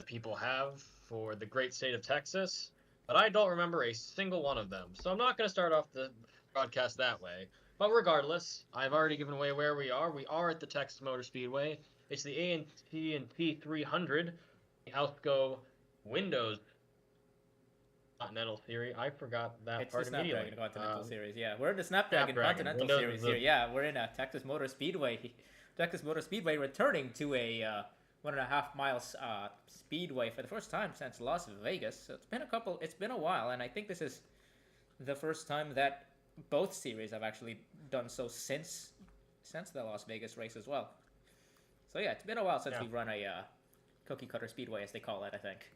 people have for the great state of Texas, but I don't remember a single one of them. So I'm not going to start off the broadcast that way. But regardless, I've already given away where we are. We are at the Texas Motor Speedway. It's the AT&T 300, the AWSCO Windows Continental Series. I forgot that It's the part immediately. Snapdragon Continental Series. Yeah, we're in the Snapdragon Snapdragon. Continental Windows is Series here. the Yeah, we're in a Texas Motor Speedway. Texas Motor Speedway returning to a 1.5 miles speedway for the first time since Las Vegas. So it's been a while, and I think this is the first time that both series have actually done so since the Las Vegas race as well. So yeah, it's been a while since we've run a cookie cutter speedway, as they call it, I think.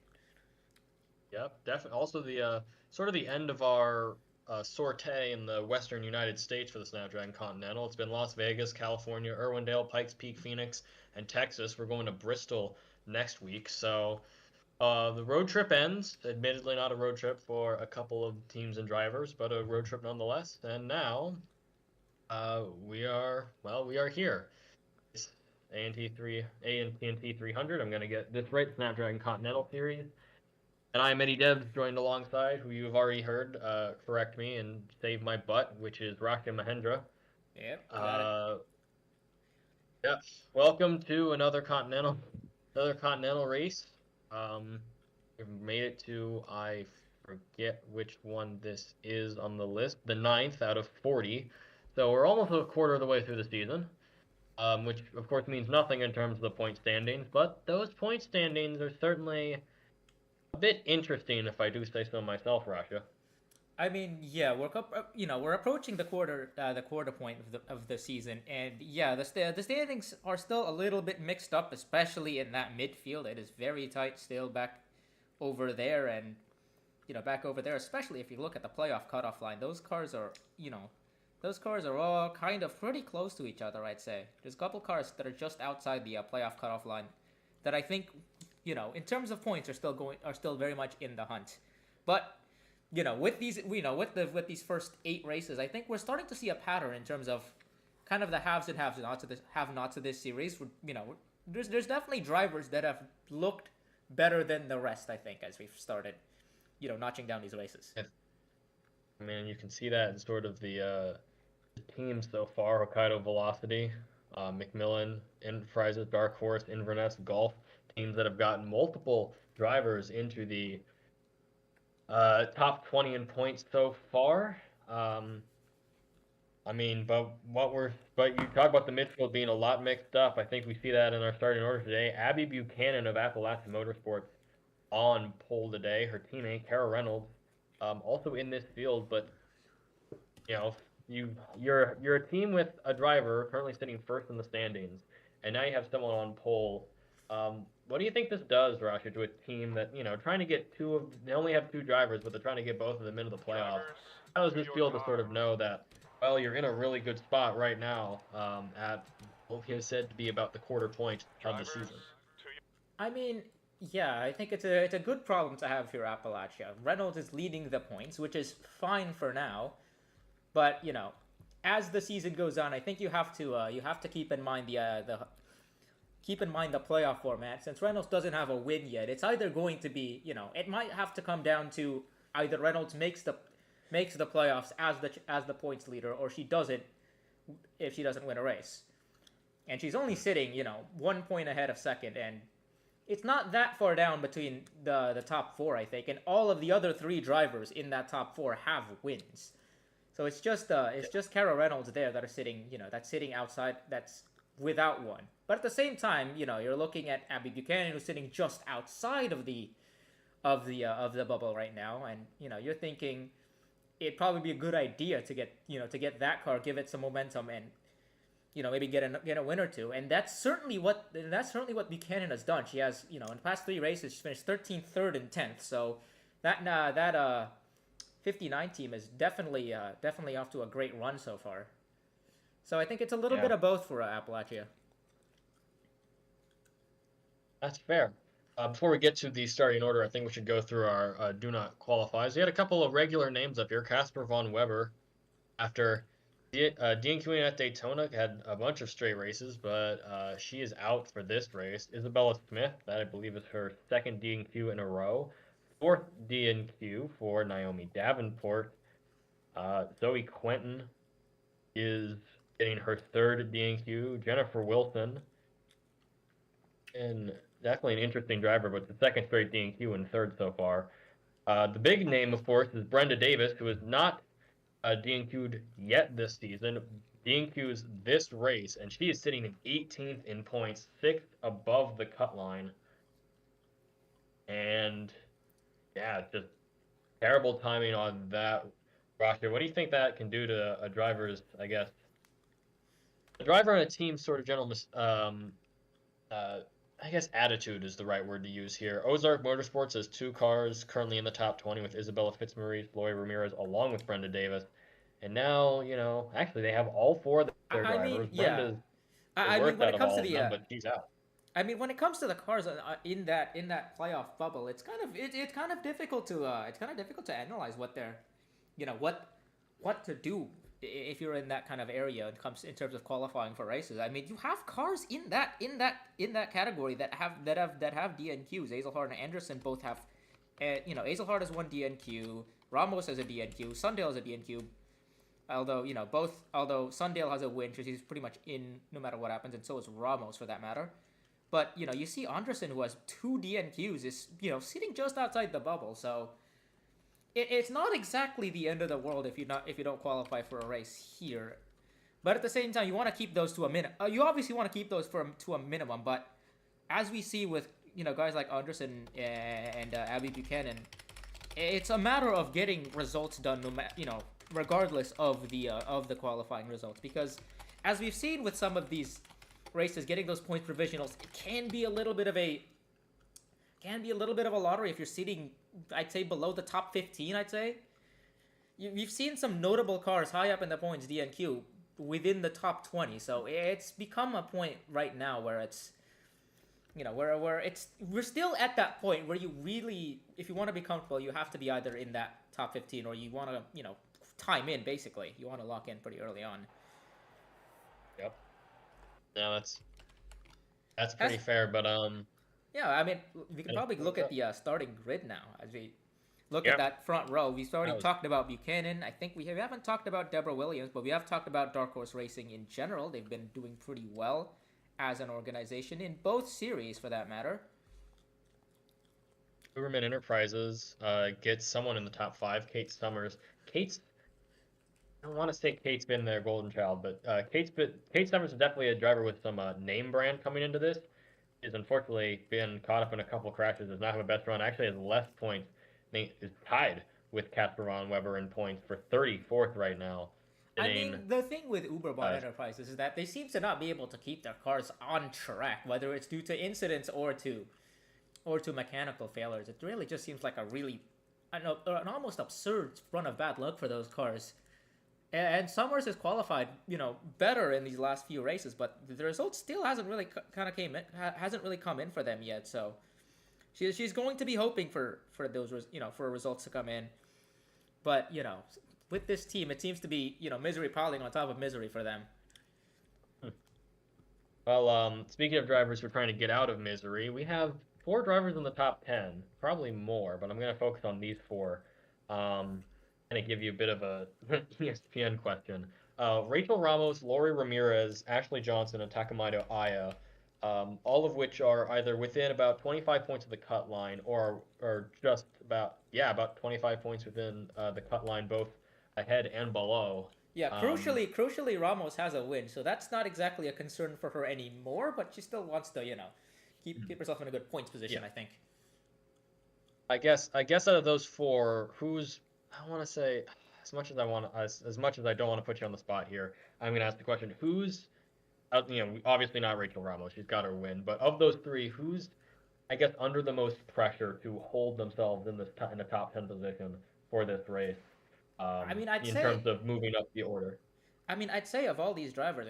Yep, definitely. Also, the sort of the end of our sortie in the western United States for the Snapdragon Continental. It's been Las Vegas, California, Irwindale, Pikes Peak, Phoenix, and Texas. We're going to Bristol next week. So the road trip ends. Admittedly, not a road trip for a couple of teams and drivers, but a road trip nonetheless. And now we are here. It's AT&T 300. I'm going to get this right, Snapdragon Continental Series. And I'm Eddie Debs, joined alongside, who you have already heard correct me and save my butt, which is Raksha Mahendra. Yep, we got it. Yes. Welcome to another Continental race. We've made it to, I forget which one this is on the list, the 9th out of 40. So we're almost a quarter of the way through the season, which of course means nothing in terms of the point standings, but those point standings are certainly a bit interesting, if I do say so myself, Rasha. I mean, yeah, we're approaching the quarter point of the season, and yeah, the standings are still a little bit mixed up, especially in that midfield. It is very tight still back over there, and back over there, especially if you look at the playoff cutoff line. Those cars are all kind of pretty close to each other. I'd say there's a couple cars that are just outside the playoff cutoff line that I think, in terms of points, are still very much in the hunt, but with these first 8 races, I think we're starting to see a pattern in terms of kind of the haves and have-nots of this series. There's definitely drivers that have looked better than the rest, I think, as we've started, notching down these races. I mean, you can see that in sort of the teams so far: Hokkaido Velocity, McMillan, Enterprises, Dark Horse, Inverness, Golf, teams that have gotten multiple drivers into the top 20 in points so far. I mean, but you talk about the midfield being a lot mixed up. I think we see that in our starting order today. Abby Buchanan of Appalachian Motorsports on pole today. Her teammate Kara Reynolds, also in this field. But you're a team with a driver currently sitting first in the standings, and now you have someone on pole. What do you think this does, Rasha, to a team that, trying to get they only have 2 drivers, but they're trying to get both of them into the playoffs? How does this feel to sort of know that, well, you're in a really good spot right now at what we have said to be about the quarter point of the season? I mean, yeah, I think it's a good problem to have here, Appalachia. Reynolds is leading the points, which is fine for now, but as the season goes on, I think you have to keep in mind the playoff format. Since Reynolds doesn't have a win yet, it's either going to be, it might have to come down to either Reynolds makes the playoffs as the points leader, or she doesn't if she doesn't win a race. And she's only sitting, 1 point ahead of second, and it's not that far down between the top 4, I think, and all of the other 3 drivers in that top 4 have wins. So it's just Kara Reynolds there that are sitting, that's sitting outside, that's without one. But at the same time, you're looking at Abby Buchanan, who's sitting just outside of the bubble right now, and you're thinking it'd probably be a good idea to get that car, give it some momentum, and maybe get a win or two. And that's certainly what Buchanan has done. She has, in the past 3 races, she's finished 13th, 3rd, and 10th. So that 59 team is definitely off to a great run so far. So I think it's a little bit of both for Appalachia. That's fair. Before we get to the starting order, I think we should go through our do not qualifies. We had a couple of regular names up here. Casper von Weber, after DNQing at Daytona had a bunch of straight races, but she is out for this race. Isabella Smith, that I believe is her second DNQ in a row, fourth DNQ for Naomi Davenport. Zoe Quentin is getting her third DNQ. Jennifer Wilson, and definitely an interesting driver, but the second straight DNQ and third so far. The big name, of course, is Brenda Davis, who is not DNQ'd yet this season. DNQ's this race, and she is sitting in 18th in points, sixth above the cut line. And yeah, just terrible timing on that roster. What do you think that can do to a driver's, I guess, a driver on a team sort of general, uh, I guess attitude is the right word to use here. Ozark Motorsports has two cars currently in the top 20 with Isabella Fitzmaurice, Lori Ramirez, along with Brenda Davis. And now, actually they have all four of their I mean, drivers. yeah. Brenda's the I mean, worst when out it of comes to all of the them, but she's out. I mean, when it comes to the cars in that playoff bubble, it's kind of difficult to analyze what they're, what to do if you're in that kind of area. It comes in terms of qualifying for races. I mean, you have cars in that category that have DNQs. Hazelhart and Anderson both have, Hazelhart has one DNQ, Ramos has a DNQ, Sundale has a DNQ. Although Sundale has a win, so he's pretty much in no matter what happens, and so is Ramos for that matter. But you see Anderson, who has two DNQs, is sitting just outside the bubble. So it's not exactly the end of the world if you don't qualify for a race here. But at the same time, you want to keep those to a minimum. You obviously want to keep those to a minimum. But as we see with guys like Anderson and Abby Buchanan, it's a matter of getting results done. Regardless of the qualifying results, because as we've seen with some of these races, getting those points provisionals, it can be a little bit of a lottery if you're sitting, I'd say, below the top 15. I'd say we've seen some notable cars high up in the points DNQ within the top 20, so it's become a point right now where it's we're still at that point where you really, if you want to be comfortable, you have to be either in that top 15 or you want to time in. Basically, you want to lock in pretty early on. Yep. No, that's pretty fair, but yeah, I mean, we can probably look at the starting grid now as we look at that front row. We've already talked about Buchanan. I think we haven't talked about Deborah Williams, but we have talked about Dark Horse Racing in general. They've been doing pretty well as an organization in both series, for that matter. Uberman Enterprises gets someone in the top 5, Kate Summers. I don't want to say Kate's been their golden child, but Kate Summers is definitely a driver with some name brand coming into this. She's unfortunately been caught up in a couple crashes, does not have a best run, actually has less points, is tied with Casper Von Weber in points for 34th right now. I mean, the thing with Uberbot Enterprises is that they seem to not be able to keep their cars on track, whether it's due to incidents or to mechanical failures. It really just seems like an almost absurd run of bad luck for those cars. And Summers has qualified, better in these last few races, but the result still hasn't really come in for them yet. So she's going to be hoping for those for results to come in. But with this team, it seems to be misery piling on top of misery for them. Well, speaking of drivers who are trying to get out of misery, we have 4 drivers in the top 10, probably more, but I'm going to focus on these 4. And give you a bit of a ESPN question. Rachel Ramos, Lori Ramirez, Ashley Johnson, and Takamito Aya, all of which are either within about 25 points of the cut line or just about 25 points within the cut line, both ahead and below. Yeah, crucially, Ramos has a win, so that's not exactly a concern for her anymore, but she still wants to, keep herself in a good points position, yeah. I think. I guess out of those 4, I want to say, as much as I don't want to put you on the spot here, I'm going to ask the question: who's, obviously not Rachel Ramos, she's got her win, but of those 3, who's, I guess, under the most pressure to hold themselves in the top 10 position for this race? I mean, in terms of moving up the order. I mean, I'd say of all these drivers,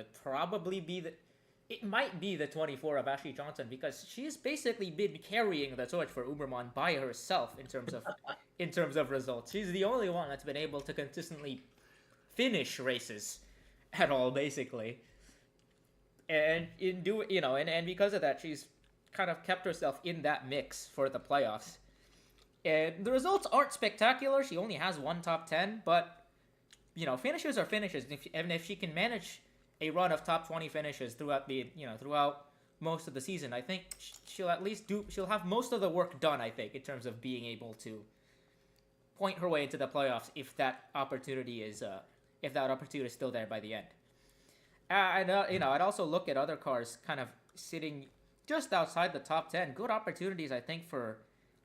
it might be the 24 of Ashley Johnson, because she's basically been carrying the torch for Uberman by herself in terms of results. She's the only one that's been able to consistently finish races at all, basically. And and because of that, she's kind of kept herself in that mix for the playoffs. And the results aren't spectacular. She only has one top 10, but finishes are finishes. And if she can manage a run of top 20 finishes throughout most of the season, I think she'll have most of the work done, I think, in terms of being able to point her way into the playoffs if that opportunity is still there by the end. I'd also look at other cars kind of sitting just outside the top 10. Good opportunities, I think, for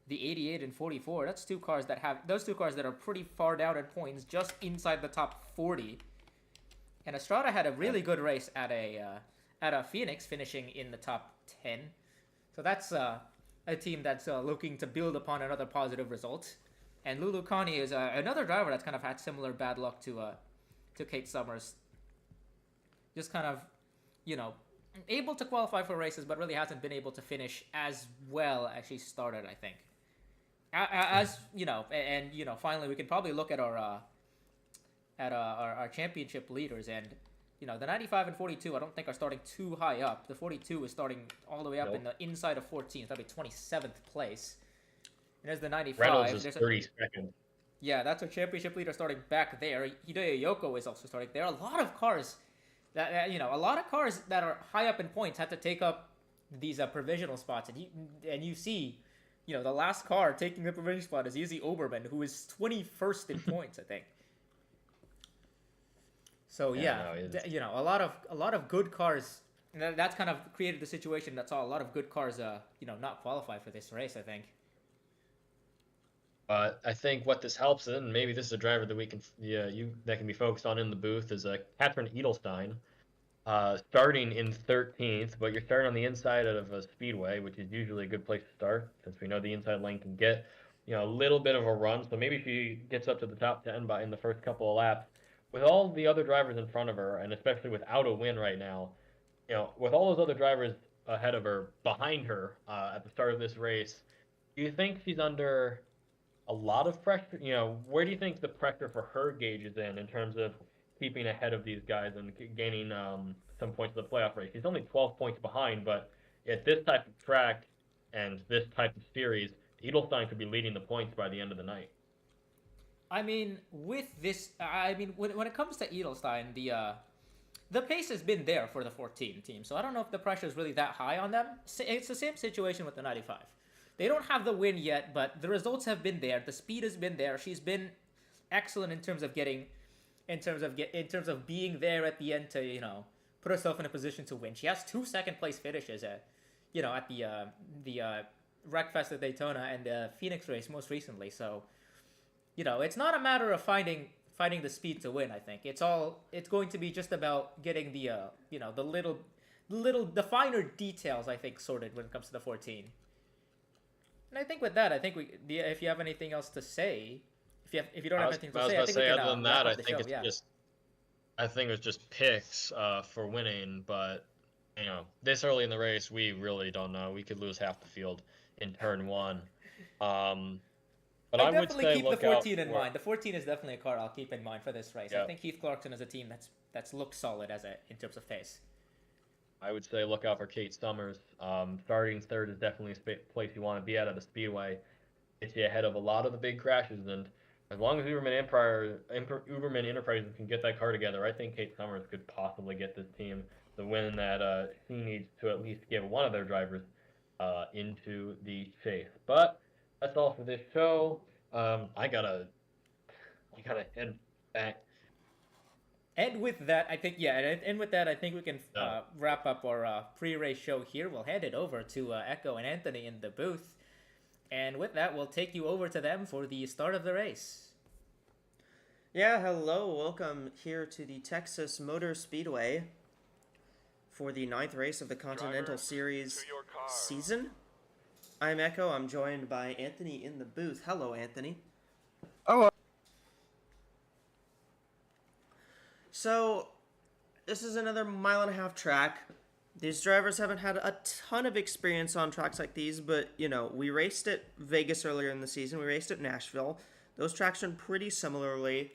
the 88 and 44. Those two cars that are pretty far down in points, just inside the top 40. And Estrada had a really good race at a Phoenix, finishing in the top 10. So that's a team that's looking to build upon another positive result. And Lulu Kani is another driver that's kind of had similar bad luck to Kate Summers. Just kind of, able to qualify for races, but really hasn't been able to finish as well as she started, I think. Finally, we can probably look at our championship leaders, and the 95 and 42 I don't think are starting too high up. The 42 is starting all the way up in the inside of 14. That'd be 27th place. And there's the 95. Reynolds is 32nd. Yeah, that's our championship leader starting back there. Hideo Yoko is also starting there. A lot of cars that are high up in points had to take up these provisional spots, and you see, the last car taking the provisional spot is Izzy Oberman, who is 21st in points, I think. So a lot of good cars. That's kind of created the situation that saw a lot of good cars, not qualify for this race, I think. I think what this helps in, maybe this is a driver that that can be focused on in the booth, is Katrin Edelstein, starting in 13th, but you're starting on the inside of a speedway, which is usually a good place to start, since we know the inside lane can get a little bit of a run. So maybe she gets up to the top 10 in the first couple of laps. With all the other drivers in front of her, and especially without a win right now, with all those other drivers ahead of her, behind her at the start of this race, do you think she's under a lot of pressure? Where do you think the pressure for her gauges in terms of keeping ahead of these guys and gaining some points in the playoff race? She's only 12 points behind, but at this type of track and this type of series, Edelstein could be leading the points by the end of the night. I mean, when it comes to Edelstein, the pace has been there for the 14 team, so I don't know if the pressure is really that high on them. It's the same situation with the 95. They don't have the win yet, but the results have been there. The speed has been there. She's been excellent in terms of being there at the end to put herself in a position to win. She has 2 second place finishes at the Wreckfest at Daytona and the Phoenix race most recently. So it's not a matter of finding the speed to win. I think it's going to be just about getting the the finer details, I think, sorted when it comes to the 14. And I think with that, if you have anything else to say, if you don't have anything to say, I think other than that, I think it was just picks for winning, but this early in the race, we really don't know. We could lose half the field in turn one. But I would say keep the 14 in mind. The 14 is definitely a car I'll keep in mind for this race. Yeah. I think Heath Clarkson is a team that's looked solid in terms of pace. I would say look out for Kate Summers. Starting third is definitely a place you want to be at the speedway. Gets you ahead of a lot of the big crashes, and as long as Uberman Enterprises can get that car together, I think Kate Summers could possibly get this team the win that she needs to at least give one of their drivers into the chase. But that's all for this show. I gotta head back. And with that, I think we can wrap up our pre-race show here. We'll hand it over to Echo and Anthony in the booth. And with that, we'll take you over to them for the start of the race. Yeah, hello. Welcome here to the Texas Motor Speedway for the 9th race of the Continental Series season. I'm Echo. I'm joined by Anthony in the booth. Hello, Anthony. Oh. So, this is another 1.5 mile track. These drivers haven't had a ton of experience on tracks like these, but, we raced at Vegas earlier in the season. We raced at Nashville. Those tracks run pretty similarly.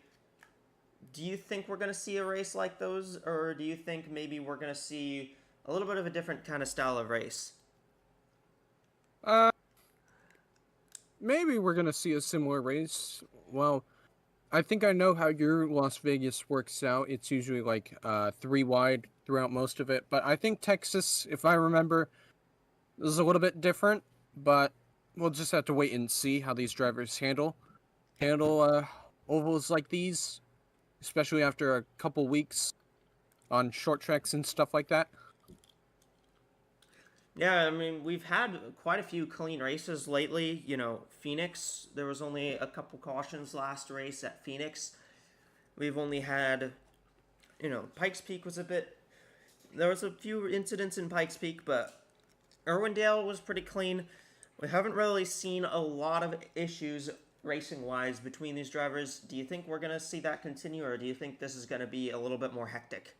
Do you think we're going to see a race like those, or do you think maybe we're going to see a little bit of a different kind of style of race? Maybe we're gonna see a similar race. Well, I think I know how your Las Vegas works out. It's usually like 3 wide throughout most of it. But I think Texas, if I remember, is a little bit different. But we'll just have to wait and see how these drivers handle ovals like these, especially after a couple weeks on short tracks and stuff like that. Yeah, I mean, we've had quite a few clean races lately. You know, Phoenix, there was only a couple cautions last race at Phoenix. We've only had, you know, Pikes Peak was a bit. There was a few incidents in Pikes Peak, but Irwindale was pretty clean. We haven't really seen a lot of issues racing-wise between these drivers. Do you think we're going to see that continue, or do you think this is going to be a little bit more hectic?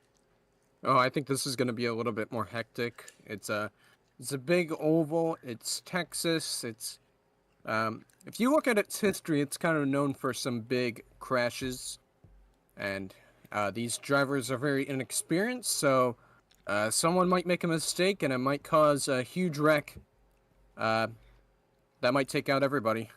Oh, I think this is going to be a little bit more hectic. It's a big oval. It's Texas. If you look at its history, it's kind of known for some big crashes, and these drivers are very inexperienced. So someone might make a mistake, and it might cause a huge wreck. That might take out everybody.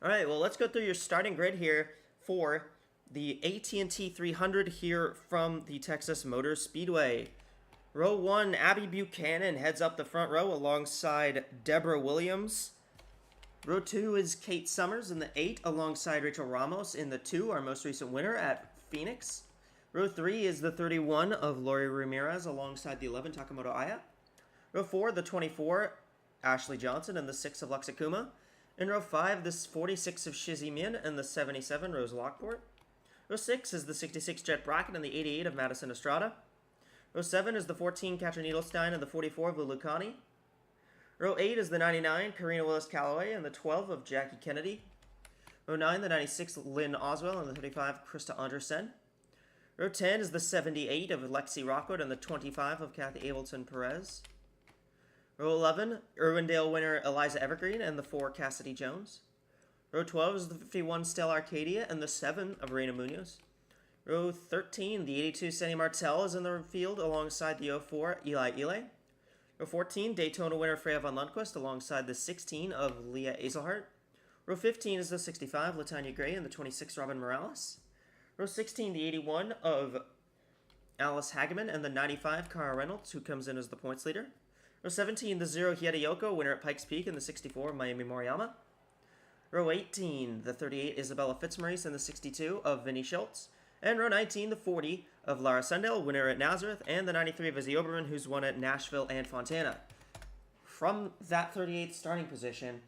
All right, well, let's go through your starting grid here for the AT&T 300 here from the Texas Motor Speedway. Row 1, Abby Buchanan heads up the front row alongside Deborah Williams. Row 2 is Kate Summers in the 8 alongside Rachel Ramos in the 2, our most recent winner at Phoenix. Row 3 is the 31 of Lori Ramirez alongside the 11 Takamoto Aya. Row 4, the 24, Ashley Johnson and the 6 of Luxakuma. In row 5, the 46 of Shizzy Min and the 77 Rose Lockport. Row 6 is the 66 Jet Brackett and the 88 of Madison Estrada. Row 7 is the 14 Katrin Edelstein and the 44 of Lulucani. Row 8 is the 99 Karina Willis-Calloway and the 12 of Jackie Kennedy. Row 9, the 96 Lynn Oswell and the 35 Krista Andersen. Row 10 is the 78 of Lexi Rockwood and the 25 of Kathy Ableton Perez. Row 11, Irwindale winner Eliza Evergreen and the 4 Cassidy Jones. Row 12 is the 51 Stella Arcadia and the 7 of Reina Munoz. Row 13, the 82 Sandy Martel is in the field alongside the 04 Eli Ile. Row 14, Daytona winner Freya von Lundquist alongside the 16 of Leah Azelhart. Row 15 is the 65 Latanya Gray and the 26 Robin Morales. Row 16, the 81 of Alice Hageman and the 95 Cara Reynolds, who comes in as the points leader. Row 17, the 0 Hideyoko, winner at Pikes Peak, and the 64 Miami Moriyama. Row 18, the 38 Isabella Fitzmaurice and the 62 of Vinnie Schultz. And row 19, the 40 of Lara Sundell, winner at Nazareth, and the 93 of Izzy Oberman, who's won at Nashville and Fontana. From that 38th starting position,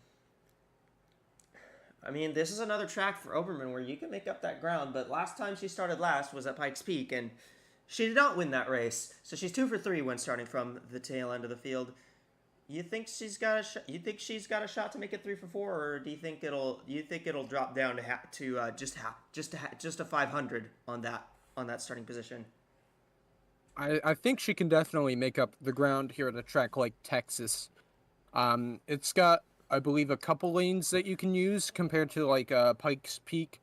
I mean, this is another track for Oberman where you can make up that ground, but last time she started last was at Pikes Peak, and she did not win that race. So she's 2 for 3 when starting from the tail end of the field. You think she's got a shot to make it 3 for 4, or do you think it'll drop down to just a 500 on that starting position? I think she can definitely make up the ground here at a track like Texas. It's got, I believe, a couple lanes that you can use compared to like Pikes Peak.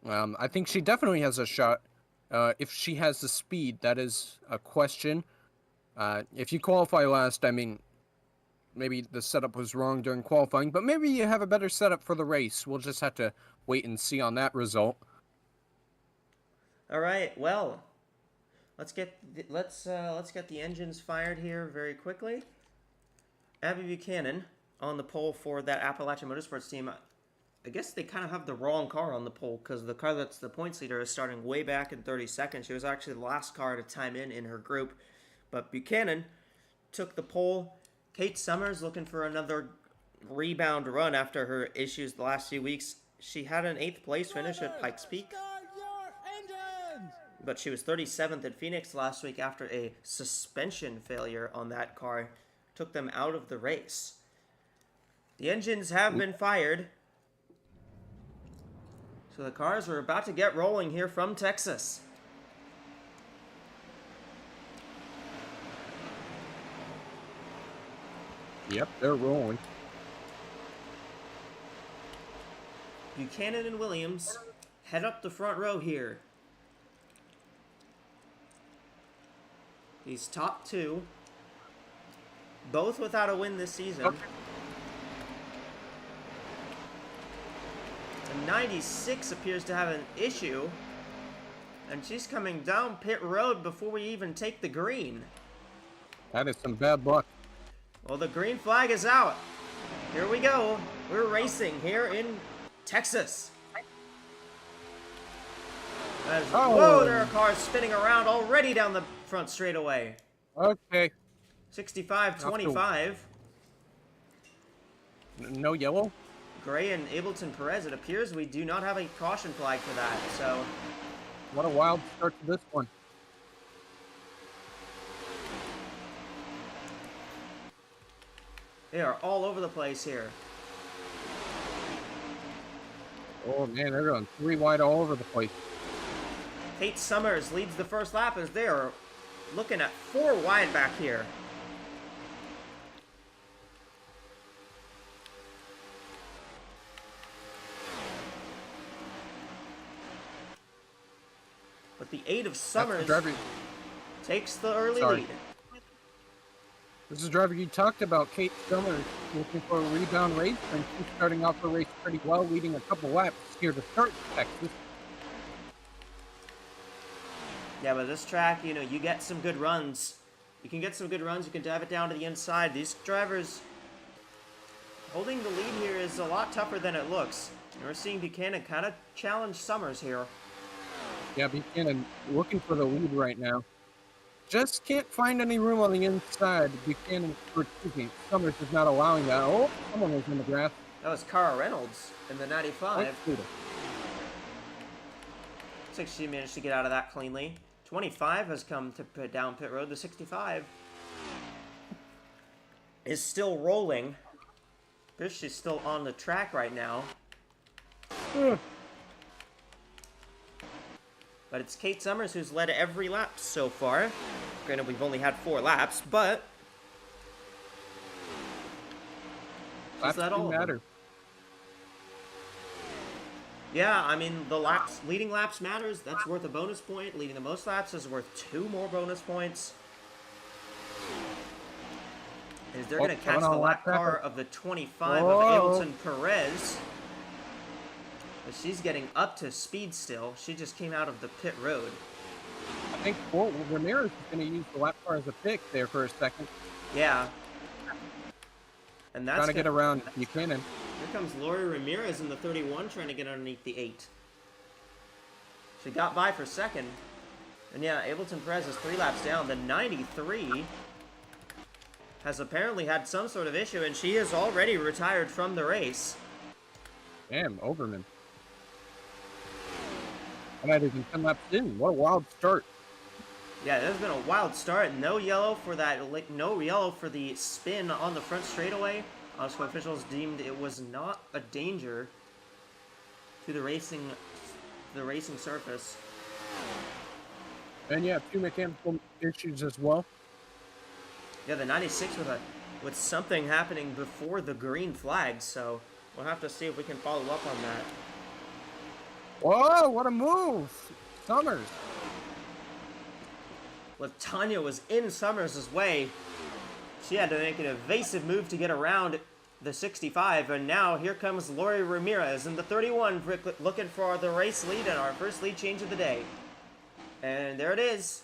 I think she definitely has a shot. If she has the speed, that is a question. If you qualify last, I mean, maybe the setup was wrong during qualifying, but maybe you have a better setup for the race. We'll just have to wait and see on that result. All right, well, let's get the engines fired here very quickly. Abby Buchanan on the pole for that Appalachian Motorsports team. I guess they kind of have the wrong car on the pole because the car that's the points leader is starting way back in 32nd. She was actually the last car to time in her group. But Buchanan took the pole. Kate Summers looking for another rebound run after her issues the last few weeks. She had an 8th place finish at Pikes Peak. But she was 37th at Phoenix last week after a suspension failure on that car. Took them out of the race. The engines have been fired. So the cars are about to get rolling here from Texas. Yep, they're rolling. Buchanan and Williams head up the front row here. These top two, both without a win this season. Okay. And 96 appears to have an issue. And she's coming down pit road before we even take the green. That is some bad luck. Well, the green flag is out. Here we go. We're racing here in Texas. Whoa, there are cars spinning around already down the front straightaway. Okay. 65-25. No yellow? Gray and Ableton Perez, it appears we do not have a caution flag for that, so... What a wild start to this one. They are all over the place here. Oh man, they're going 3 wide all over the place. Kate Summers leads the first lap as they are looking at 4 wide back here. But the 8 of Summers takes the early lead. This is the driver you talked about, Kate Summers, looking for a rebound race, and she's starting off the race pretty well, leading a couple laps here to start Texas. Yeah, but this track, you know, you get some good runs. You can get some good runs, you can dive it down to the inside. These drivers holding the lead here is a lot tougher than it looks. And we're seeing Buchanan kind of challenge Summers here. Yeah, Buchanan looking for the lead right now. Just can't find any room on the inside. Buchanan, or excuse me, Summers is not allowing that. Oh, someone was in the grass. That was Cara Reynolds in the 95. Looks like she managed to get out of that cleanly. 25 has come to down pit road. The 65 is still rolling. Appears she's still on the track right now. But it's Kate Summers who's led every lap so far. Granted, we've only had 4 laps, but laps that all matter. Yeah, I mean, the laps, leading laps matters. That's worth a bonus point. Leading the most laps is worth 2 more bonus points. As they're going to catch the lap car of the 25 of Ableton Perez. But she's getting up to speed still. She just came out of the pit road. I think Ramirez is going to use the lap car as a pick there for a second. Yeah. And that's trying to get around Buchanan. Here comes Lori Ramirez in the 31 trying to get underneath the 8. She got by for second. And yeah, Ableton Perez is 3 laps down. The 93 has apparently had some sort of issue, and she is already retired from the race. Damn, Overman. And not even 10 laps in. What a wild start. Yeah, there's been a wild start. No yellow for that. No yellow for the spin on the front straightaway. AWSCO officials deemed it was not a danger to the racing surface. And yeah, 2 mechanical issues as well. Yeah, the 96 with something happening before the green flag, so we'll have to see if we can follow up on that. Whoa, what a move! Summers. Latanya was in Summers' way. She had to make an evasive move to get around the 65, and now here comes Lori Ramirez in the 31 looking for the race lead and our first lead change of the day. And there it is.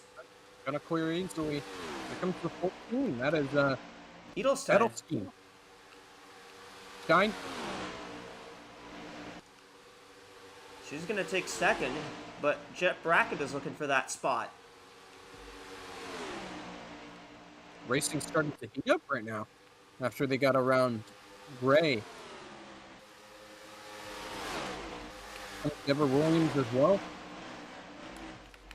Gonna clear easily. Here comes the 14. That is Edelstein. Stein. She's gonna take second, but Jet Brackett is looking for that spot. Racing starting to heat up right now after they got around Gray. Deborah Williams as well.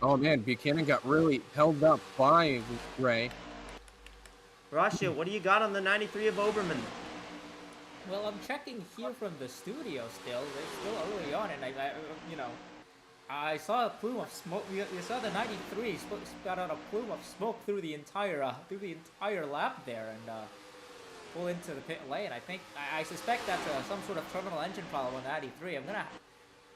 Oh man, Buchanan got really held up by Gray. Rasha, what do you got on the 93 of Oberman? Well, I'm checking here from the studio still. It's still early on, and I saw a plume of smoke. You saw the 93 spat out a plume of smoke through the entire lap there, and pull into the pit lane. I suspect that's some sort of terminal engine problem on the 93.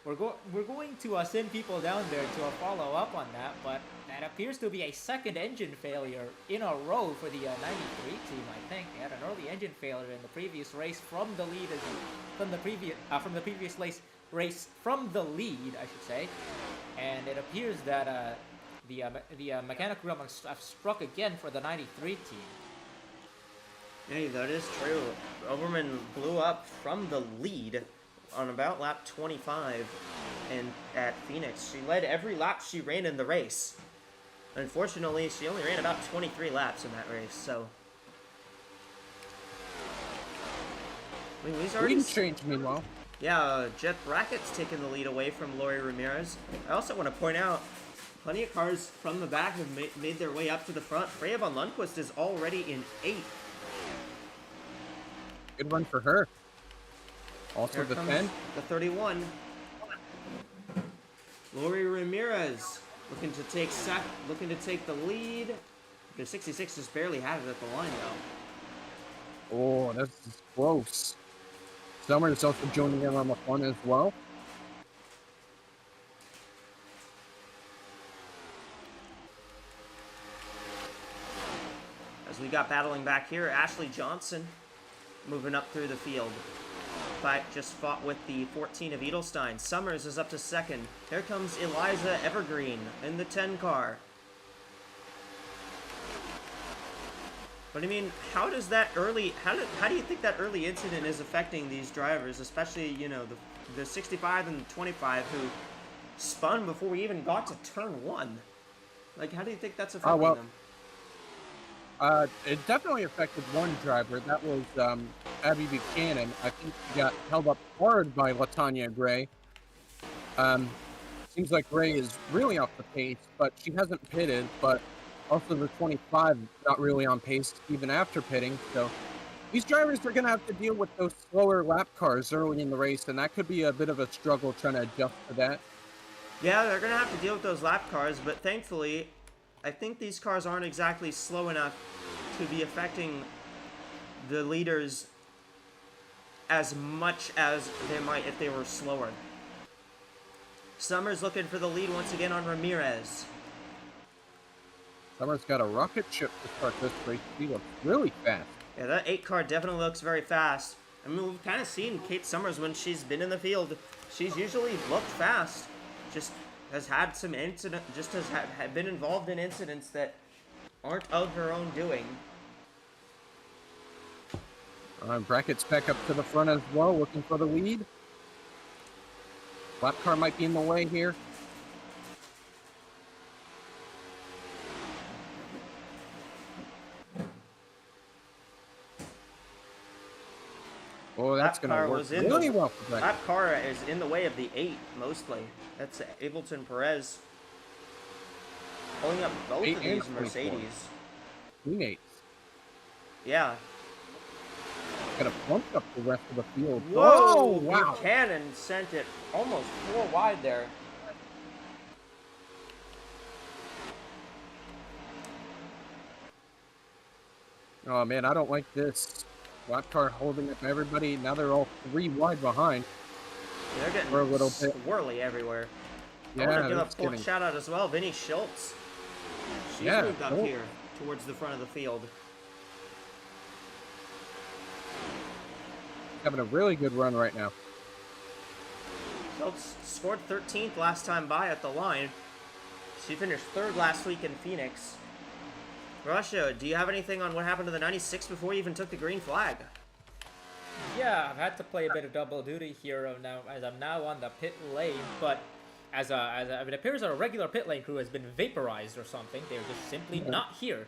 we're going to send people down there to follow up on that, but that appears to be a second engine failure in a row for the 93 team. I think they had an early engine failure in the previous race from the lead, from the previous race from the lead, I should say, and it appears that the mechanical gremlins have struck again for the 93 team. Yeah, that is true. Oberman blew up from the lead on about lap 25 and at Phoenix. She led every lap she ran in the race. Unfortunately, she only ran about 23 laps in that race, so... I mean, he's already... Lead change, meanwhile. Yeah, Jet Brackett's taking the lead away from Lori Ramirez. I also want to point out, plenty of cars from the back have made their way up to the front. Freya von Lundquist is already in 8th. Good run for her. Also Here the comes 10. the 31. Lori Ramirez looking to take the lead. The 66 just barely had it at the line though. Oh, that's close. Summer is also joining in on the fun as well. As we got battling back here, Ashley Johnson moving up through the field. Just fought with the 14 of Edelstein. Summers is up to second. Here comes Eliza Evergreen in the 10 car. But I mean, how does that early, how do you think that early incident is affecting these drivers, especially, you know, the 65 and the 25 who spun before we even got to turn 1? Like, how do you think that's affecting them? It definitely affected one driver. That was Abby Buchanan. I think she got held up hard by LaTanya Gray. Seems like Gray is really off the pace, but she hasn't pitted. But also the 25 not really on pace even after pitting. So these drivers are going to have to deal with those slower lap cars early in the race, and that could be a bit of a struggle trying to adjust to that. Yeah, they're going to have to deal with those lap cars, but thankfully, I think these cars aren't exactly slow enough to be affecting the leaders as much as they might if they were slower. Summers looking for the lead once again on Ramirez. Summers got a rocket ship to start this race. He looks really fast. Yeah, that 8 car definitely looks very fast. I mean, we've kind of seen Kate Summers when she's been in the field. She's usually looked fast. Just has had some have been involved in incidents that aren't of her own doing. Brackett's back up to the front as well, looking for the lead. Lap car might be in the way here. Oh, that's going to work really well for Brackett. That car is in the way of the 8, mostly. That's Ableton Perez pulling up both of these Mercedes. Teammates. Yeah. Gonna bump up the rest of the field. Whoa! Oh, wow. Buchanan sent it almost 4 wide there. Oh, man, I don't like this. Lap car holding up everybody. Now they're all 3 wide behind. Yeah, they're getting for a little bit swirly everywhere. Yeah, I want to give a shout out as well. Vinny Schultz. She's moved up here towards the front of the field. Having a really good run right now. Schultz scored 13th last time by at the line. She finished 3rd last week in Phoenix. Russia, do you have anything on what happened to the 96 before you even took the green flag? Yeah, I've had to play a bit of double duty here now, as I'm now on the pit lane, but as it appears our regular pit lane crew has been vaporized or something. They're just simply not here.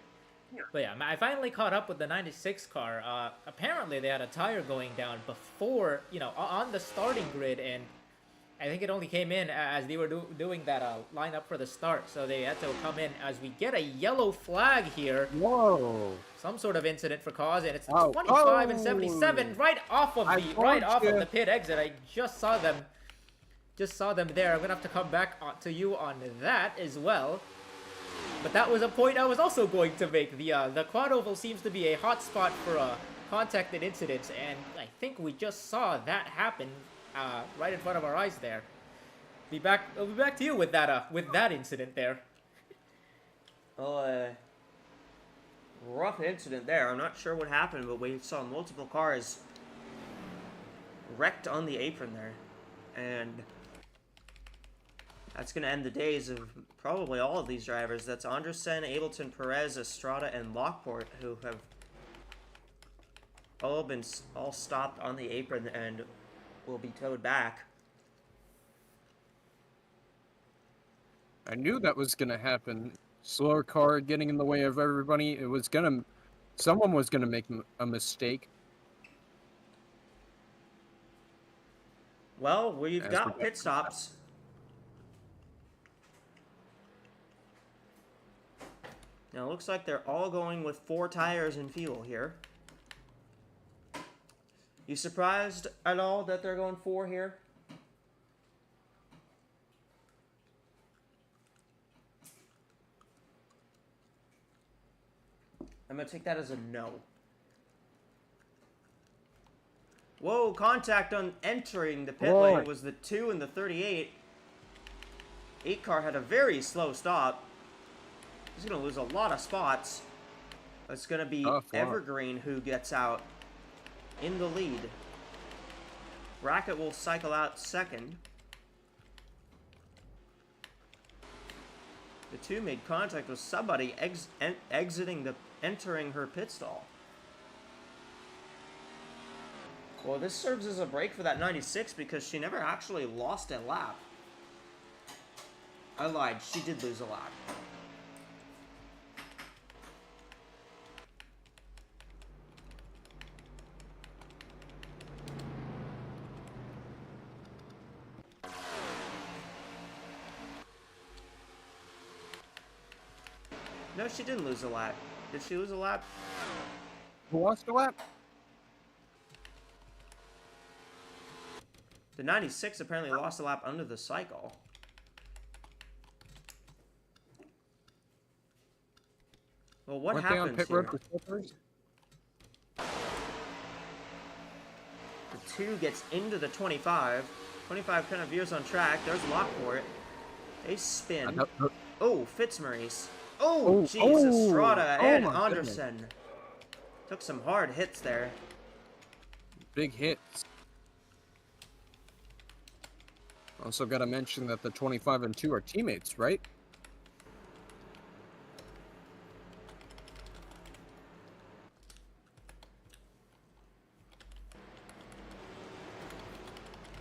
But yeah, I finally caught up with the 96 car. Apparently they had a tire going down before, you know, on the starting grid, and I think it only came in as they were doing that lineup for the start, so they had to come in as we get a yellow flag here. Whoa! Some sort of incident for cause, and it's 25 and 77 right off of the pit exit. I just saw them there. I'm gonna have to come back to you on that as well. But that was a point I was also going to make. The quad oval seems to be a hot spot for contacted incidents, and I think we just saw that happen right in front of our eyes there. I'll be back to you with that incident there. Well, rough incident there. I'm not sure what happened, but we saw multiple cars wrecked on the apron there. And that's going to end the days of probably all of these drivers. That's Anderson, Ableton, Perez, Estrada, and Lockport, who have all stopped on the apron and will be towed back. I knew that was gonna happen. Slower car getting in the way of everybody. Someone was gonna make a mistake. Well, we've got pit stops. Now, it looks like they're all going with 4 tires and fuel here. You surprised at all that they're going 4 here? I'm going to take that as a no. Whoa, contact on entering the pit lane was the 2 and the 38. 8 car had a very slow stop. He's going to lose a lot of spots. It's going to be Evergreen who gets out in the lead. Brackett will cycle out second. The 2 made contact with somebody entering her pit stall. Well, this serves as a break for that 96 because she never actually lost a lap. I lied. She did lose a lap. No, she didn't lose a lap. Did she lose a lap? Who lost a lap? The 96 apparently lost a lap under the cycle. Well, what happens here? The 2 gets into the 25. 25 kind of veers on track. There's Lockport. They spin. Oh, Fitzmaurice. Oh, jeez, Estrada and Anderson. Took some hard hits there. Big hits. Also got to mention that the 25 and 2 are teammates, right?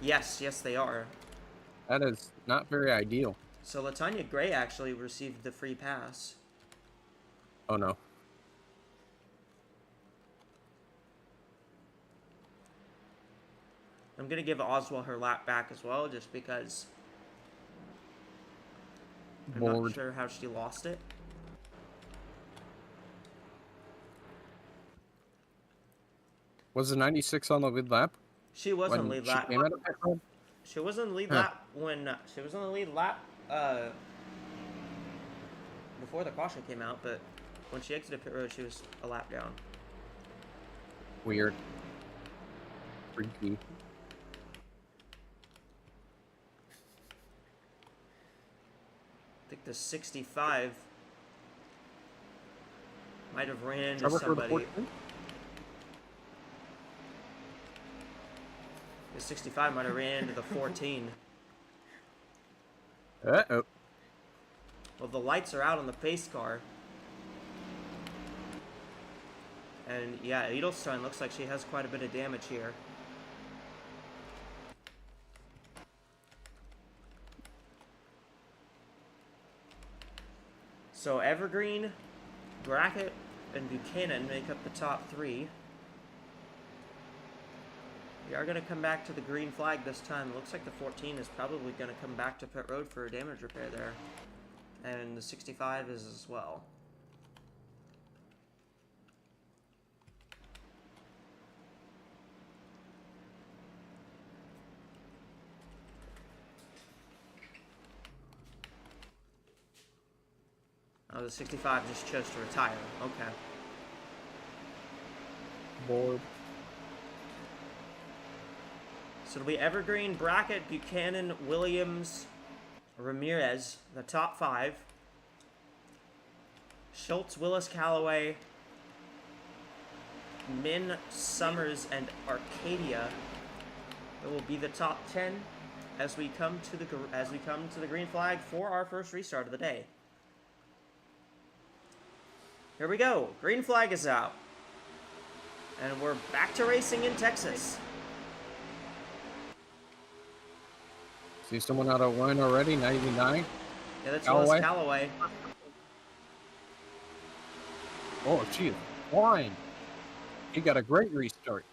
Yes, they are. That is not very ideal. So Latanya Gray actually received the free pass. Oh no. I'm going to give Oswald her lap back as well, just because I'm not sure how she lost it. Was the 96 on the lead lap? She was on the lead lap. She was on the lead lap when she was on the lead lap before the caution came out, but when she exited pit road, she was a lap down. Weird. Freaky. I think the 65 might have ran into somebody. The 65 might have ran into the 14. Uh-oh. Well, the lights are out on the pace car. And yeah, Edelstein looks like she has quite a bit of damage here. So Evergreen, Brackett, and Buchanan make up the top 3. We are going to come back to the green flag this time. It looks like the 14 is probably going to come back to pit road for a damage repair there. And the 65 is as well. Oh, the 65 just chose to retire. Okay. Bored. So it'll be Evergreen, Brackett, Buchanan, Williams, Ramirez, the top 5. Schultz, Willis, Callaway, Min, Summers, and Arcadia. It will be the top 10 as we come to the green flag for our first restart of the day. Here we go. Green flag is out. And we're back to racing in Texas. See someone out of line already, 99. Yeah, that's Callaway. Willis Callaway. Oh, she is flying. He got a great restart.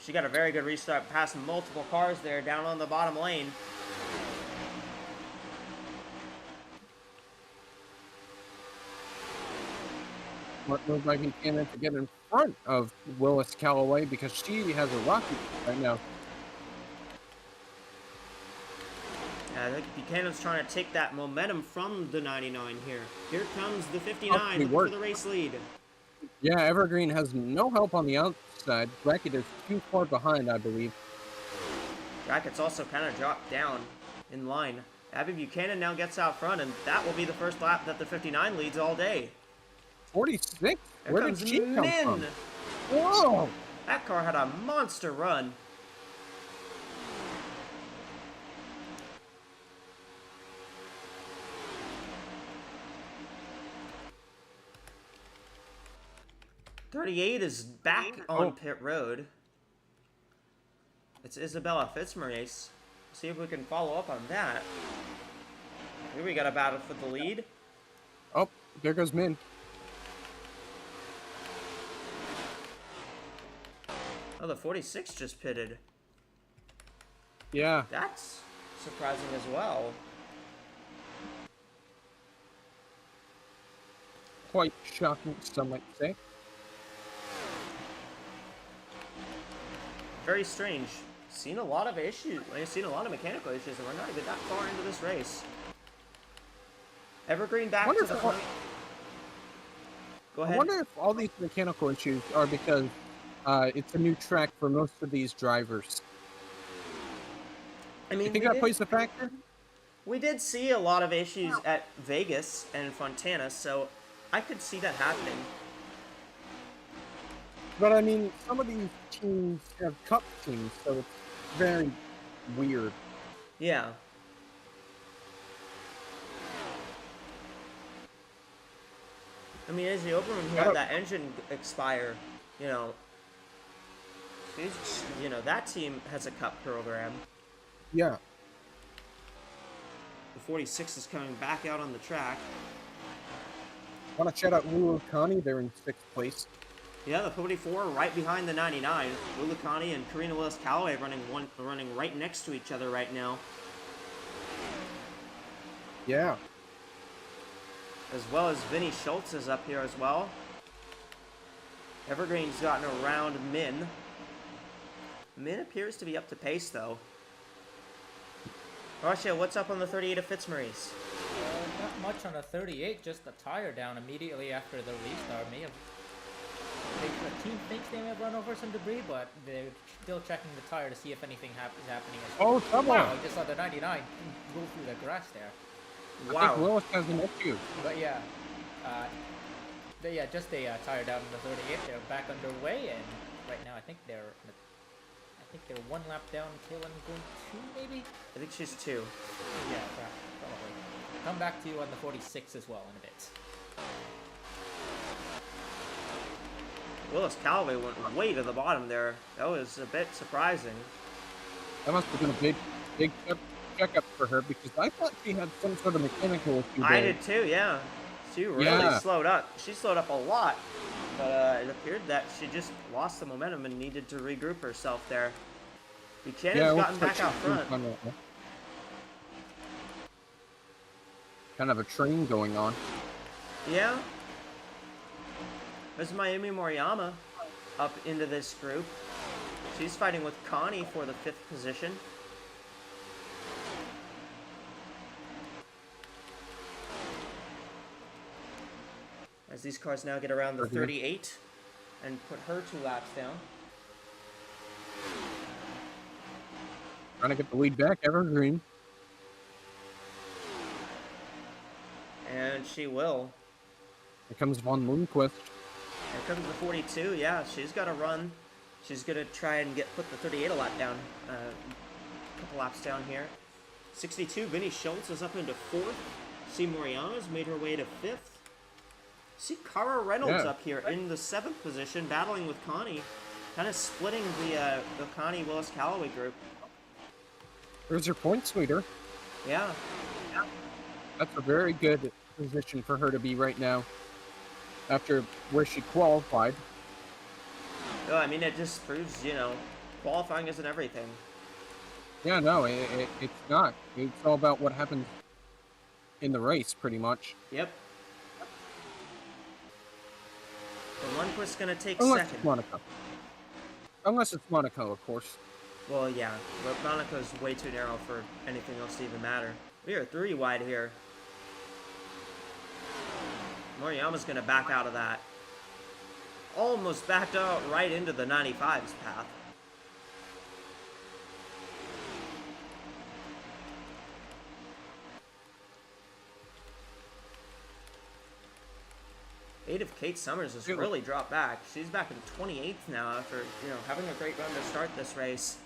She got a very good restart past multiple cars there down on the bottom lane. What move by Buchanan to get in front of Willis Callaway because she has a rocket right now. Yeah, I think Buchanan's trying to take that momentum from the 99 here. Here comes the 59 looking for the race lead. Yeah, Evergreen has no help on the outside. Brackett is too far behind, I believe. Brackett's also kind of dropped down in line. Abby Buchanan now gets out front, and that will be the first lap that the 59 leads all day. 46? Here Where comes did she come Min. from? Whoa! That car had a monster run. .38 is back on pit road. It's Isabella Fitzmaurice. See if we can follow up on that. Here we got a battle for the lead. Oh, there goes Min. Oh, the 46 just pitted. Yeah. That's surprising as well. Quite shocking, some might say. Very strange. Seen a lot of issues. I've seen a lot of mechanical issues, and we're not even that far into this race. Evergreen back to the front. Go ahead. I wonder if all these mechanical issues are because it's a new track for most of these drivers. I mean, you think that plays a factor? We did see a lot of issues at Vegas and Fontana, so I could see that happening. But I mean, some of these teams have cup teams, so it's very weird. Yeah. I mean, as the Oberman who had that engine expire, you know, that team has a cup program. Yeah. The 46 is coming back out on the track. Want to shout out Lulu Connie? They're in 6th place. Yeah, the 44 right behind the 99. Lulakani and Karina Willis Callaway running right next to each other right now. Yeah. As well as Vinny Schultz is up here as well. Evergreen's gotten around Min. Min appears to be up to pace though. Russia, what's up on the 38 of Fitzmaurice? Not much on a 38, just a tire down immediately after the restart. The team thinks they may have run over some debris, but they're still checking the tire to see if anything is happening. Oh, trouble! Wow, I just saw the 99 go through the grass there. Wow. I think Willis has an issue. But yeah, just a tire down in the 38. They're back underway, and right now I think they're one lap down. Kaylin going 2, maybe? I think she's 2. Yeah, probably. Come back to you on the 46 as well in a bit. Willis Callaway went way to the bottom there. That was a bit surprising. That must have been a big checkup for her because I thought she had some sort of mechanical issue. I did too, yeah. She really slowed up. She slowed up a lot. But it appeared that she just lost the momentum and needed to regroup herself there. Buchanan's gotten back out front. Kind of a train going on. Yeah. There's Mayumi Moriyama up into this group. She's fighting with Connie for the 5th position. As these cars now get around the 38 and put her 2 laps down. Trying to get the lead back, Evergreen. and she will. Here comes Von Lundquist. Here comes the 42. Yeah, she's got to run. She's going to try and put the 38 a lap down. A couple laps down here. 62, Vinny Schultz is up into 4th. See Moriyama's made her way to 5th. See Cara Reynolds up here in the 7th position, battling with Connie. Kind of splitting the Connie Willis-Callaway group. There's your points leader. Yeah. That's a very good position for her to be right now. After where she qualified. Oh, I mean, it just proves, you know, qualifying isn't everything. Yeah, no, it's not. It's all about what happens in the race, pretty much. Yep. The Lundquist's going to take Unless second. it's Monaco. Unless it's Monaco, of course. Well, yeah, but Monaco's way too narrow for anything else to even matter. We are 3 wide here. Moriyama's going to back out of that. Almost backed out right into the 95's path. Eight of Kate Summers has really dropped back. She's back in 28th now after, you know, having a great run to start this race.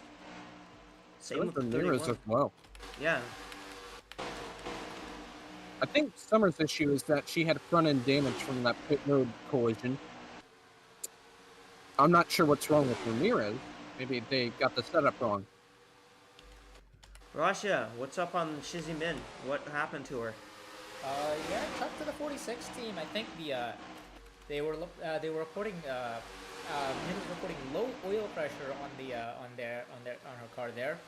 Same with the 31. as well. Yeah. I think Summers' issue is that she had front-end damage from that pit road collision. I'm not sure what's wrong with Ramirez. Maybe they got the setup wrong. Rasha, what's up on Shizzy Min? What happened to her? Yeah, talked to the 46 team. I think they were reporting Min was reporting low oil pressure on her car there.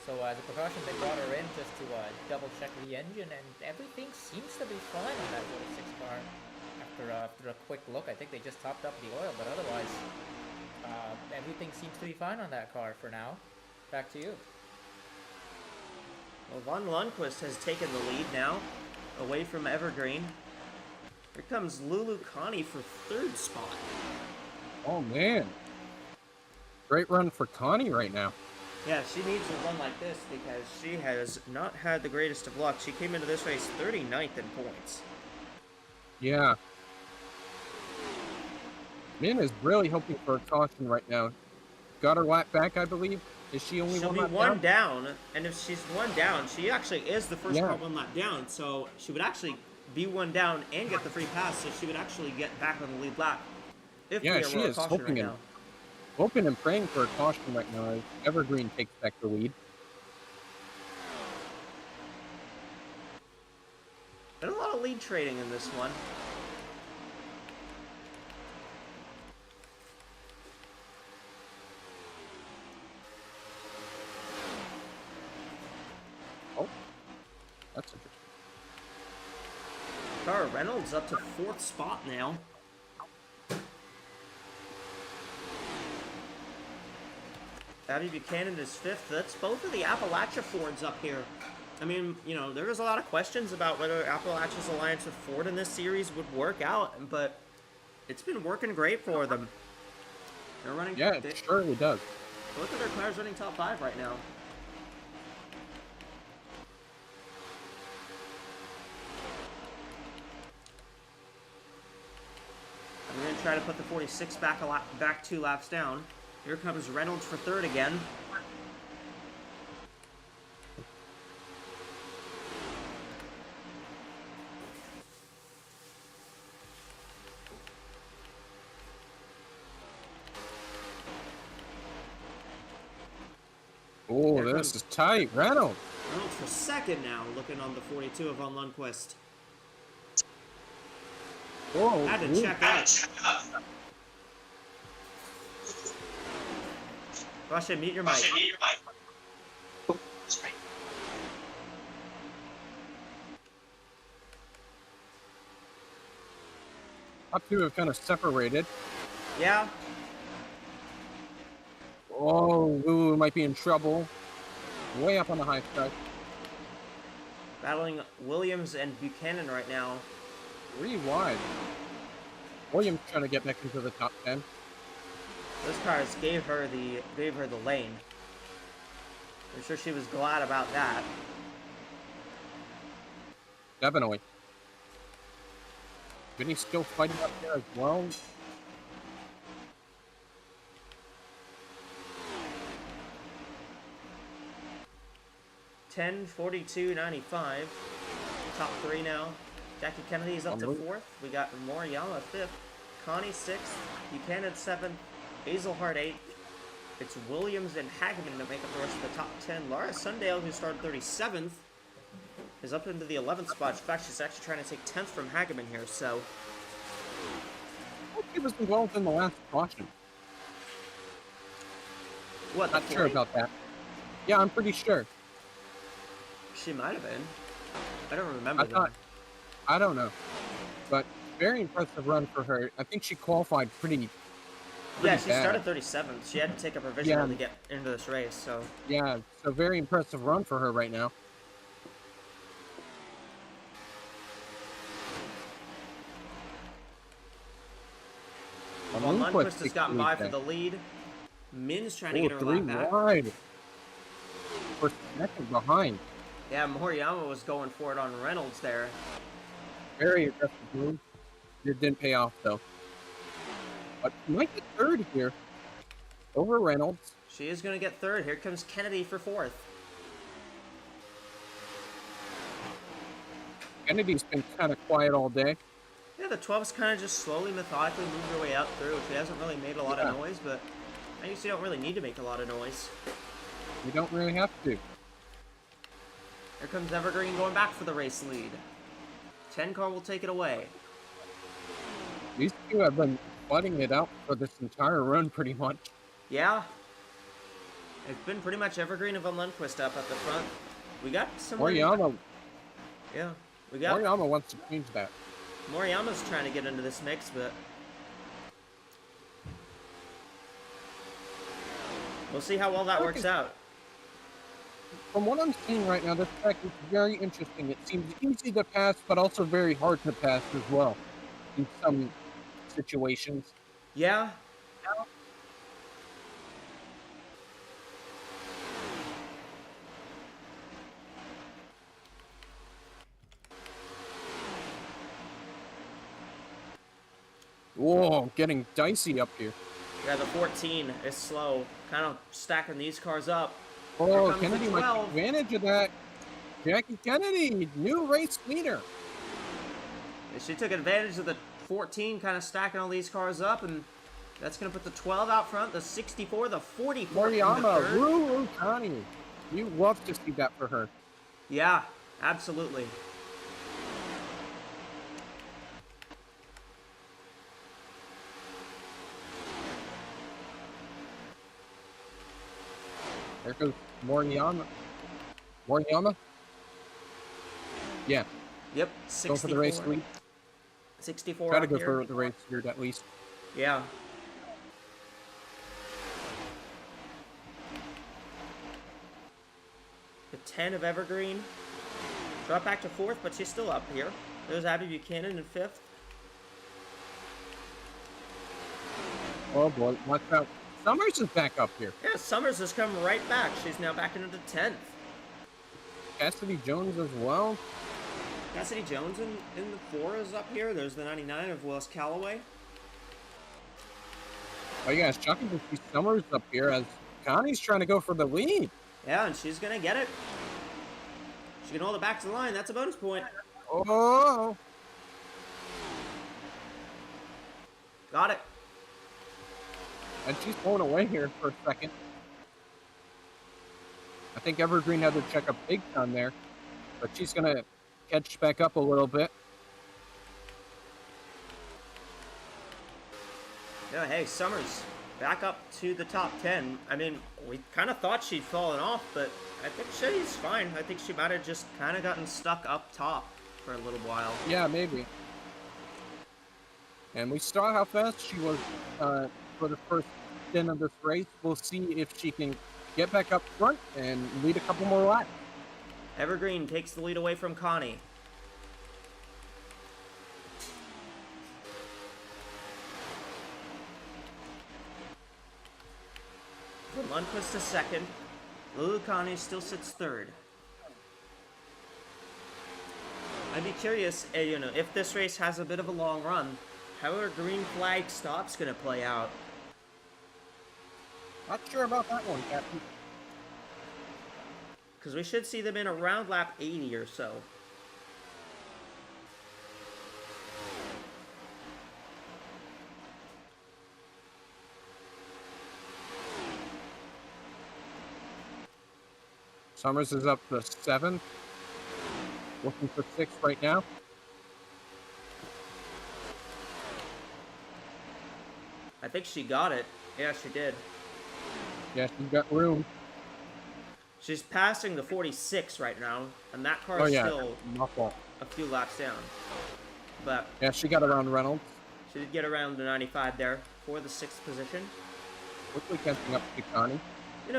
So as a precaution, they brought her in just to double check the engine, and everything seems to be fine on that 46 car. After a quick look, I think they just topped up the oil, but otherwise, everything seems to be fine on that car for now. Back to you. Well, Von Lundquist has taken the lead now, away from Evergreen. Here comes Lulu Connie for 3rd spot. Oh, man. Great run for Connie right now. Yeah, she needs a run like this because she has not had the greatest of luck. She came into this race 39th in points. Yeah. Min is really hoping for a caution right now. Got her lap back, I believe. Is she only She'll one be lap one down, and if she's one down, she actually is the first Yeah. car 1 lap down, so she would actually be one down and get the free pass, so she would actually get back on the lead lap. If Yeah, we she were a is caution hoping right and now. hoping and praying for a caution right now as Evergreen takes back the lead. Been a lot of lead trading in this one. Oh, that's interesting. Cara Reynolds up to 4th spot now. Abby Buchanan is 5th. That's both of the Appalachia Fords up here. I mean, you know, there was a lot of questions about whether Appalachia's alliance with Ford in this series would work out, but it's been working great for them. They're running. Yeah, it surely does. Both of their cars running top 5 right now. I'm going to try to put the 46 back 2 laps down. Here comes Reynolds for 3rd again. Oh, Here this comes- is tight. Reynolds. Reynolds for 2nd now, looking on the 42 of Von Lundquist. Whoa. Had to ooh. check out. Russia, mute your mic. Top 2 have kind of separated. Yeah, Oh, Lulu might be in trouble. Way up on the high side. battling Williams and Buchanan right now. 3 wide. Williams trying to get back into the top 10. Those cars gave her the lane. I'm sure she was glad about that. Definitely. Vinny's still fighting up there as well. 10:42.95. Top three now. Jackie Kennedy is up to fourth. We got Moriyama fifth. Connie sixth. Buchanan seventh. Hazelhart eighth. It's Williams and Hageman to make up the rest of the top 10. Laura Sundale, who started 37th, is up into the 11th spot. In fact, she's actually trying to take 10th from Hageman here, so... I hope she was involved in the last caution. What, Not sure about that. Yeah, I'm pretty sure. She might have been. I don't remember that. I don't know. But very impressive run for her. I think she qualified pretty yeah, she bad. Started 37th. She had to take a provisional to get into this race, so... Yeah, so very impressive run for her right now. Well, Lundquist has gotten by for the lead. Min's trying to get her lap back. Wide. For second behind. Yeah, Moriyama was going for it on Reynolds there. Very aggressive move. It didn't pay off, though. But she might get third here. Over Reynolds. She is going to get third. Here comes Kennedy for fourth. Kennedy's been kind of quiet all day. Yeah, the 12's kind of just slowly, methodically moved her way out through. She hasn't really made a lot of noise, but I guess you don't really need to make a lot of noise. You don't really have to. Here comes Evergreen going back for the race lead. 10 car will take it away. These two have been flooding it out for this entire run, pretty much. Yeah. It's been pretty much Evergreen and Van Lundquist up at the front. We got some... Moriyama. Yeah. We got... Moriyama wants to change that. Moriyama's trying to get into this mix, but... we'll see how well that works out. From what I'm seeing right now, this track is very interesting. It seems easy to pass, but also very hard to pass as well in some situations. Yeah. Whoa, getting dicey up here. Yeah, the 14 is slow. Kind of stacking these cars up. Oh, Kennedy might take advantage of that. Jackie Kennedy, new race leader. She took advantage of the 14 kind of stacking all these cars up, and that's going to put the 12 out front, the 64, the 44. Moriyama, Ruru Connie. You love to see that for her. Yeah, absolutely. There goes Moriyama. Moriyama? Yeah. Yep, 64. Go for the race lead. 64 Gotta go here. for the race lead at least. Yeah. The 10 of Evergreen. Drop back to fourth, but she's still up here. There's Abby Buchanan in fifth. Oh boy, watch out. Summers is back up here. Yeah, Summers has come right back. She's now back into the 10th. Cassidy Jones as well. Cassidy Jones in the 4 is up here. There's the 99 of Willis Calloway. Oh yeah, it's shocking to see Summers up here as Connie's trying to go for the lead. Yeah, and she's going to get it. She can hold it back to the line. That's a bonus point. Oh. Got it. And she's going away here for a second. I think Evergreen had to check a big time there, but she's going to catch back up a little bit. Yeah, hey, Summers back up to the top 10. I mean, we kind of thought she'd fallen off, but I think she's fine. I think she might have just kind of gotten stuck up top for a little while. Yeah, maybe. And we saw how fast she was for the first 10 of this race. We'll see if she can get back up front and lead a couple more laps. Evergreen takes the lead away from Connie. Lundquist is second. Lulu Connie still sits third. I'd be curious, if this race has a bit of a long run, how are green flag stops going to play out? Not sure about that one, Captain. Because we should see them in around lap 80 or so. Summers is up to 7th. Looking for 6th right now. I think she got it. Yeah, she did. Yeah, she's got room. She's passing the 46 right now, and that car Oh, is yeah. still My fault. a few laps down. But Yeah, she got around Reynolds. she did get around the 95 there for the 6th position. Quickly catching up to Connie.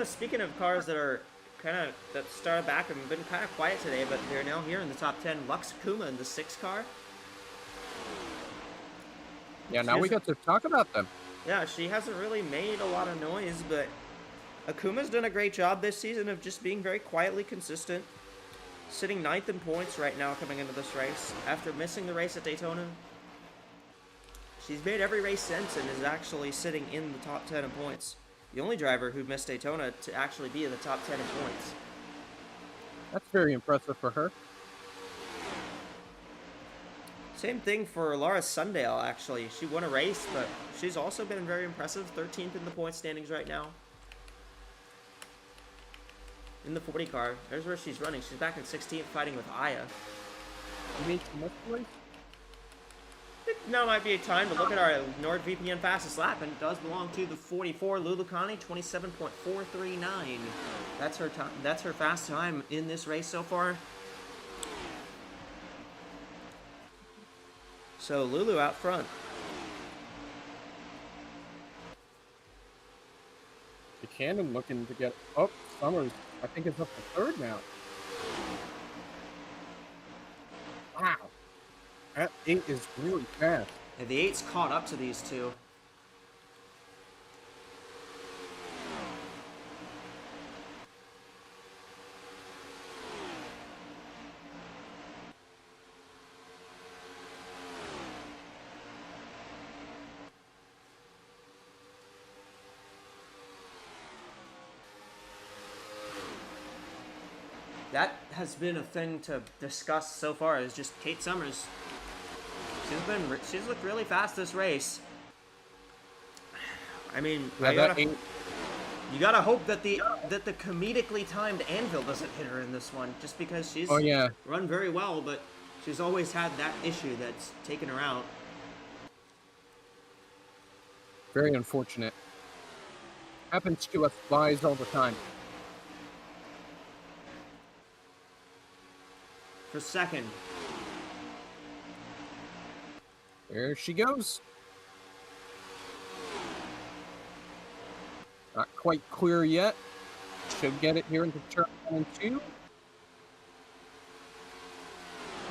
Speaking of cars that started back and been kind of quiet today, but they're now here in the top 10. Lux Kuma in the 6th car. Yeah, now we get to talk about them. Yeah, she hasn't really made a lot of noise, but Akuma's done a great job this season of just being very quietly consistent. Sitting 9th in points right now coming into this race. After missing the race at Daytona, she's made every race since and is actually sitting in the top 10 in points. The only driver who missed Daytona to actually be in the top 10 in points. That's very impressive for her. Same thing for Laura Sundale, actually. She won a race, but she's also been very impressive. 13th in the point standings right now. In the 40 car. There's where she's running. She's back in 16th fighting with Aya. You mean she missed the race? I think now might be a time to look at our NordVPN fastest lap, and it does belong to the 44 Lulu Connie, 27.439. That's her time. That's her fast time in this race so far. So Lulu out front. Buchanan looking to get up. Summers, I think, is up to 3rd now. Wow. That 8 is really fast. And the 8's caught up to these two. That has been a thing to discuss so far, is just Kate Summers. She's looked really fast this race. I mean, you gotta hope that the comedically timed anvil doesn't hit her in this one, just because she's run very well, but she's always had that issue that's taken her out. Very unfortunate. Happens to us guys all the time. For 2nd. There she goes. Not quite clear yet. Should get it here into turn 1 and 2.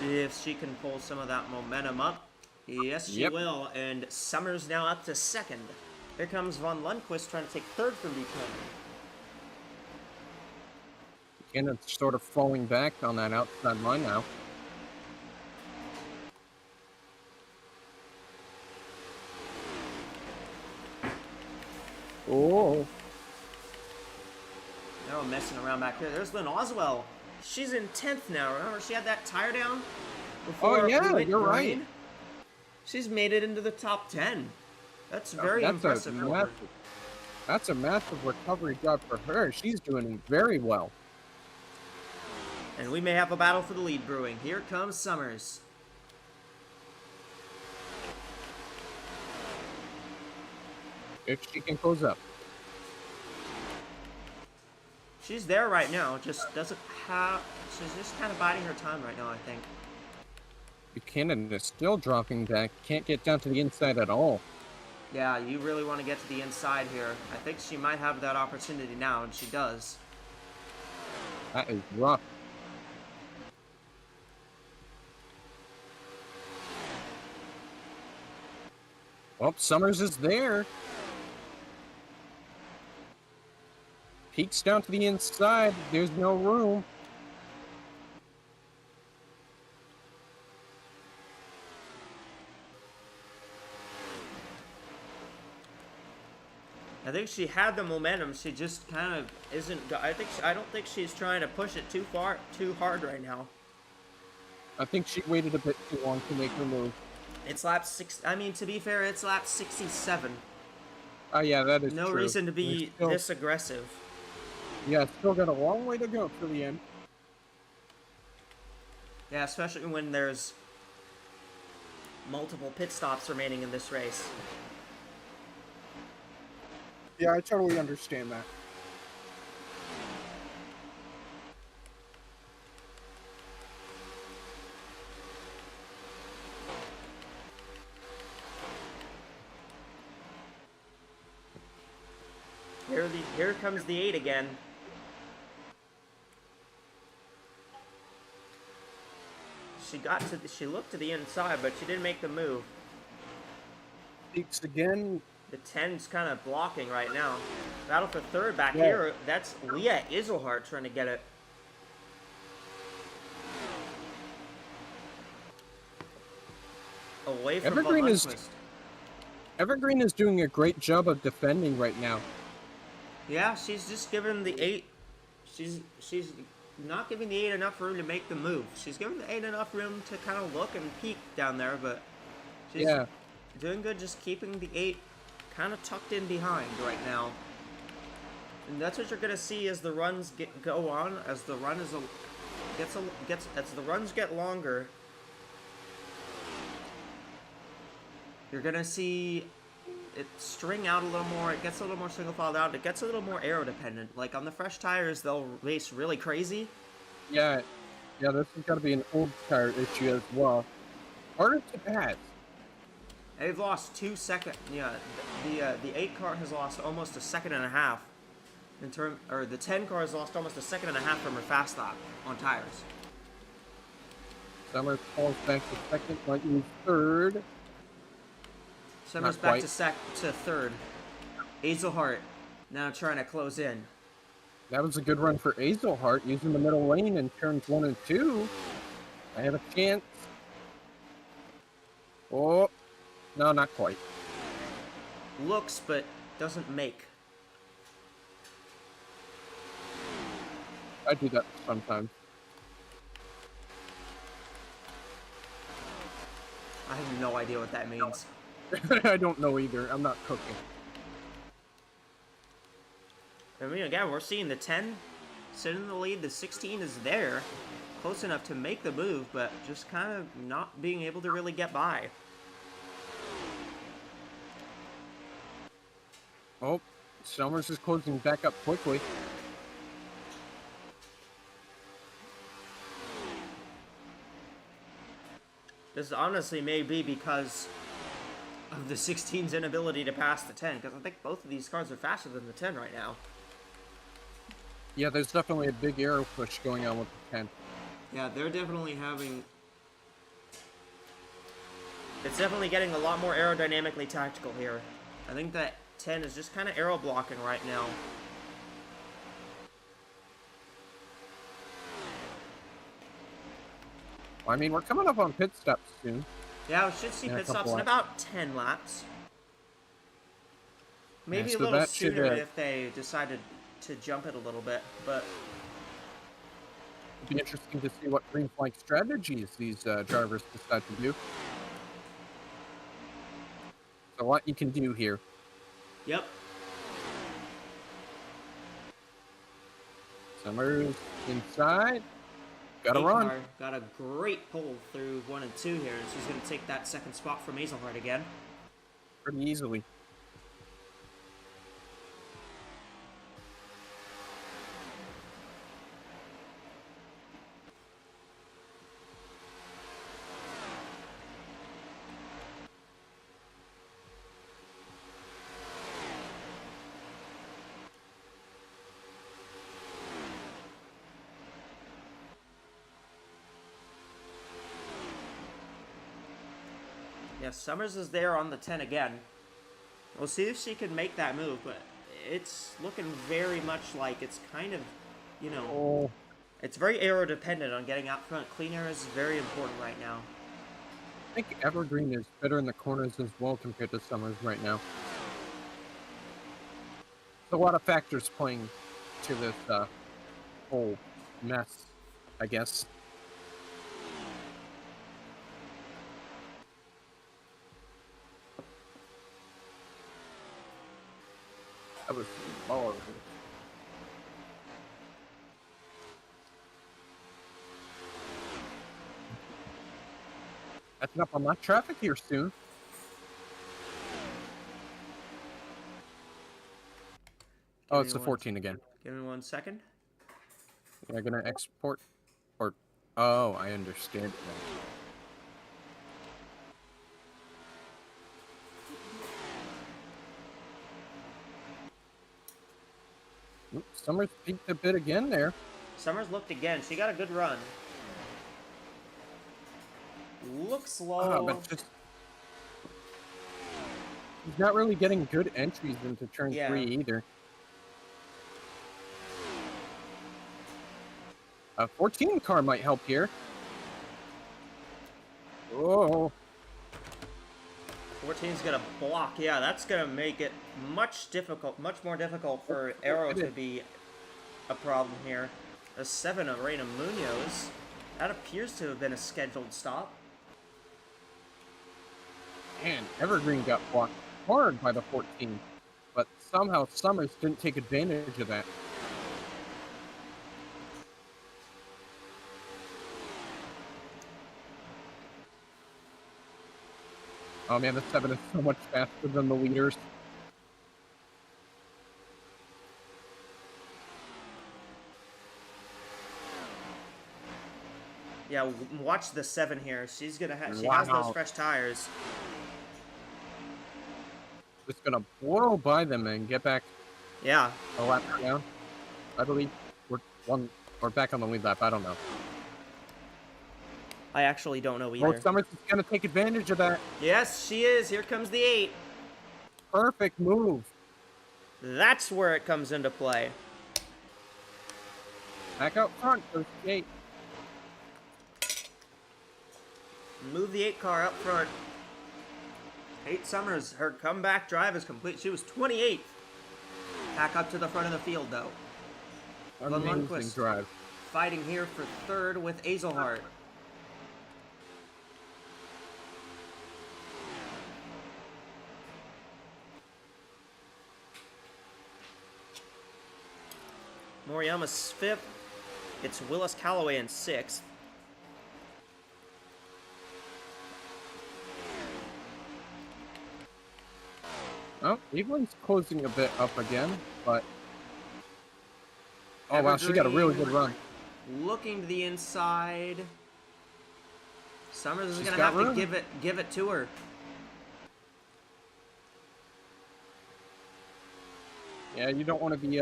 If she can pull some of that momentum up. Yes, she will. And Summers now up to 2nd. Here comes Von Lundquist trying to take 3rd from Buchanan. Buchanan's sort of falling back on that outside line now. Oh. They're messing around back here. There's Lynn Oswell. She's in 10th now. Remember, she had that tire down before. Oh, yeah, you're right. She's made it into the top 10. That's very impressive. That's a massive recovery job for her. She's doing very well. And we may have a battle for the lead brewing. Here comes Summers. If she can close up. She's there right now. Just doesn't have. She's just kind of biding her time right now, I think. Buchanan is still dropping back. Can't get down to the inside at all. Yeah, you really want to get to the inside here. I think she might have that opportunity now, and she does. That is rough. Well, Summers is there. Peeks down to the inside. There's no room. I think she had the momentum. She just kind of isn't. I don't think she's trying to push it too hard right now. I think she waited a bit too long to make her move. It's lap 6. I mean, to be fair, it's lap 67. Oh yeah, that is no true. reason to be this aggressive. Yeah, still got a long way to go to the end. Yeah, especially when there's multiple pit stops remaining in this race. Yeah, I totally understand that. Here comes the 8 again. She looked to the inside, but she didn't make the move. Peaks again. The 10's kind of blocking right now. Battle for third back here. That's Leah Iselhart trying to get it. Away from Evergreen is doing a great job of defending right now. Yeah, she's just giving the 8. She's not giving the 8 enough room to make the move. She's giving the 8 enough room to kind of look and peek down there, but she's doing good just keeping the 8 kind of tucked in behind right now. And that's what you're gonna see as the runs go on, as the run as the runs get longer. You're gonna see it string out a little more. It gets a little more single filed out. It gets a little more aero dependent. Like on the fresh tires, they'll race really crazy. Yeah, this has got to be an old tire issue as well. Harder to pass. They've lost 2 seconds. Yeah, the 8 car has lost almost a second and a half. The 10 car has lost almost a second and a half from her fast lap on tires. Summers falls back to second, Lightning's third. Summers back to third. Azelhart now trying to close in. That was a good run for Azelhart, using the middle lane in turns 1 and 2. I have a chance. Oh, no, not quite. Looks, but doesn't make. I do that sometimes. I have no idea what that means. I don't know either. I'm not cooking. I mean, again, we're seeing the 10 sit in the lead. The 16 is there, close enough to make the move, but just kind of not being able to really get by. Oh, Summers is closing back up quickly. This honestly may be because of the 16's inability to pass the 10, because I think both of these cars are faster than the 10 right now. Yeah, there's definitely a big aero push going on with the 10. Yeah, they're definitely having... It's definitely getting a lot more aerodynamically tactical here. I think that 10 is just kind of aero blocking right now. I mean, we're coming up on pit stops soon. Yeah, we should see pit stops in about 10 laps. Maybe yeah, so a little sooner if they decided to jump it a little bit, but... It'd be interesting to see what green flag strategies these drivers decide to do. There's a lot you can do here. Yep. Summers inside. Got to run. Got a great pull through 1 and 2 here, and she's going to take that second spot from Azelhart again. Pretty easily. Yeah, Summers is there on the 10 again. We'll see if she can make that move, but it's looking very much like it's kind of, you know, it's very aero dependent on getting out front. Clean air is very important right now. I think Evergreen is better in the corners as well compared to Summers right now. a lot of factors playing to this whole mess, I guess. That was all. Catching up on that traffic here soon. Oh, it's the 14 again. Give me 1 second. Am I gonna export? Or, oh, I understand now. Oops, Summers peaked a bit again there. Summers looked again. She got a good run. Looks low. But just he's not really getting good entries into turn 3 either. 14 car might help here. Oh. 14's gonna block. Yeah, that's gonna make it much more difficult for Arrow to be a problem here. A 7 of Reina Munoz. That appears to have been a scheduled stop. And Evergreen got blocked hard by the 14, but somehow Summers didn't take advantage of that. Oh man, the 7 is so much faster than the leaders. Yeah, watch the 7 here. She's gonna have. She Wow. has those fresh tires. Just gonna blow by them and get back Yeah. a lap down. I believe we're back on the lead lap. I don't know. I actually don't know either. Well, Summers is gonna take advantage of that. Yes, she is. Here comes the 8. Perfect move. That's where it comes into play. Back out front. Goes the 8. Move the 8 car up front. 8 Summers, her comeback drive is complete. She was 28th. Back up to the front of the field, though. Amazing Lundqvist drive. fighting here for 3rd with Azelhart. Moriyama's 5th. It's Willis Calloway in 6th. Oh, Evelyn's closing a bit up again, but oh wow, she got a really good run. Looking to the inside. Summers is She's gonna got have room. to give it to her. Yeah, you don't want to be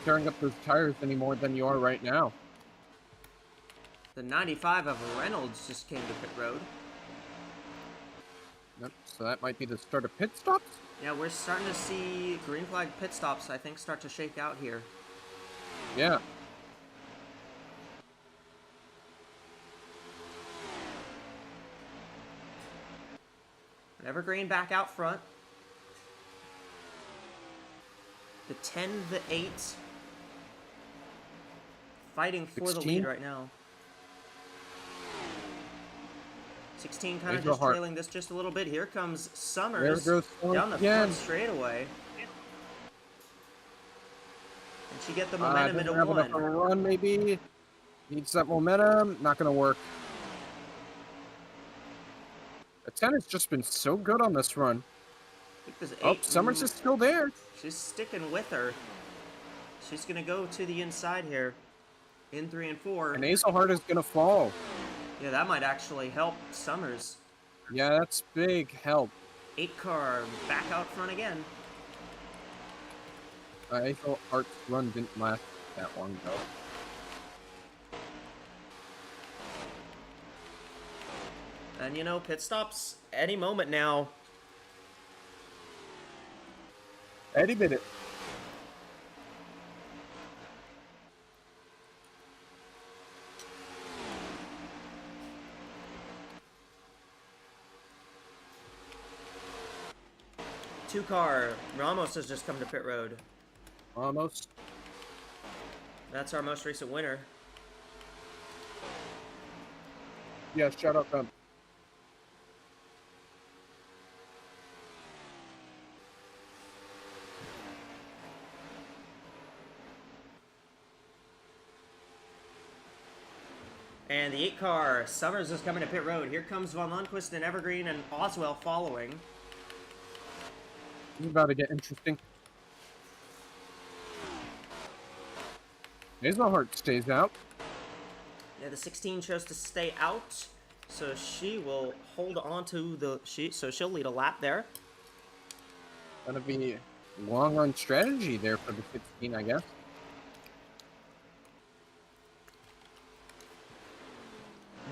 tearing up those tires any more than you are right now. The 95 of Reynolds just came to pit road. Yep, so that might be the start of pit stops. Yeah, we're starting to see green flag pit stops, I think, start to shake out here. Yeah. Evergreen back out front. The 10, the 8. Fighting for 16? the lead right now. 16 kind of There's just Hart. trailing this just a little bit. Here comes There Summers goes down the again. front straightaway. And she get the momentum Doesn't into have enough of a 1. run, maybe. Needs that momentum. Not gonna work. The 10 has just been so good on this run. I think this Oh, 8 Summers is still there. She's sticking with her. She's going to go to the inside here. In 3 and 4. And Azelhart is gonna fall. Yeah, that might actually help Summers. Yeah, that's big help. 8 car back out front again. Azelhart's run didn't last that long though. And you know, pit stops any moment now. Any minute. 2 car. Ramos has just come to pit road. Almost. That's our most recent winner. Yeah, shout out them. And the 8 car, Summers is coming to pit road. Here comes Von Lundquist and Evergreen and Oswell following. It's about to get interesting. Hazelhart stays out. Yeah, the 16 chose to stay out, so she will hold on to the sheet. So she'll lead a lap there. Gonna be long run strategy there for the 16, I guess.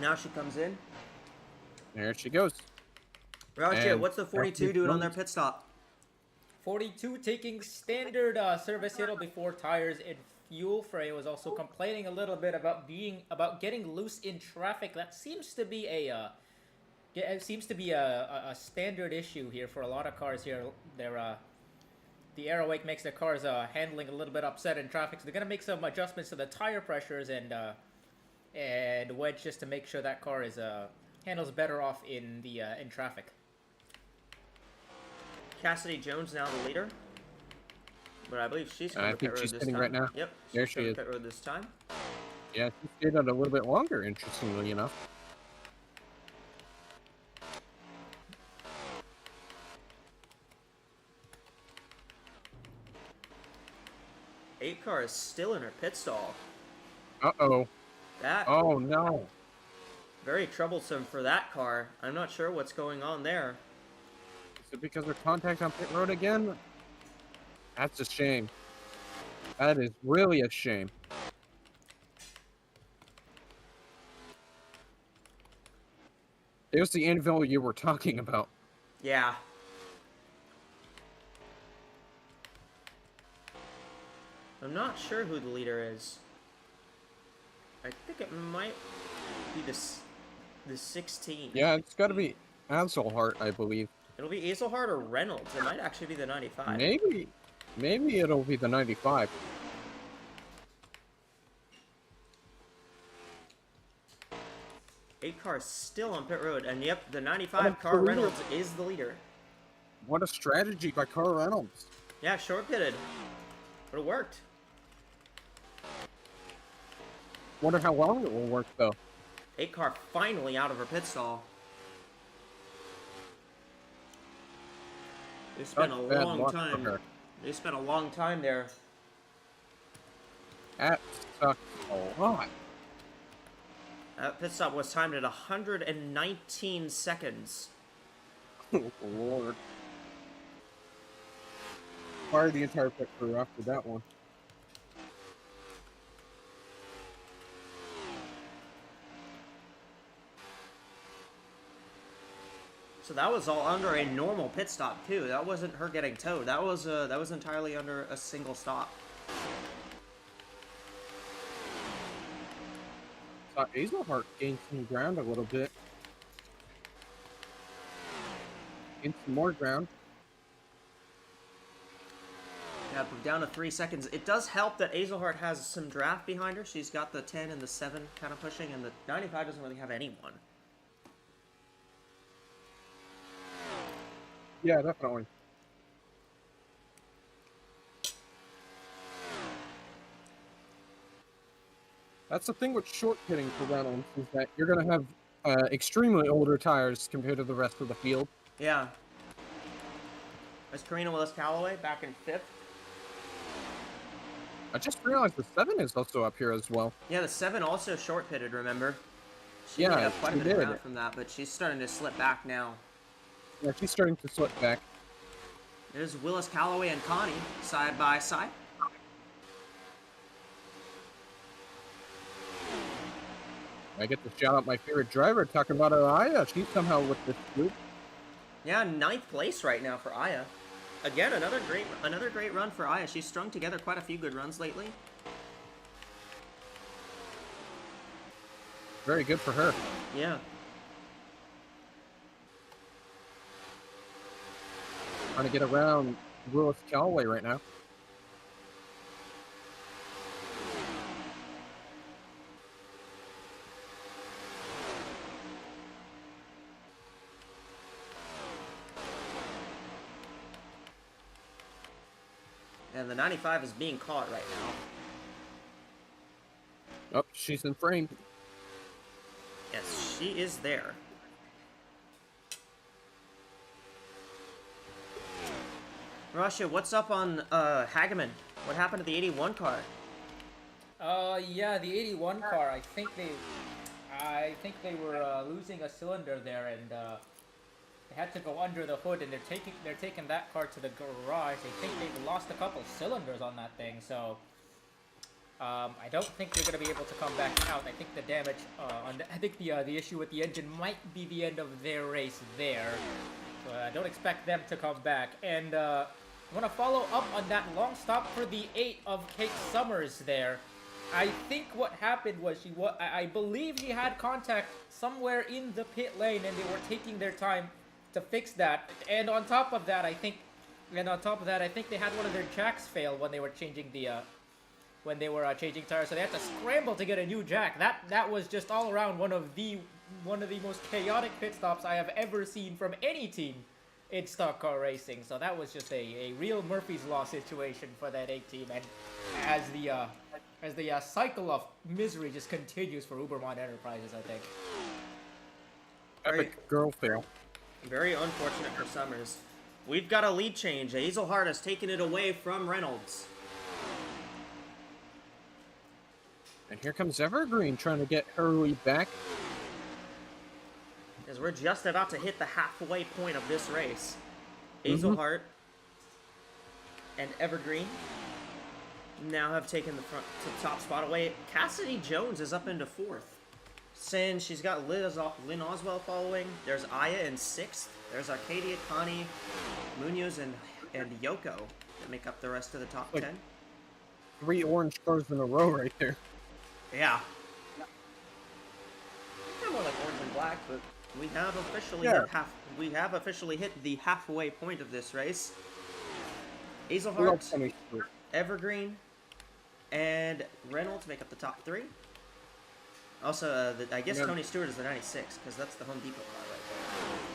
Now she comes in. There she goes. Rajia, And what's the 42 doing on their pit stop? 42 taking standard service hittle before tires and fuel. Frey was also complaining a little bit about getting loose in traffic. That seems to be a standard issue here for a lot of cars here. The aero wake makes their cars handling a little bit upset in traffic, so they're gonna make some adjustments to the tire pressures and wedge just to make sure that car is handles better off in traffic. Cassidy Jones now the leader. But I believe she's I coming to think pit road she's this sitting time. right now. Yep, There she's she coming is. to pit road this time. Yeah, she stayed out a little bit longer, interestingly enough. Eight car is still in her pit stall. Uh-oh. That Oh, no. very troublesome for that car. I'm not sure what's going on there. Is it because of contact on pit road again? That's a shame. That is really a shame. It was the anvil you were talking about. Yeah. I'm not sure who the leader is. I think it might be the 16. Yeah, it's got to be Hazelhart, I believe. It'll be Azelhart or Reynolds. It might actually be the 95. Maybe it'll be the 95. Eight cars still on pit road, and yep, the 95 car the leader. Reynolds is the leader. What a strategy by Carl Reynolds. Yeah, short pitted, but it worked. Wonder how long it will work, though. Eight car finally out of her pit stall. They spent a Not bad long luck for time. her. They spent a long time there. That sucks a lot. That pit stop was timed at 119 seconds. Oh, Lord. Fire the entire pit crew after that one. So that was all under a normal pit stop too. That wasn't her getting towed. That was entirely under a single stop. Thought Hazelhart gained some ground a little bit. Gained some more ground. Yeah, down to 3 seconds. It does help that Azelhart has some draft behind her. She's got the 10 and the 7 kind of pushing, and the 95 doesn't really have anyone. Yeah, definitely. That's the thing with short pitting for Reynolds, is that you're going to have extremely older tires compared to the rest of the field. Yeah. There's Karina Willis-Callaway back in 5th. I just realized the 7 is also up here as well. Yeah, the 7 also short pitted, remember? She Yeah, made up quite a she bit of did. ground from that, but she's starting to slip back now. Yeah, she's starting to slip back. There's Willis-Callaway and Connie side by side. I get to shout out my favorite driver talking about Araya. She's somehow with this group. Yeah, 9th place right now for Aya. Again, another great run for Aya. She's strung together quite a few good runs lately. Very good for her. Yeah. trying to get around Willis Callaway right now. And the 95 is being caught right now. Oh, she's in frame. Yes, she is there. Russia, what's up on Hageman? What happened to the 81 car? Yeah, the 81 car. I think they were losing a cylinder there, and they had to go under the hood, and they're taking that car to the garage. I think they've lost a couple cylinders on that thing, so I don't think they're gonna be able to come back out. I think the damage I think the issue with the engine might be the end of their race there. So I don't expect them to come back. And I want to follow up on that long stop for the 8 of Kate Summers there. I think what happened was I believe she had contact somewhere in the pit lane, and they were taking their time to fix that. And on top of that, I think they had one of their jacks fail when they were changing changing tires, so they had to scramble to get a new jack. That was just all around one of the most chaotic pit stops I have ever seen from any team in stock car racing. So that was just a real Murphy's Law situation for that 8 team. And as the cycle of misery just continues for Ubermont Enterprises, I think. Epic girl fail. Very unfortunate for Summers. We've got a lead change. Hazelhart has taken it away from Reynolds. And here comes Evergreen trying to get her lead back. As we're just about to hit the halfway point of this race. Hazelhart and Evergreen now have taken the top spot away. Cassidy Jones is up into 4th. Since she's got Lynn Oswell following. There's Aya in 6th. There's Arcadia, Connie, Munoz, and Yoko that make up the rest of the top 10. 3 orange cars in a row right there. Yeah. Kind of more like orange and black, but we have officially hit the halfway point of this race. Hazelhart, Evergreen, and Reynolds make up the top 3. Also, I guess Tony Stewart is the 96, because that's the Home Depot car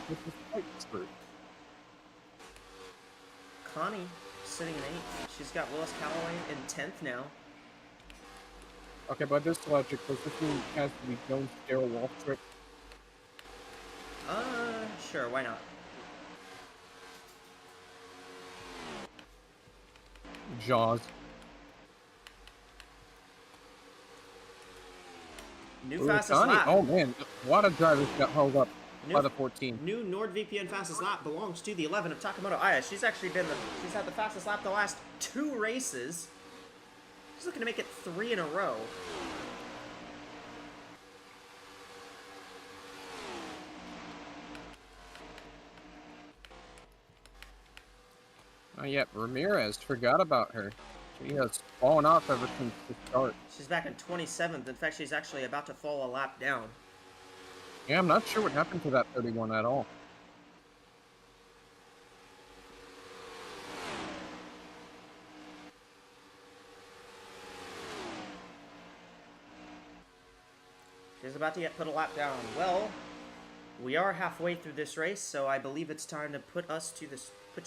right there. Connie sitting in 8th. She's got Willis Callaway in 10th now. Okay, by this logic, does this mean Cassidy Jones, Darryl Waltrip? Sure, why not? Jaws. New fastest lap. Oh man, a lot of drivers got held up by the 14. New NordVPN fastest lap belongs to the 11 of Takamoto Aya. She's had the fastest lap the last 2 races. She's looking to make it 3 in a row. Oh yeah, Ramirez, forgot about her. She has fallen off ever since the start. She's back in 27th. In fact, she's actually about to fall a lap down. Yeah, I'm not sure what happened to that 31 at all. She's about to put a lap down. Well, we are halfway through this race, so I believe it's time to put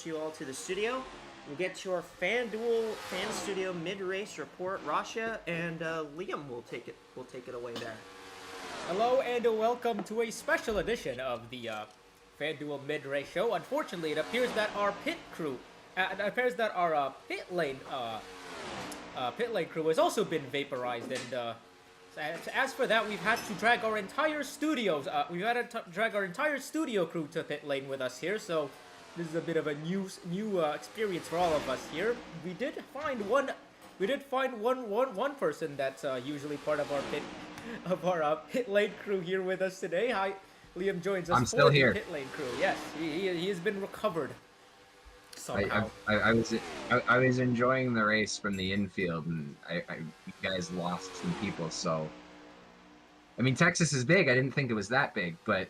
you all to the studio. We'll get your FanDuel Fan Studio mid-race report. Rasha and Liam will take it away there. Hello and welcome to a special edition of the FanDuel mid-race show. Unfortunately, it appears that our pit lane crew has also been vaporized, and as for that, we've had to drag our entire studio crew to pit lane with us here. So this is a bit of a new experience for all of us here. We did find one person that's usually part of our pit lane crew here with us today. Hi, Liam joins us. I'm still here. The pit lane crew. Yes, he has been recovered somehow. I was enjoying the race from the infield, and you guys lost some people. So, I mean, Texas is big. I didn't think it was that big, but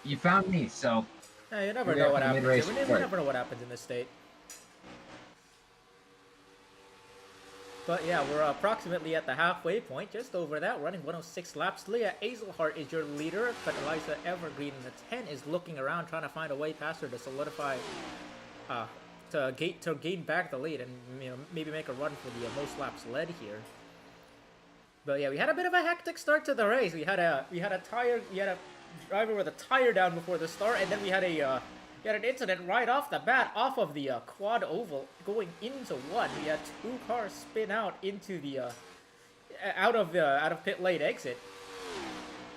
you found me. So, Hey, you never We're there know what for the happens. mid-race You report. never know what happens in this state. But yeah, we're approximately at the halfway point, just over that, running 106 laps. Leah Azelhart is your leader, but Eliza Evergreen in the 10 is looking around, trying to find a way past her to solidify, to gain back the lead and maybe make a run for the most laps led here. But yeah, we had a bit of a hectic start to the race. We had a driver with a tire down before the start, and then we had an incident right off the bat, off of the quad oval, going into one. We had two cars spin out into the out of pit lane exit,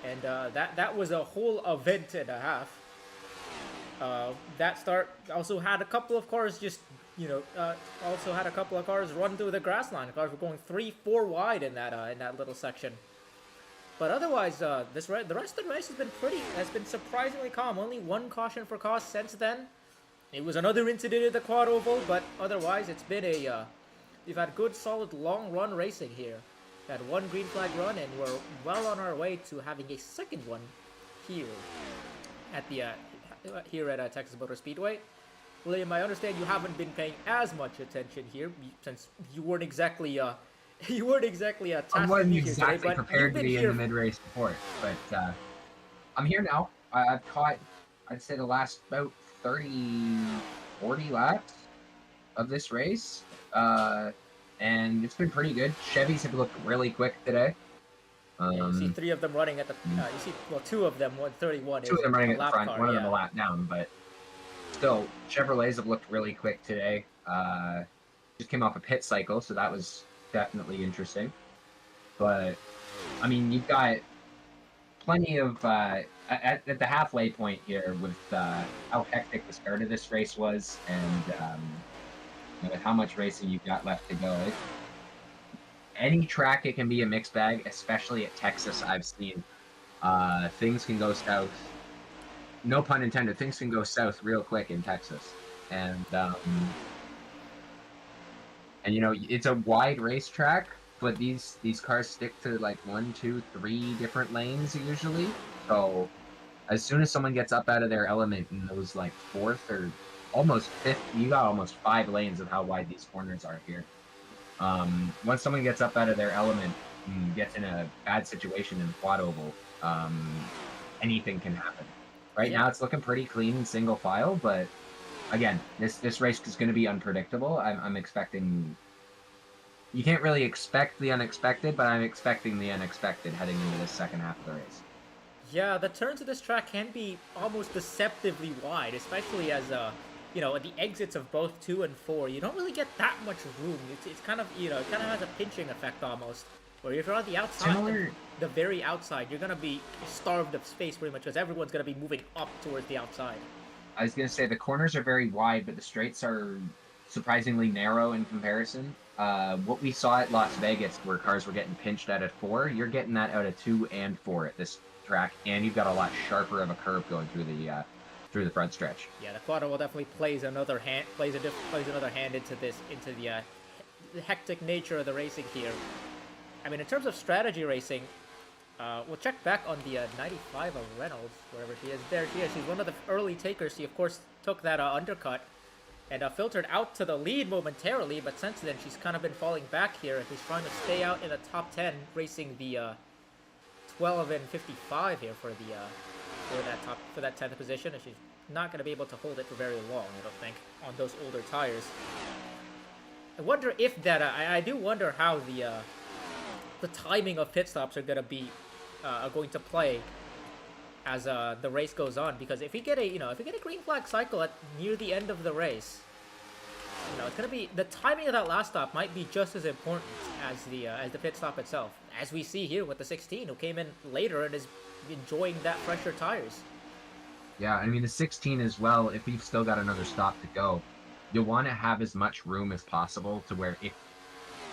and that was a whole event and a half. That start also had a couple of cars run through the grass line. Cars were going 3-4 wide in that little section. But otherwise, the rest of the race has been surprisingly calm. Only one caution for cause since then. It was another incident at the quad oval, but otherwise it's been we've had good, solid, long run racing here. We had one green flag run, and we're well on our way to having a second one here at Texas Motor Speedway. William, I understand you haven't been paying as much attention here since you weren't exactly tasked I to wasn't be here exactly today, but prepared to you've be been in the here. mid-race report, but I'm here now. I've caught, I'd say, the last about 30, 40 laps of this race, and it's been pretty good. Chevys have looked really quick today. You see three of them running at the. You see, well, two of them. 131 is two of them running a at the lap front, car, one of yeah. them a lap down, but still, Chevrolets have looked really quick today. Just came off a pit cycle, so that was definitely interesting. But I mean, you've got plenty of at the halfway point here with how hectic the start of this race was, and with how much racing you've got left to go. Any track, it can be a mixed bag, especially at Texas. I've seen things can go south. No pun intended. Things can go south real quick in Texas, and it's a wide racetrack, but these cars stick to like 1, 2, 3 different lanes usually. So as soon as someone gets up out of their element in those like fourth or almost fifth, you got almost 5 lanes of how wide these corners are here. Once someone gets up out of their element and gets in a bad situation in the quad oval, anything can happen. Right now it's looking pretty clean and single file, but again, this race is going to be unpredictable. I'm expecting. You can't really expect the unexpected, but I'm expecting the unexpected heading into the second half of the race. Yeah, the turns of this track can be almost deceptively wide, especially as at the exits of both 2 and 4, you don't really get that much room. It's kind of it kind of has a pinching effect almost. Where if you're on the outside, the very outside, you're gonna be starved of space pretty much because everyone's gonna be moving up towards the outside. I was gonna say the corners are very wide, but the straights are surprisingly narrow in comparison. What we saw at Las Vegas, where cars were getting pinched out at 4, you're getting that out of 2 and 4 at this track, and you've got a lot sharper of a curve going through the front stretch. Yeah, the quad oval definitely plays another hand into the hectic nature of the racing here. I mean, in terms of strategy racing, we'll check back on the 95 of Reynolds, wherever she is. There she is. She's one of the early takers. She, of course, took that undercut and filtered out to the lead momentarily, but since then she's kind of been falling back here. She's trying to stay out in the top 10, racing the 12 and 55 here for that 10th position, and she's not going to be able to hold it for very long, I don't think, on those older tires. I wonder if that I do wonder how the timing of pit stops are going to play as the race goes on, because if we get a green flag cycle near the end of the race, it's going to be, the timing of that last stop might be just as important as the pit stop itself, as we see here with the 16, who came in later and is enjoying that fresher tires. Yeah, I mean the 16 as well, if we've still got another stop to go, you'll want to have as much room as possible to where if,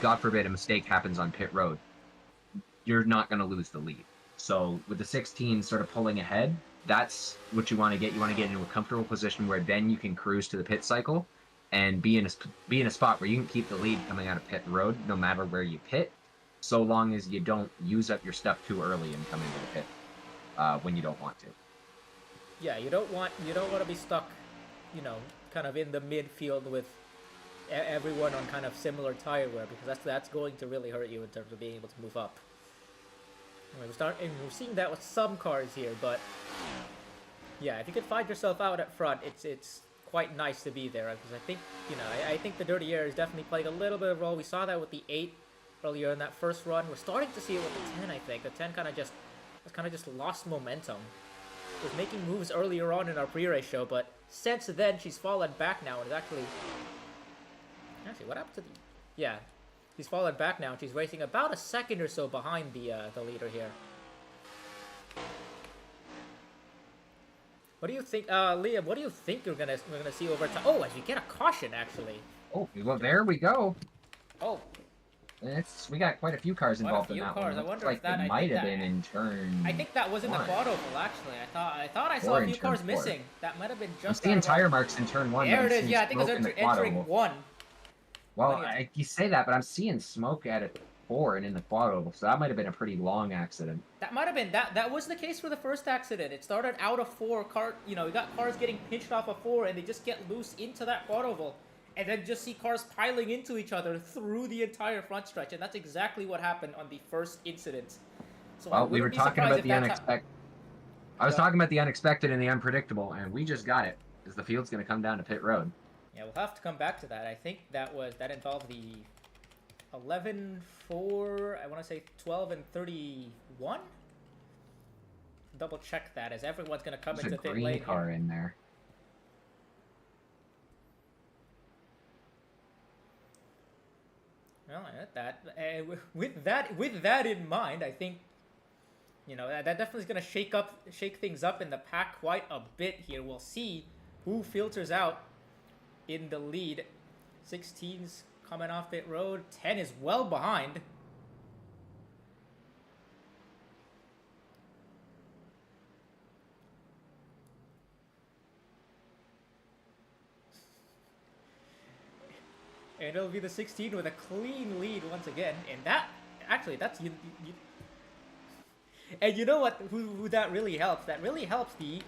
God forbid, a mistake happens on pit road, you're not going to lose the lead. So with the 16 sort of pulling ahead, that's what you want to get. You want to get into a comfortable position where then you can cruise to the pit cycle and be in a spot where you can keep the lead coming out of pit road no matter where you pit, so long as you don't use up your stuff too early and come into the pit when you don't want to. yeah, you don't want to be stuck, you know, kind of in the midfield with everyone on kind of similar tire wear, because that's going to really hurt you in terms of being able to move up. And we're seeing that with some cars here, but yeah, if you could find yourself out at front, it's quite nice to be there, because I think, you know, I think the dirty air is definitely playing a little bit of a role. We saw that with the 8 earlier in that first run. We're starting to see it with the 10. I think the 10 kind of just lost momentum. Was making moves earlier on in our pre-race show, but since then she's fallen back now and is actually what happened to the she's fallen back now and she's racing about a second or so behind the leader here. What do you think, Liam? What do you think we're gonna see over time? Oh, as you get a caution, actually. Oh, well, there we go. Oh, We got quite a few cars involved in that cars. one. I wonder Like if that it might have been in turn. I think that was in the one. quad oval, actually. I thought I saw Or a in few turn cars 4. missing. That might have been I'm just seeing out of tire marks in turn 1. There but it I'm is. seeing Yeah, I think it's smoke in the quad entering oval. 1. Well, you say that, but I'm seeing smoke at a 4 and in the quad oval, so that might have been a pretty long accident. That might have been that was the case for the first accident. It started out of 4 car, you know, you got cars getting pinched off of 4 and they just get loose into that quad oval. And then just see cars piling into each other through the entire front stretch, and that's exactly what happened on the first incident. So Well, we were talking about the unexpected. I was talking about the unexpected and the unpredictable, and we just got it, because the field's going to come down to pit road. Yeah, we'll have to come back to that. I think that involved the 11-4, I want to say 12 and 31? Double check that, as everyone's going to come There's into a pit lane green car here. in there. Well, with that in mind, I think, you know, that definitely is going to shake things up in the pack quite a bit here. We'll see who filters out in the lead. 16's coming off pit road. 10 is well behind. And it'll be the 16 with a clean lead once again. And that, actually, that's... And you know what? Who that really helps? That really helps the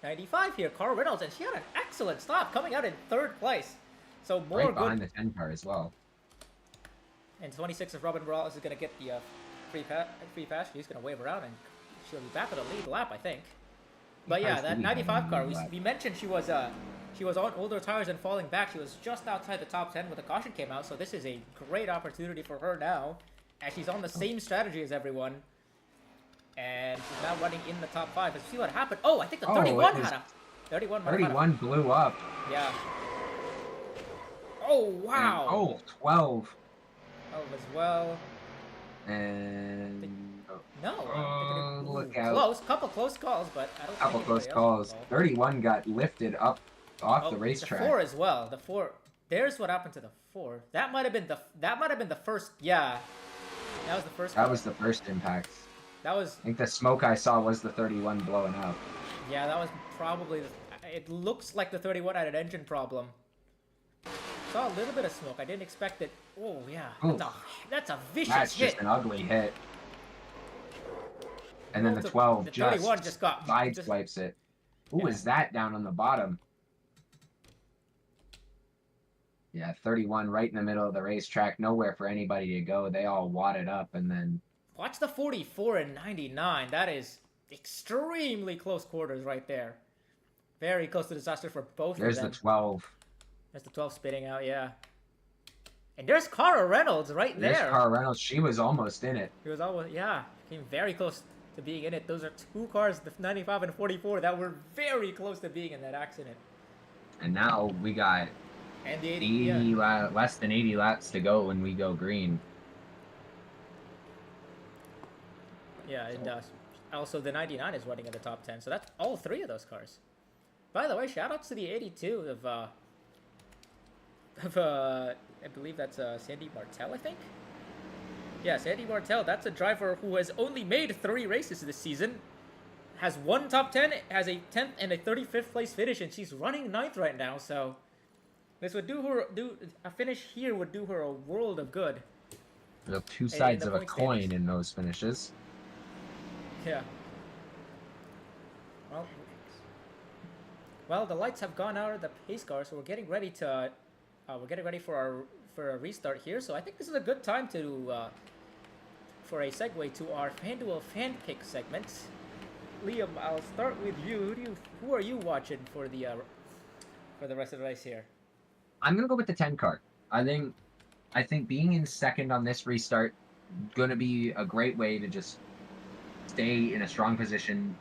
95 here, Carl Reynolds. And she had an excellent stop, coming out in 3rd place. So more right good... behind the 10 car as well. And 26 of Robin Morales is going to get the free pass. She's going to wave around, and she'll be back at the lead lap, I think. But yeah, that 95 car, we mentioned she was on older tires and falling back. She was just outside the top 10 when the caution came out, so this is a great opportunity for her now, as she's on the same strategy as everyone. And she's now running in the top 5. Let's see what happened. Oh, I think the 31 had a... 31 blew up. Yeah. Oh, wow. And, 12. Oh, as well. And... No. Look out. Close. Couple close calls, but I don't Couple think close anybody else calls. was involved. 31 got lifted up off the racetrack. The 4 as well. The 4. There's what happened to the 4. That might have been the first. Yeah. That was the first. That was the first impact. That was. I think the smoke I saw was the 31 blowing up. Yeah, that was probably. It looks like the 31 had an engine problem. Saw a little bit of smoke. I didn't expect it. Oh yeah. That's a vicious hit. That's just an ugly hit. And then the 12 just got sideswipes it. Who is that down on the bottom? Yeah, 31 right in the middle of the racetrack. Nowhere for anybody to go. They all wadded up and then... Watch the 44 and 99. That is extremely close quarters right there. Very close to disaster for both of them. There's the 12. There's the 12 spitting out, yeah. And there's Cara Reynolds right there. There's Cara Reynolds. She was almost in it. She was almost, yeah. Came very close to being in it. Those are 2 cars, the 95 and 44, that were very close to being in that accident. And now we got and the 80 less than 80 laps to go when we go green. Yeah, and also the 99 is running in the top 10, so that's all 3 of those cars. By the way, shoutouts to the 82 of I believe that's Sandy Martel, I think? Yeah, Sandy Martel, that's a driver who has only made 3 races this season. Has 1 top 10, has a 10th and a 35th place finish, and she's running 9th right now, so this would a finish here would do her a world of good. There are 2 sides of a coin in those finishes. Yeah. Well, Well, the lights have gone out of the pace car, so we're getting ready to for a restart here. So I think this is a good time to for a segue to our FanDuel fan pick segment. Liam, I'll start with you. Who are you watching for the rest of the race here? I'm gonna go with the 10 car. I think being in second on this restart gonna be a great way to just stay in a strong position,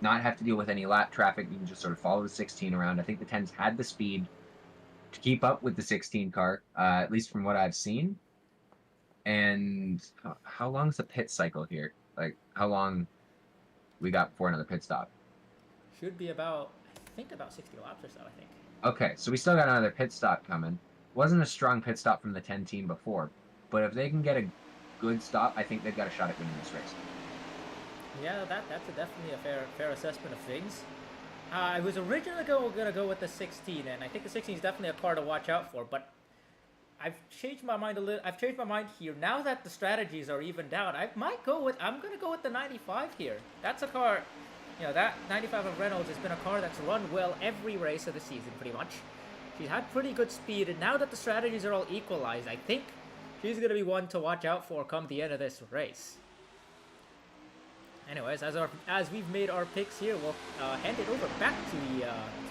not have to deal with any lap traffic. You can just sort of follow the 16 around. I think the 10's had the speed to keep up with the 16 car, at least from what I've seen. And how long is the pit cycle here? Like, how long we got before another pit stop? Should be about, I think, about 60 laps or so, I think. Okay, so we still got another pit stop coming. Wasn't a strong pit stop from the 10 team before, but if they can get a good stop, I think they've got a shot at winning this race. Yeah, that's definitely a fair assessment of things. I was originally gonna go with the 16, and I think the 16 is definitely a car to watch out for. But I've changed my mind a little. I've changed my mind here now that the strategies are evened out. I'm gonna go with the 95 here. That's a car. That 95 of Reynolds has been a car that's run well every race of the season, pretty much. She's had pretty good speed, and now that the strategies are all equalized, I think she's going to be one to watch out for come the end of this race. Anyways, as we've made our picks here, we'll hand it over back to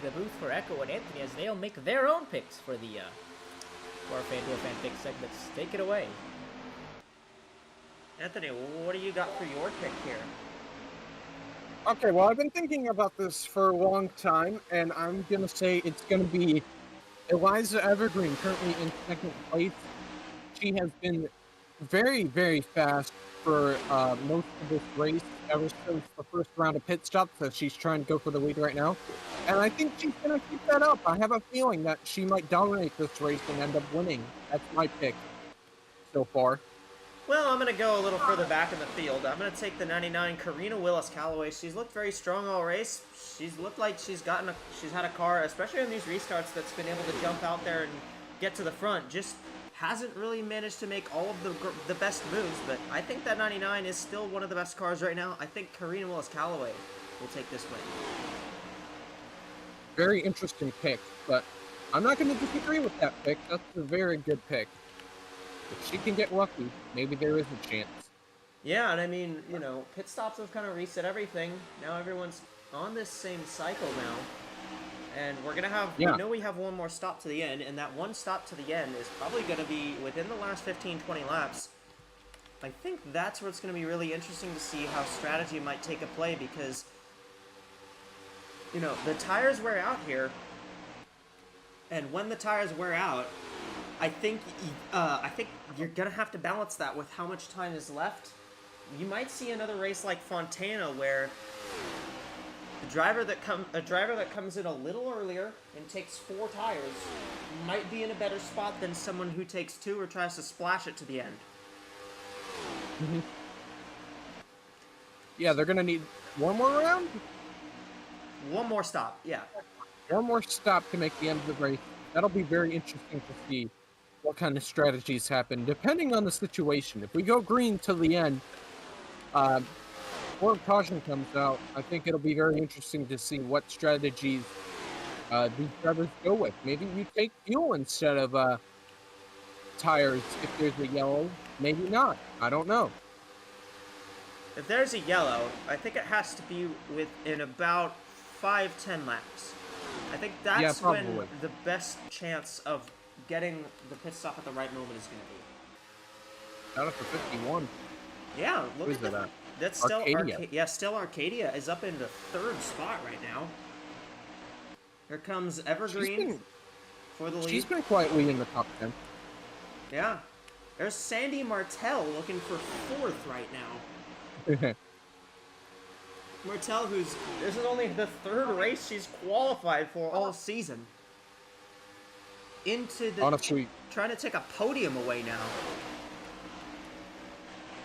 the booth for Echo and Anthony as they'll make their own picks for our FanDuel fan pick segments. Take it away. Anthony, what do you got for your pick here? Okay, well, I've been thinking about this for a long time, and I'm going to say it's going to be Eliza Evergreen, currently in second place. She has been very, very fast for most of this race, ever since the first round of pit stops, so she's trying to go for the lead right now. And I think she's going to keep that up. I have a feeling that she might dominate this race and end up winning. That's my pick so far. Well, I'm going to go a little further back in the field. I'm going to take the 99 Karina Willis-Callaway. She's looked very strong all race. She's looked like she's had a car, especially in these restarts, that's been able to jump out there and get to the front. Just hasn't really managed to make all of the best moves, but I think that 99 is still one of the best cars right now. I think Karina Willis-Callaway will take this win. Very interesting pick, but I'm not going to disagree with that pick. That's a very good pick. If she can get lucky, maybe there is a chance. Yeah, and I mean, pit stops have kind of reset everything. Now everyone's on this same cycle now. And we're going to have, we know we have one more stop to the end, and that one stop to the end is probably going to be within the last 15, 20 laps. I think that's where it's going to be really interesting to see how strategy might take a play, because, the tires wear out here. And when the tires wear out, I think you're gonna have to balance that with how much time is left. You might see another race like Fontana where a driver that comes in a little earlier and takes 4 tires might be in a better spot than someone who takes 2 or tries to splash it to the end. Mm-hmm. Yeah, they're gonna need one more round. One more stop, yeah. One more stop to make the end of the race. That'll be very interesting to see what kind of strategies happen, depending on the situation. If we go green till the end, before caution comes out, I think it'll be very interesting to see what strategies these drivers go with. Maybe you take fuel instead of tires if there's a yellow. Maybe not. I don't know. If there's a yellow, I think it has to be within about 5-10 laps. I think that's when the best chance of getting the pit stop at the right moment is going to be. Out of 51. Yeah, look at that. That's still Arcadia. Still Arcadia is up in the 3rd spot right now. Here comes Evergreen for the lead. She's been quietly in the top 10. Yeah. There's Sandy Martel looking for 4th right now. Martel, this is only the 3rd race she's qualified for all season. Honestly, trying to take a podium away now.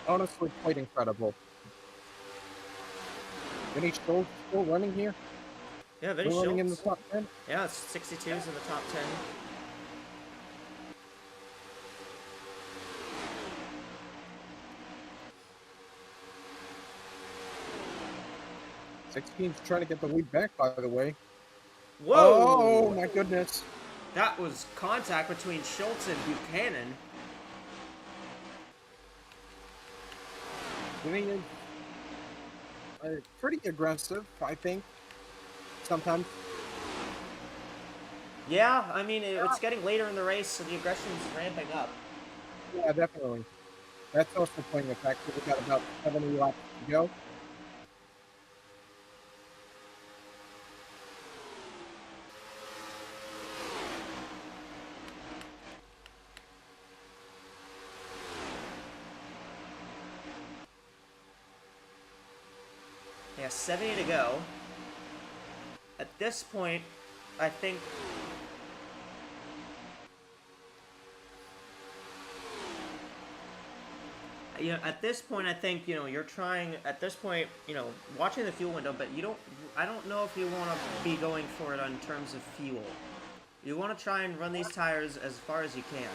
Honestly, quite incredible. Vinny Schultz still running here? Yeah, Vinny Schultz. Running in the top 10? Yeah, it's 62's in the top 10. 16's trying to get the lead back, by the way. Whoa! Oh my goodness. That was contact between Schultz and Buchanan. Winning is pretty aggressive, I think. Sometimes. Yeah, I mean, it's getting later in the race, so the aggression's ramping up. Yeah, definitely. That's also playing a factor. We've got about 70 laps to go. Yeah, 70 to go. At this point, I think... at this point, I think, you're trying... At this point, watching the fuel window, but I don't know if you want to be going for it in terms of fuel. You want to try and run these tires as far as you can.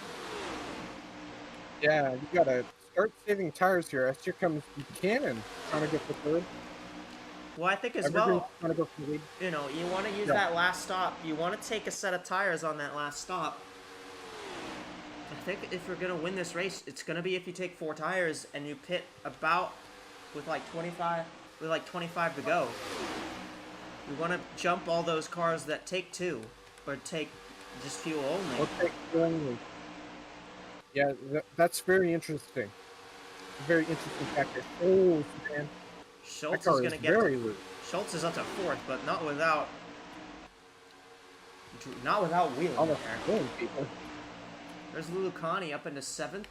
Yeah, you gotta start saving tires here. As here comes Buchanan trying to get the third. Well, I think as Evergreen's well, trying to go for the lead. you want to use that last stop. You want to take a set of tires on that last stop. I think if you're going to win this race, it's going to be if you take 4 tires and you pit about with like 25 to go. We want to jump all those cars that take 2 or take just fuel only. Or take fuel only. Yeah, that's very interesting. Very interesting factor. Oh, man. Schultz is going to get very loose. Schultz is up to 4th, but not without wheeling Almost there. killing people. There's Lulucani up into 7th.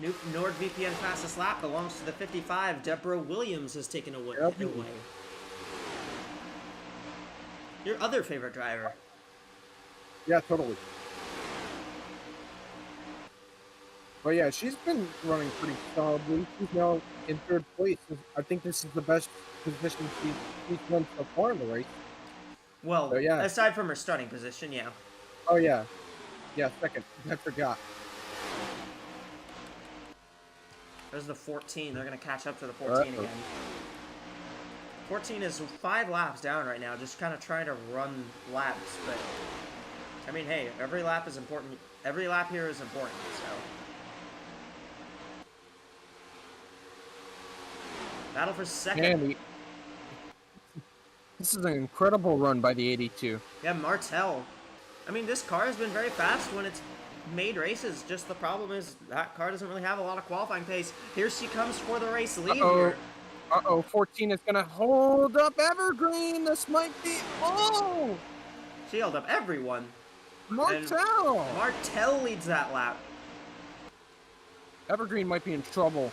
NordVPN fastest lap belongs to the 55. Deborah Williams has taken away. Your other favorite driver. Yeah, totally. But yeah, she's been running pretty solidly. She's now in 3rd place. I think this is the best position she's run so far in the race. Well, so, yeah. Aside from her starting position, yeah. Oh, yeah. Yeah, 2nd. I forgot. There's the 14. They're going to catch up to the 14 again. 14 is 5 laps down right now, just kind of trying to run laps. But, I mean, hey, every lap is important. Every lap here is important, so... Battle for 2nd. This is an incredible run by the 82. Yeah, Martel. I mean, this car has been very fast when it's made races. Just the problem is that car doesn't really have a lot of qualifying pace. Here she comes for the race lead here. 14 is going to hold up Evergreen. This might be... Oh! She held up everyone. Martel! And Martel leads that lap. Evergreen might be in trouble.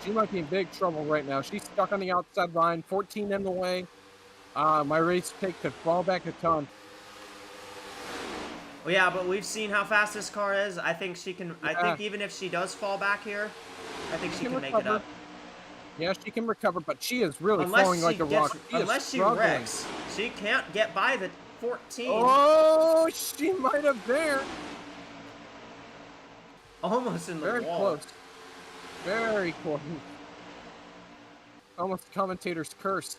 She might be in big trouble right now. She's stuck on the outside line, 14 in the way. My race pick could fall back a ton. Well, yeah, but we've seen how fast this car is. I think she can. Yeah. I think even if she does fall back here, I think she can make it up. Yeah, she can recover, but she is really falling like a rock. Unless she wrecks, she can't get by the 14. Oh, she might have dared. Almost in the Very wall. Close. Very close. Almost commentator's curse.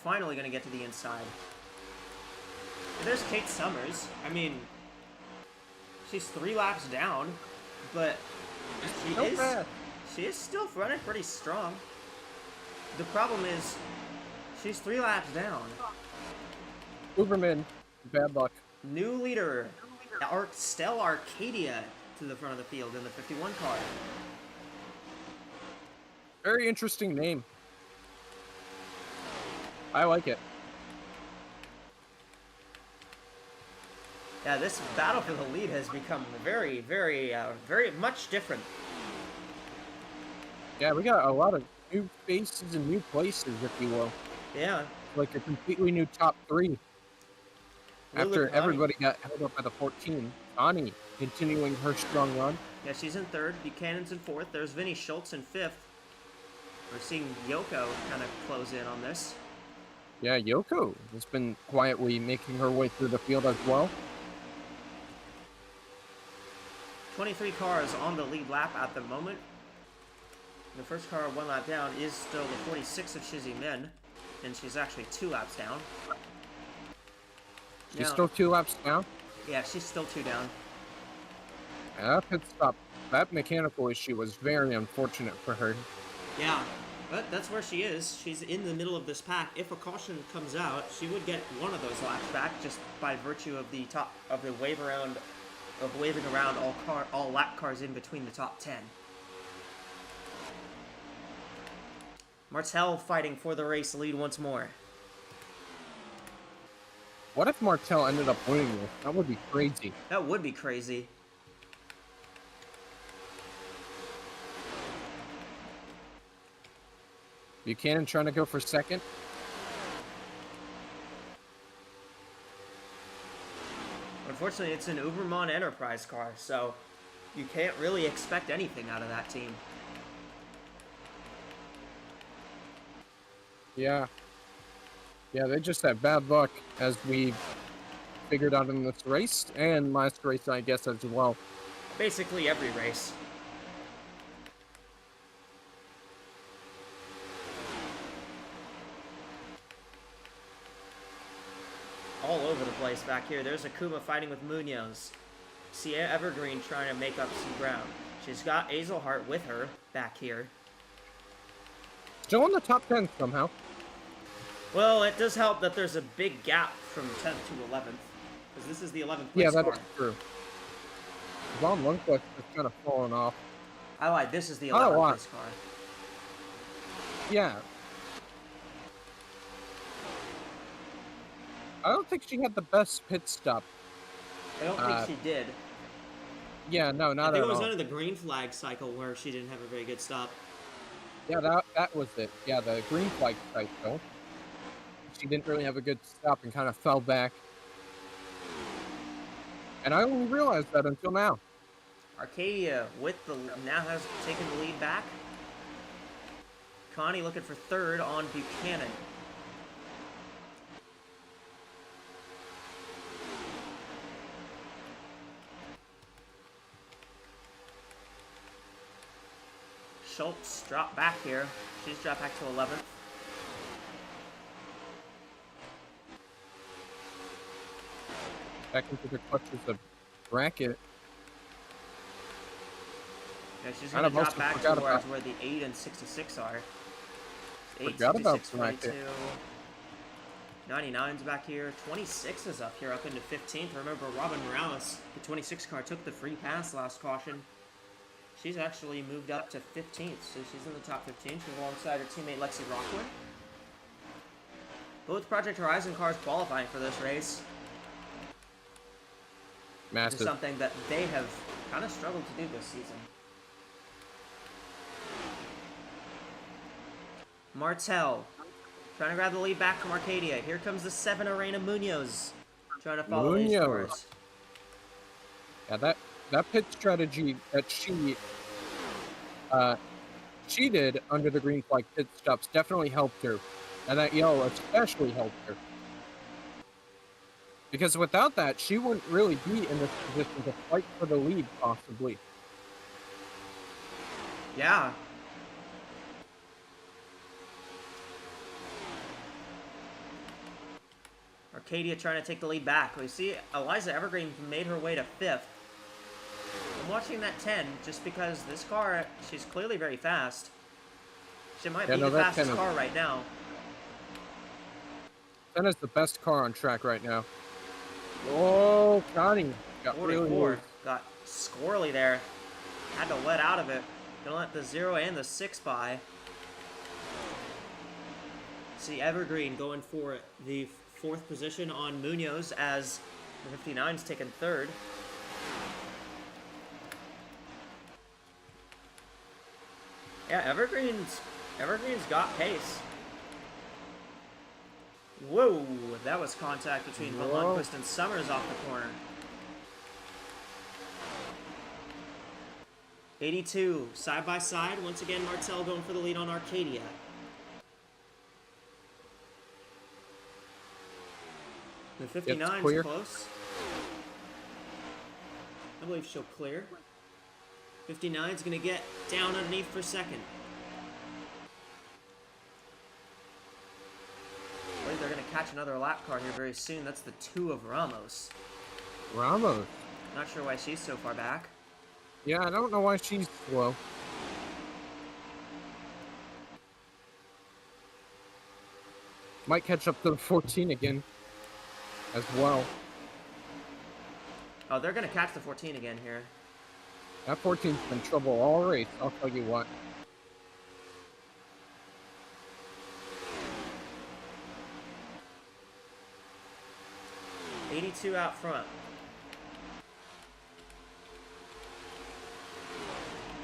Finally going to get to the inside. There's Kate Summers. I mean, she's 3 laps down, but she is still running pretty strong. The problem is, she's 3 laps down. Uberman, bad luck. New leader, Stell Arcadia, to the front of the field in the 51 car. Very interesting name. I like it. Yeah, this battle for the lead has become very, very much different. Yeah, we got a lot of new faces and new places, if you will. Yeah. Like a completely new top 3. After everybody got held up by the 14. Ani continuing her strong run. Yeah, she's in 3rd. Buchanan's in 4th. There's Vinny Schultz in 5th. We're seeing Yoko kind of close in on this. Yeah, Yoko has been quietly making her way through the field as well. 23 cars on the lead lap at the moment. The first car 1 lap down is still the 46 of Shizzy Min, and she's actually 2 laps down. She's still 2 laps down? Yeah, she's still 2 down. That pit stop, that mechanical issue was very unfortunate for her. Yeah, but that's where she is. She's in the middle of this pack. If a caution comes out, she would get one of those laps back just by virtue of the waving around all lap cars in between the top 10. Martel fighting for the race lead once more. What if Martel ended up winning this? That would be crazy. That would be crazy. Buchanan trying to go for second. Unfortunately, it's an Uberman Enterprise car, so you can't really expect anything out of that team. Yeah. Yeah, they just had bad luck, as we figured out in this race, and last race, I guess, as well. Basically every race. All over the place back here. There's Akuma fighting with Munoz. See Evergreen trying to make up some ground. She's got Azelhart with her back here. Still in the top 10 somehow. Well, it does help that there's a big gap from 10th to 11th. Because this is the 11th place Yeah, that car. is true. Von Lundquist is kind of falling off. I lied, this is the Not a 11th lot. place car. Yeah. I don't think she had the best pit stop. I don't think she did. Yeah, no, I not think at it was all. under the green flag cycle where she didn't have a very good stop. Yeah, that was it. Yeah, the green flag cycle. She didn't really have a good stop and kind of fell back. And I only realized that until now. Arcadia now has taken the lead back. Connie looking for third on Buchanan. Schultz dropped back here. She's dropped back to 11th. Back into the clutches of Bracket. Yeah, she's Kind going of to drop also back forgot towards about- where the 8 and 66 are. 8, Forgot about 66, Bracket. 42. 99's back here. 26 is up here, up into 15th. Remember, Robin Morales, the 26 car, took the free pass last caution. She's actually moved up to 15th, so she's in the top 15. She's alongside her teammate Lexi Rockwood. Both Project Horizon cars qualifying for this race. It's Massive. something that they have kind of struggled to do this season. Martel trying to grab the lead back from Arcadia. Here comes the 7 Arena Munoz trying to follow these Munoz. cars. Yeah, that pit strategy that she did under the green flag pit stops definitely helped her. And that yellow especially helped her. Because without that, she wouldn't really be in this position to fight for the lead, possibly. Yeah. Arcadia trying to take the lead back. We see Eliza Evergreen made her way to 5th. I'm watching that 10 just because this car, she's clearly very fast. She might be the that fastest 10 is- car right now. 10 is the best car on track right now. Oh, Connie got really 44 loose. got squirrely there. Had to let out of it. Gonna let the 0 and the 6 by. See Evergreen going for the 4th position on Munoz as the 59's taken 3rd. Yeah, Evergreen's got pace. Whoa, that was contact between Van Whoa. Lundquist and Summers off the corner. 82, side by side. Once again, Martel going for the lead on Arcadia. The 59's clear. close. I believe she'll clear. 59's gonna get down underneath for second. I believe they're gonna catch another lap car here very soon. That's the 2 of Ramos. Ramos. Not sure why she's so far back. Yeah, I don't know why she's slow. Might catch up to the 14 again as well. Oh, they're gonna catch the 14 again here. That 14's been trouble all race, I'll tell you what. '82 out front.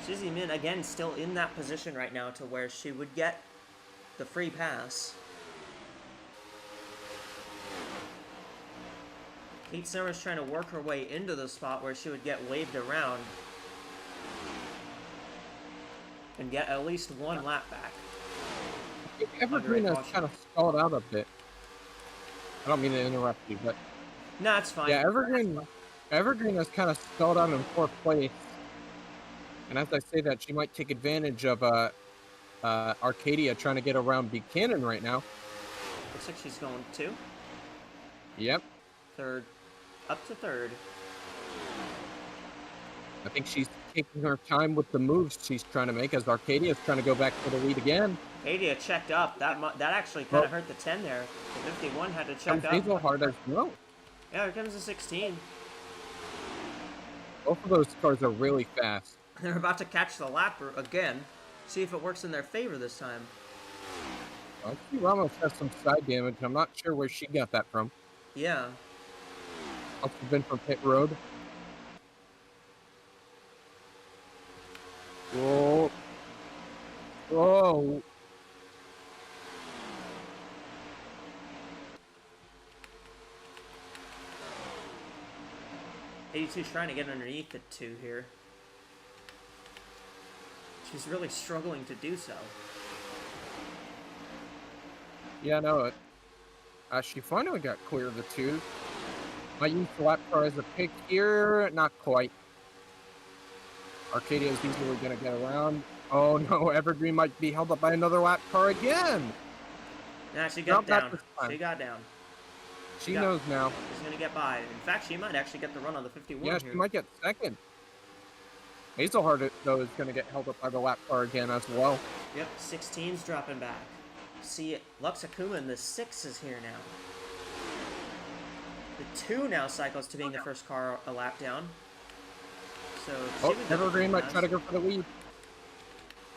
Shizzy Min, again, still in that position right now to where she would get the free pass. Kate Summers trying to work her way into the spot where she would get waved around and get at least one lap back. I think Evergreen has kind of stalled out a bit. I don't mean to interrupt you, but... No, it's fine. Yeah, Evergreen has kind of stalled out in 4th place. And as I say that, she might take advantage of Arcadia trying to get around Buchanan right now. Looks like she's going 2. Yep. 3rd. Up to 3rd. I think she's taking her time with the moves she's trying to make as Arcadia's trying to go back for the lead again. Arcadia checked up. That actually kind of hurt the 10 there. The 51 had to check up. Hazel hard as well. Yeah, here comes the 16. Both of those cars are really fast. They're about to catch the lapper again. See if it works in their favor this time. I see Ramos has some side damage. I'm not sure where she got that from. Yeah. Must have been from pit road. Whoa. Whoa. '82's trying to get underneath the 2 here. She's really struggling to do so. Yeah, I know it. She finally got clear of the 2. Might use the lap car as a pick here. Not quite. Arcadia's easily going to get around. Oh no, Evergreen might be held up by another lap car again. Nah, she got Not down. She got down. She knows now. She's going to get by. In fact, she might actually get the run on the 51 Yeah, here. she might get second. Hazelhart, though, is going to get held up by the lap car again as well. Yep, 16's dropping back. See, Luxakuma in the 6 is here now. The 2 now cycles to being the first car a lap down. So she would Evergreen might try to go for the lead.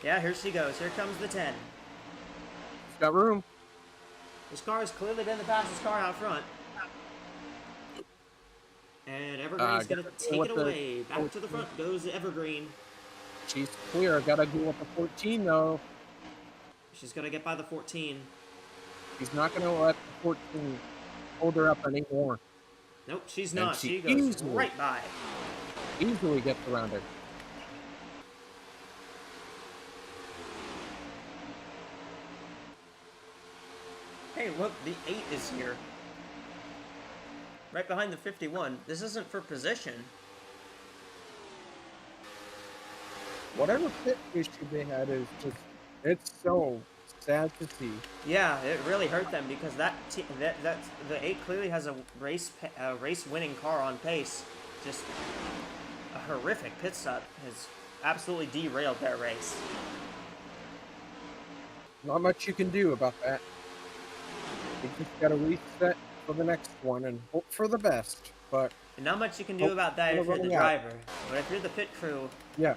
Yeah, here she goes. Here comes the 10. She's got room. This car has clearly been the fastest car out front. And Evergreen's going to take it away. Back to the front goes Evergreen. She's clear. Got to deal with the 14, though. She's going to get by the 14. She's not going to let the 14 hold her up anymore. Nope, she's not. She goes right by. Easily gets around her. Hey, look, the 8 is here. Right behind the 51. This isn't for position. Whatever pit issue they had is just, it's so sad to see. Yeah, it really hurt them because the 8 clearly has a race-winning car on pace. Just a horrific pit stop has absolutely derailed their race. Not much you can do about that. You just gotta reset for the next one and hope for the best. But and not much you can do about that if you're the driver. But if you're the pit crew, yeah,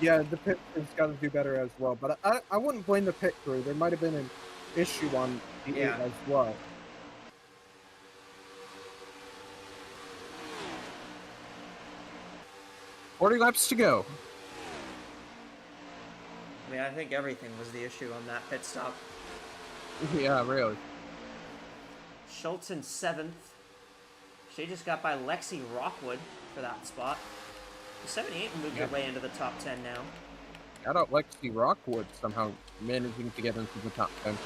the pit crew's got to do better as well. But I wouldn't blame the pit crew. There might have been an issue on the 8 as well. $40 laps to go. I mean, I think everything was the issue on that pit stop. Yeah, really. Schultz in 7th. She just got by Lexi Rockwood for that spot. The 78 moved her way into the top 10 now. Shout out Lexi Rockwood somehow managing to get into the top 10.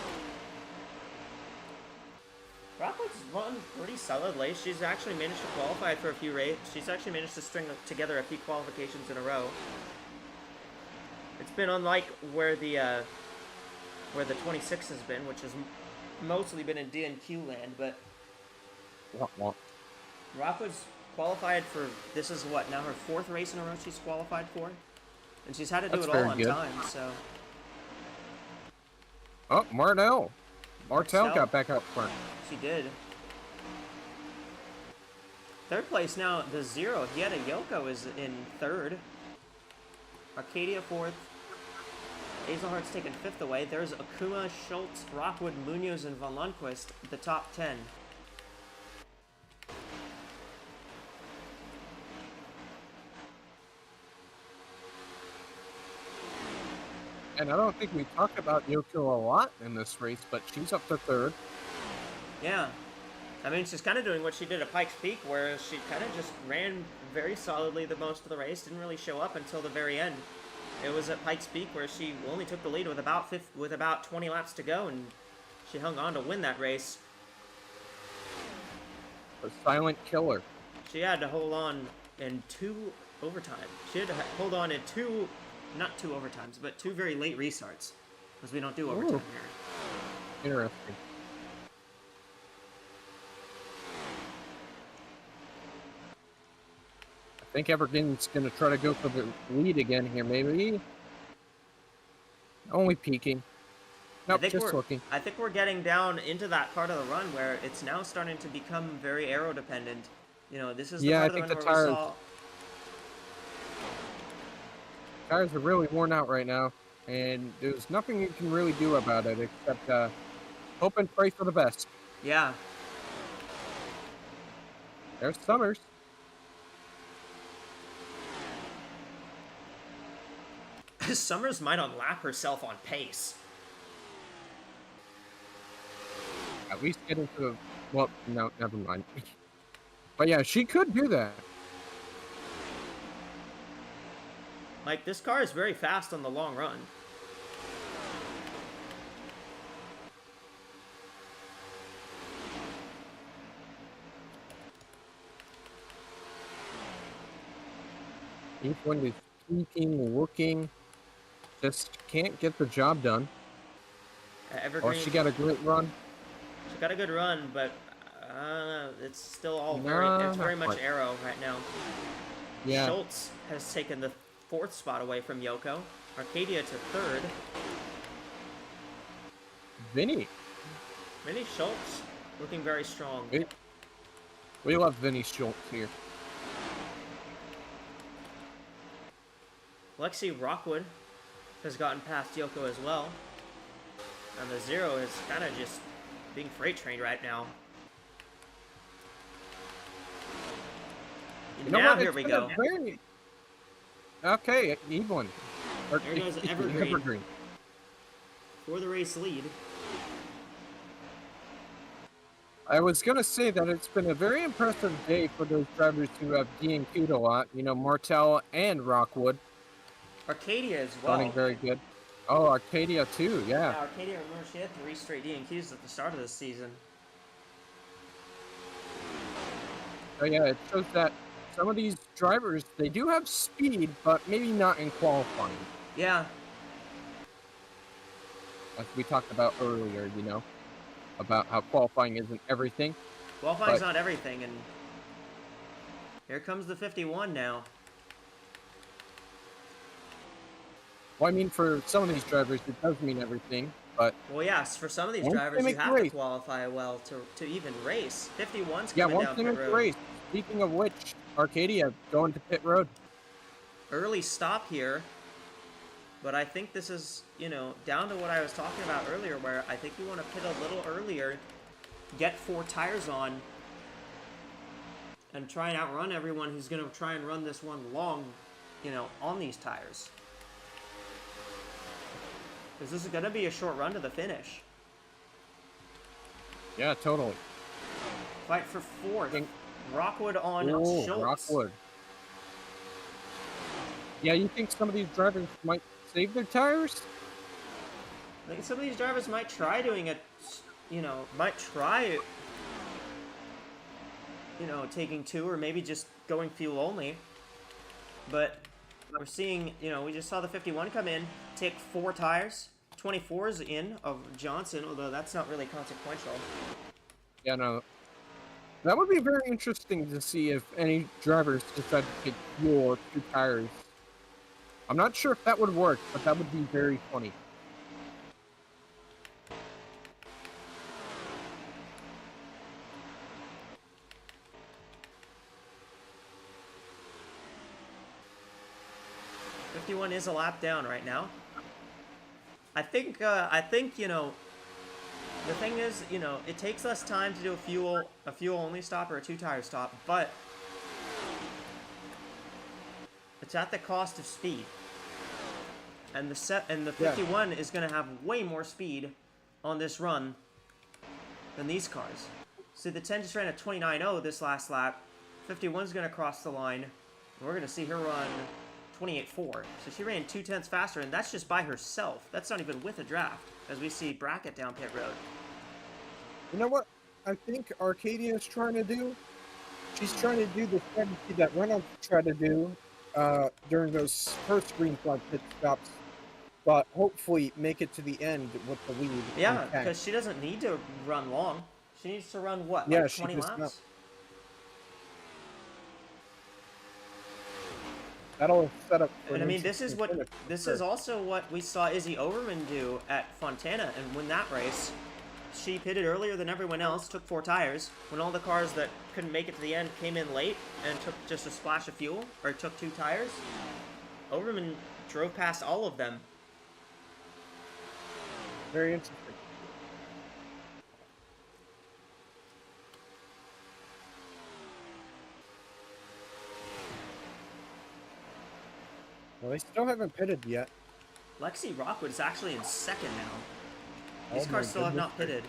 Rockwood's run pretty solidly. She's actually managed to qualify for a few races. She's actually managed to string together a few qualifications in a row. It's been unlike where the 26 has been, which has mostly been in DNQ land, but Rockwood's qualified for, this is what, now her 4th race in a row she's qualified for? And she's had to do it all on time, so... Oh, Martell got back up front. She did. 3rd place now, the 0. Hieta Yoko is in 3rd. Arcadia 4th. Hazelhart's taken 5th away. There's Akuma, Schultz, Rockwood, Munoz, and Von Lundquist, the top 10. And I don't think we talked about Yoko a lot in this race, but she's up to 3rd. Yeah. I mean, she's kind of doing what she did at Pikes Peak, where she kind of just ran very solidly the most of the race, didn't really show up until the very end. It was at Pikes Peak where she only took the lead with about 20 laps to go, and she hung on to win that race. A silent killer. She had to hold on in 2 overtimes. She had to hold on in not 2 overtimes, but 2 very late restarts, because we don't do overtime here. Interesting. I think Evergreen's going to try to go for the lead again here, maybe. Only peeking. Nope, just looking. I think we're getting down into that part of the run where it's now starting to become very aero dependent. You know, this is the part of the run where we saw... Tires are really worn out right now, and there's nothing you can really do about it except hope and pray for the best. Yeah. There's Summers. Summers might unlap herself on pace. At least get into the... Well, no, never mind. But yeah, she could do that. Like, this car is very fast on the long run. Each one is peeking, looking, just can't get the job done. Evergreen, she got a great run. She got a good run, but it's still all very much aero right now. Yeah. Schultz has taken the 4th spot away from Yoko. Arcadia to 3rd. Vinny Schultz looking very strong. We love Vinny Schultz here. Lexi Rockwood has gotten past Yoko as well. And the 0 is kind of just being freight trained right now. Now here we go. Okay, Evelyn. There goes Evergreen. For the race lead. I was going to say that it's been a very impressive day for those drivers who have DNQ'd a lot. You know, Martell and Rockwood. Arcadia as well. Running very good. Oh, Arcadia too, yeah. Yeah, Arcadia, remember, she had 3 straight DNQs at the start of this season. Oh yeah, it shows that some of these drivers, they do have speed, but maybe not in qualifying. Yeah. As we talked about earlier, you know, about how qualifying isn't everything. Qualifying's not everything, and here comes the 51 now. Well, I mean, for some of these drivers, it does mean everything, but... Well, yes, for some of these drivers, you have to qualify well to even race. 51's coming down pit road. Race. Speaking of which, Arcadia going to pit road. Early stop here, but I think this is, you know, down to what I was talking about earlier, where I think you want to pit a little earlier, get 4 tires on, and try and outrun everyone who's going to try and run this one long, you know, on these tires. Because this is going to be a short run to the finish. Yeah, totally. Fight for 4th. Rockwood on Schultz. Rockwood. Yeah, you think some of these drivers might save their tires? I think some of these drivers might try doing it, you know, taking 2 or maybe just going fuel only. But We're seeing, you know, we just saw the 51 come in, take 4 tires. 24's in of Johnson, although that's not really consequential. Yeah, no. That would be very interesting to see if any drivers decide to take fuel or 2 tires. I'm not sure if that would work, but that would be very funny. '51 is a lap down right now. I think you know, the thing is, you know, it takes less time to do a fuel only stop or a 2-tire stop, but it's at the cost of speed. And the 51 is going to have way more speed on this run than these cars. See, the 10 just ran a 29.0 this last lap. 51's going to cross the line. And we're going to see her run 28.4. So she ran 0.2 faster, and that's just by herself. That's not even with a draft, as we see Brackett down pit road. You know what I think Arcadia is trying to do? She's trying to do the strategy that Reynolds tried to do during those first green flag pit stops, but hopefully make it to the end with the lead. Yeah, because she doesn't need to run long. She needs to run, what, yeah, like 20 laps? Not. That'll set up. And I mean, this is also what we saw Izzy Overman do at Fontana and win that race. She pitted earlier than everyone else, took 4 tires. When all the cars that couldn't make it to the end came in late and took just a splash of fuel, or took 2 tires, Overman drove past all of them. Very interesting. Well, they still haven't pitted yet. Lexi Rockwood's actually in second now. These Oh cars my still have goodness. not pitted.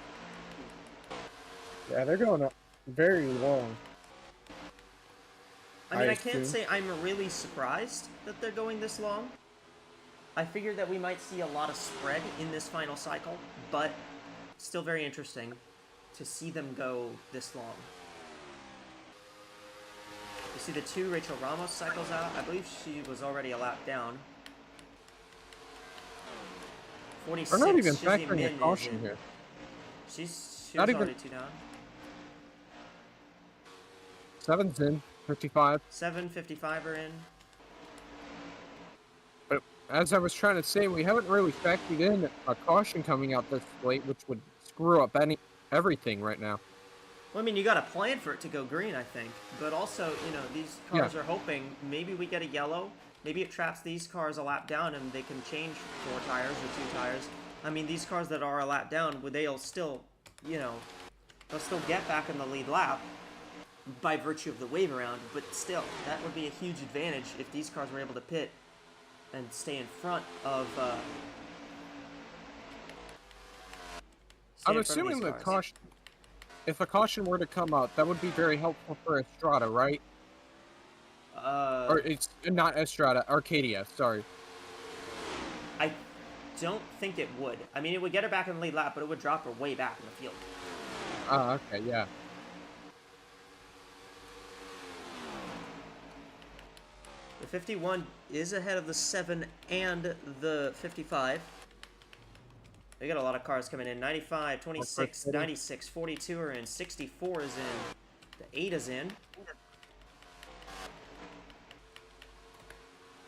Yeah, they're going up very long. I mean, I assume. can't say I'm really surprised that they're going this long. I figured that we might see a lot of spread in this final cycle, but still very interesting to see them go this long. You see the 2 Rachel Ramos cycles out. I believe she was already a lap down. 46. We're not even Shizzy factoring a Min caution is in. here. She Not was even- already 2 down. 7's in, 55. 7:55 are in. But as I was trying to say, we haven't really factored in a caution coming out this late, which would screw up everything right now. Well, I mean, you got to plan for it to go green, I think. But also, you know, these cars are hoping maybe we get a yellow. Maybe it traps these cars a lap down and they can change 4 tires or 2 tires. I mean, these cars that are a lap down, they'll still, you know, they'll still get back in the lead lap by virtue of the wave around. But still, that would be a huge advantage if these cars were able to pit and stay in front of... I'm assuming the caution, if a caution were to come out, that would be very helpful for Estrada, right? Or it's not Estrada, Arcadia, sorry. I don't think it would. I mean, it would get her back in the lead lap, but it would drop her way back in the field. Oh, okay, yeah. The 51 is ahead of the 7 and the 55. We got a lot of cars coming in. 95, 26, 96, 42 are in. 64 is in. The 8 is in.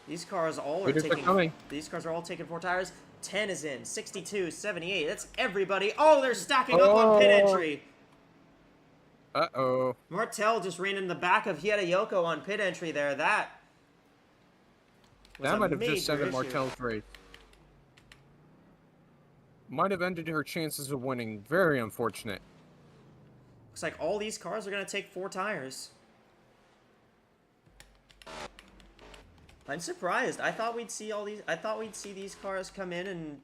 These cars all are taking. These cars are all taking 4 tires. 10 is in. 62, 78. That's everybody. Oh, they're stacking up on pit entry. Uh-oh. Martel just ran in the back of Yoko on pit entry there. That might have just ended Martel's race. Might have ended her chances of winning. Very unfortunate. Looks like all these cars are going to take 4 tires. I'm surprised. I thought we'd see these cars come in and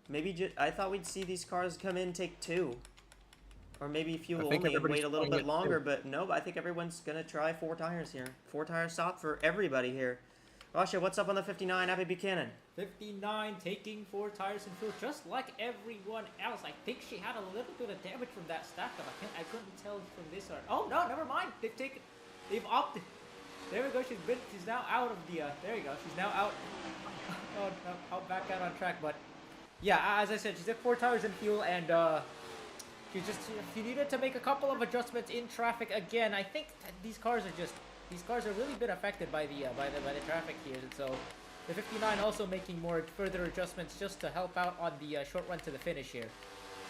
maybe I thought we'd see these cars come in and take 2. Or maybe fuel only and wait a little bit longer, but no, I think everyone's going to try 4 tires here. 4 tire stop for everybody here. Rasha, what's up on the 59, Abby Buchanan? 59 taking 4 tires and fuel, just like everyone else. I think she had a little bit of damage from that stack up. I couldn't tell from this. Oh no, never mind. They've opted. There we go. She's now out of the. There you go. She's now out. Out back out on track. But yeah, as I said, she's at 4 tires in fuel, and she needed to make a couple of adjustments in traffic again. I think that these cars are really been affected by the traffic here, and so the 59 also making more further adjustments just to help out on the short run to the finish here.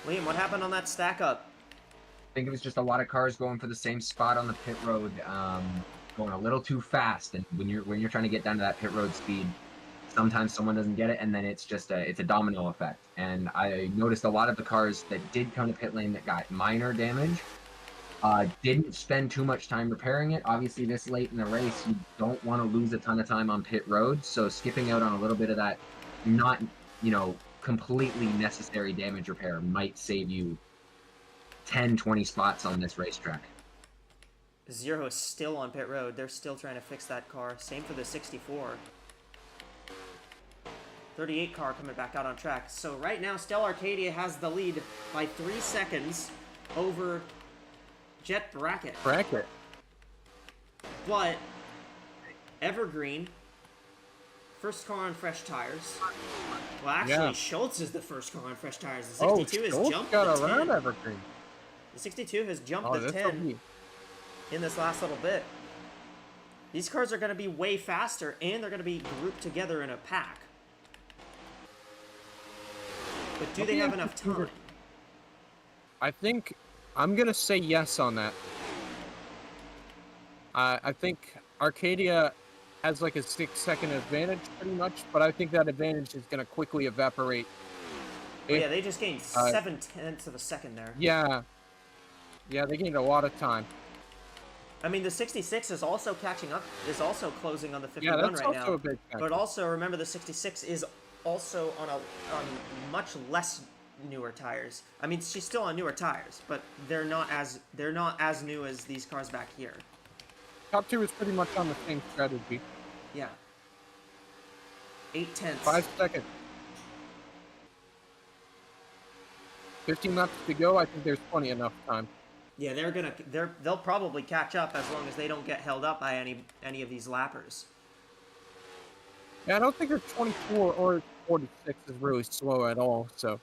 Liam, what happened on that stack up? I think it was just a lot of cars going for the same spot on the pit road, going a little too fast. And when you're trying to get down to that pit road speed, sometimes someone doesn't get it, and then it's a domino effect. And I noticed a lot of the cars that did come to pit lane that got minor damage didn't spend too much time repairing it. Obviously, this late in the race, you don't want to lose a ton of time on pit road, so skipping out on a little bit of that, not completely necessary damage repair might save you 10, 20 spots on this racetrack. Zero is still on pit road. They're still trying to fix that car. Same for the 64. 38 car coming back out on track. So right now, Stella Arcadia has the lead by 3 seconds over Jet Bracket. But Evergreen, first car on fresh tires. Well, actually, Schultz is the first car on fresh tires. The 62 has jumped got the around 10. Evergreen. The 62 has jumped the 10 in this last little bit. These cars are going to be way faster, and they're going to be grouped together in a pack. But do they have enough time? I think I'm going to say yes on that. I think Arcadia has like a 6-second advantage pretty much, but I think that advantage is going to quickly evaporate. Yeah, they just gained 0.7 of a second there. Yeah, they gained a lot of time. I mean, the 66 is also catching up, is also closing on the 51 yeah, that's right also now. A big factor. But also, remember, the 66 is also on much less newer tires. I mean, she's still on newer tires, but they're not as new as these cars back here. Top 2 is pretty much on the same strategy. Yeah. 0.8. 5 seconds. 15 laps to go. I think there's plenty enough time. Yeah, they'll probably catch up as long as they don't get held up by any of these lappers. Yeah, I don't think the 24 or 46 is really slow at all, so.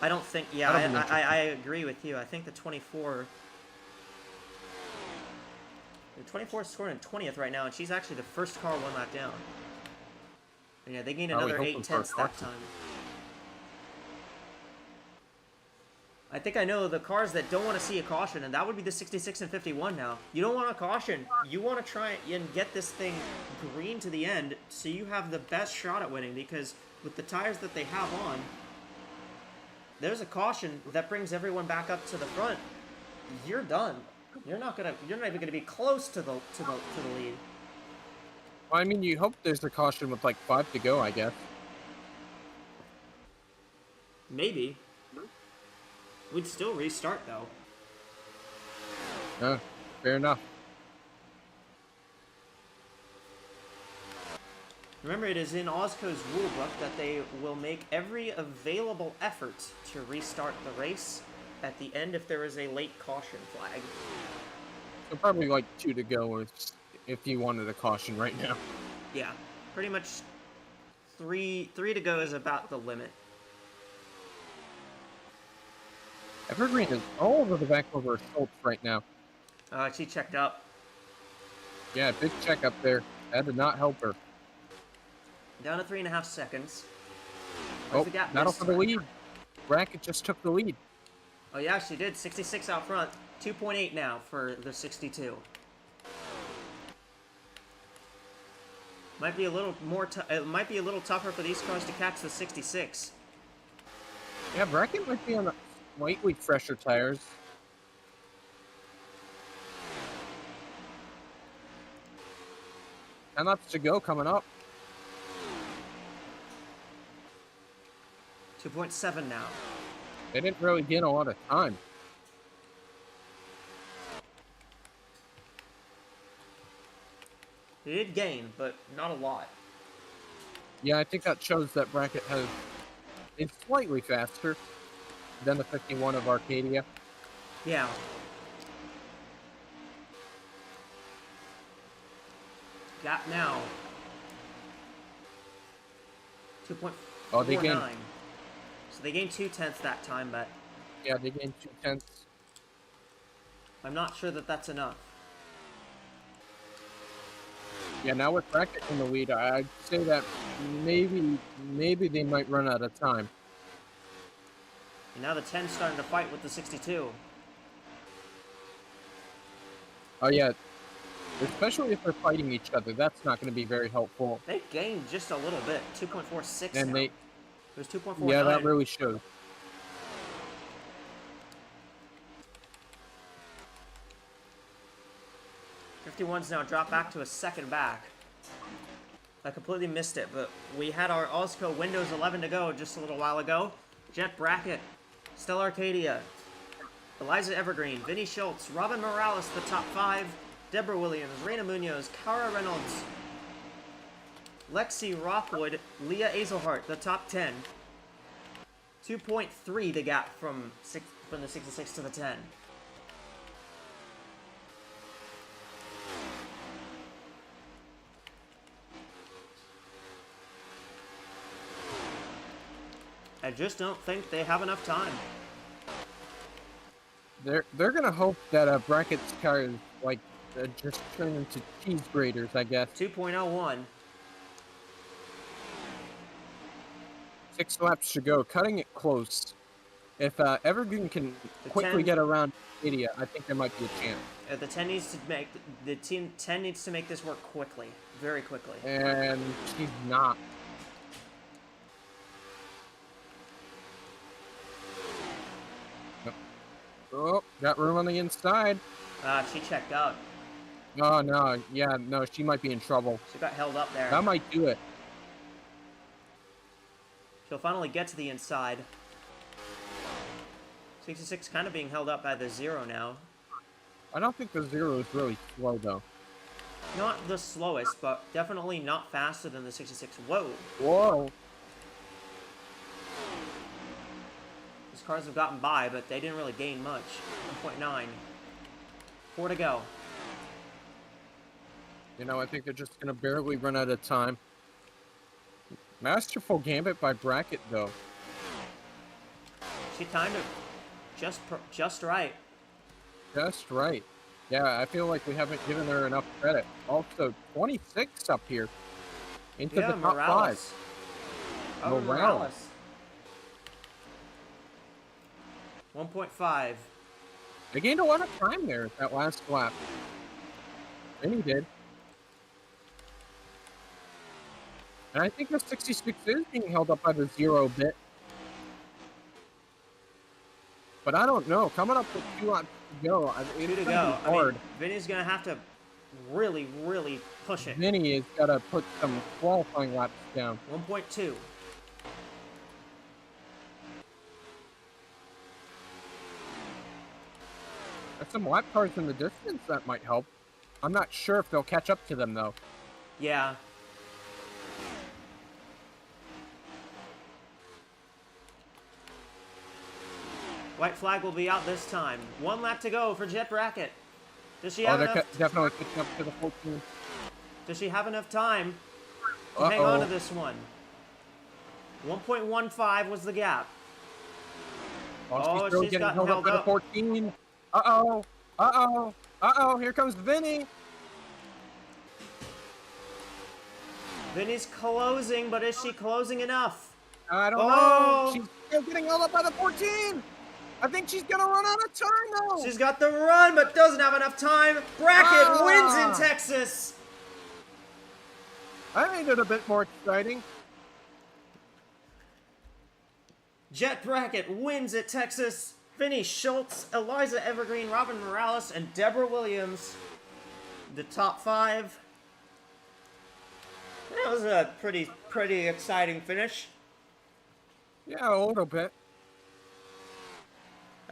I don't think, yeah, I agree with you. I think the 24 is scoring in 20th right now, and she's actually the first car 1 lap down. And yeah, they gained another 0.8 that time. I think I know the cars that don't want to see a caution, and that would be the 66 and 51 now. You don't want a caution. You want to try and get this thing green to the end so you have the best shot at winning, because with the tires that they have on, there's a caution that brings everyone back up to the front. You're done. You're not even gonna be close to the lead. Well, I mean, you hope there's a caution with like 5 to go, I guess. Maybe. We'd still restart, though. Fair enough. Remember, it is in AWSCO's rulebook that they will make every available effort to restart the race at the end if there is a late caution flag. So probably like 2 to go if you wanted a caution right now. Yeah, pretty much 3 to go is about the limit. Evergreen is all over the back over Schultz right now. She checked up. Yeah, big check up there. That did not help her. Down to 3.5 seconds. Oh, battle for the lead. Bracket just took the lead. Oh yeah, she did. 66 out front. 2.8 now for the 62. Might be a little more. It might be a little tougher for these cars to catch the 66. Yeah, Bracket might be on a slightly fresher tires. And laps to go coming up. 2.7 now. They didn't really gain a lot of time. They did gain, but not a lot. Yeah, I think that shows that Bracket is slightly faster than the 51 of Arcadia. Yeah. Gap now. 2.49. Oh, they gained. So they gained 0.2 that time, but Yeah, they gained 0.2. I'm not sure that that's enough. Yeah, now with Bracket in the lead, I'd say that maybe they might run out of time. And now the 10's starting to fight with the 62. Oh yeah, especially if they're fighting each other, that's not going to be very helpful. They gained just a little bit, 2.46 And now. they, It was 2.49. yeah, that really shows. .51's now dropped back to a second back. I completely missed it, but we had our AWSCO Windows 11 to go just a little while ago. Jet Bracket, Stella Arcadia, Eliza Evergreen, Vinny Schultz, Robin Morales, the top 5, Deborah Williams, Reina Munoz, Cara Reynolds, Lexi Rockwood, Leah Azelhart, the top 10. 2.3 the gap from the 66 to the 10. I just don't think they have enough time. They're gonna hope that Bracket's cars like just turn into cheese graters, I guess. 2.01. 6 laps to go, cutting it close. If Evergreen can quickly get around Idia, I think there might be a chance. The 10 needs to make the team 10 needs to make this work quickly, very quickly. And she's not. Oh, got room on the inside. She checked out. Oh, no. Yeah, no, she might be in trouble. She got held up there. That might do it. She'll finally get to the inside. 66 kind of being held up by the 0 now. I don't think the 0 is really slow, though. Not the slowest, but definitely not faster than the 66. Whoa. Whoa. These cars have gotten by, but they didn't really gain much. 1.9. 4 to go. You know, I think they're just going to barely run out of time. Masterful gambit by Bracket, though. She timed it just right. Just right. Yeah, I feel like we haven't given her enough credit. Also, 26 up here. Into the top Morales. 5. Oh, Morales. 1.5. They gained a lot of time there at that last lap. And he did. And I think the 66 is being held up by the 0 bit. But I don't know. Coming up with 2 laps to go, it's going to be hard. Vinny's going to have to really, really push it. Vinny has got to put some qualifying laps down. 1.2. There's some lap cars in the distance that might help. I'm not sure if they'll catch up to them, though. Yeah. White flag will be out this time. 1 lap to go for Jet Bracket. Does she have enough? Definitely catching up to the 14. Does she have enough time to hang on to this one? 1.15 was the gap. Oh, she's getting held up by the 14. Uh-oh. Uh-oh. Uh-oh. Here comes Vinny. Vinny's closing, but is she closing enough? I don't know. She's still getting held up by the 14. I think she's going to run out of time, though. She's got the run, but doesn't have enough time. Bracket wins in Texas. I made it a bit more exciting. Jet Bracket wins at Texas. Vinny Schultz, Eliza Evergreen, Robin Morales, and Deborah Williams. The top 5. That was a pretty exciting finish. Yeah, a little bit.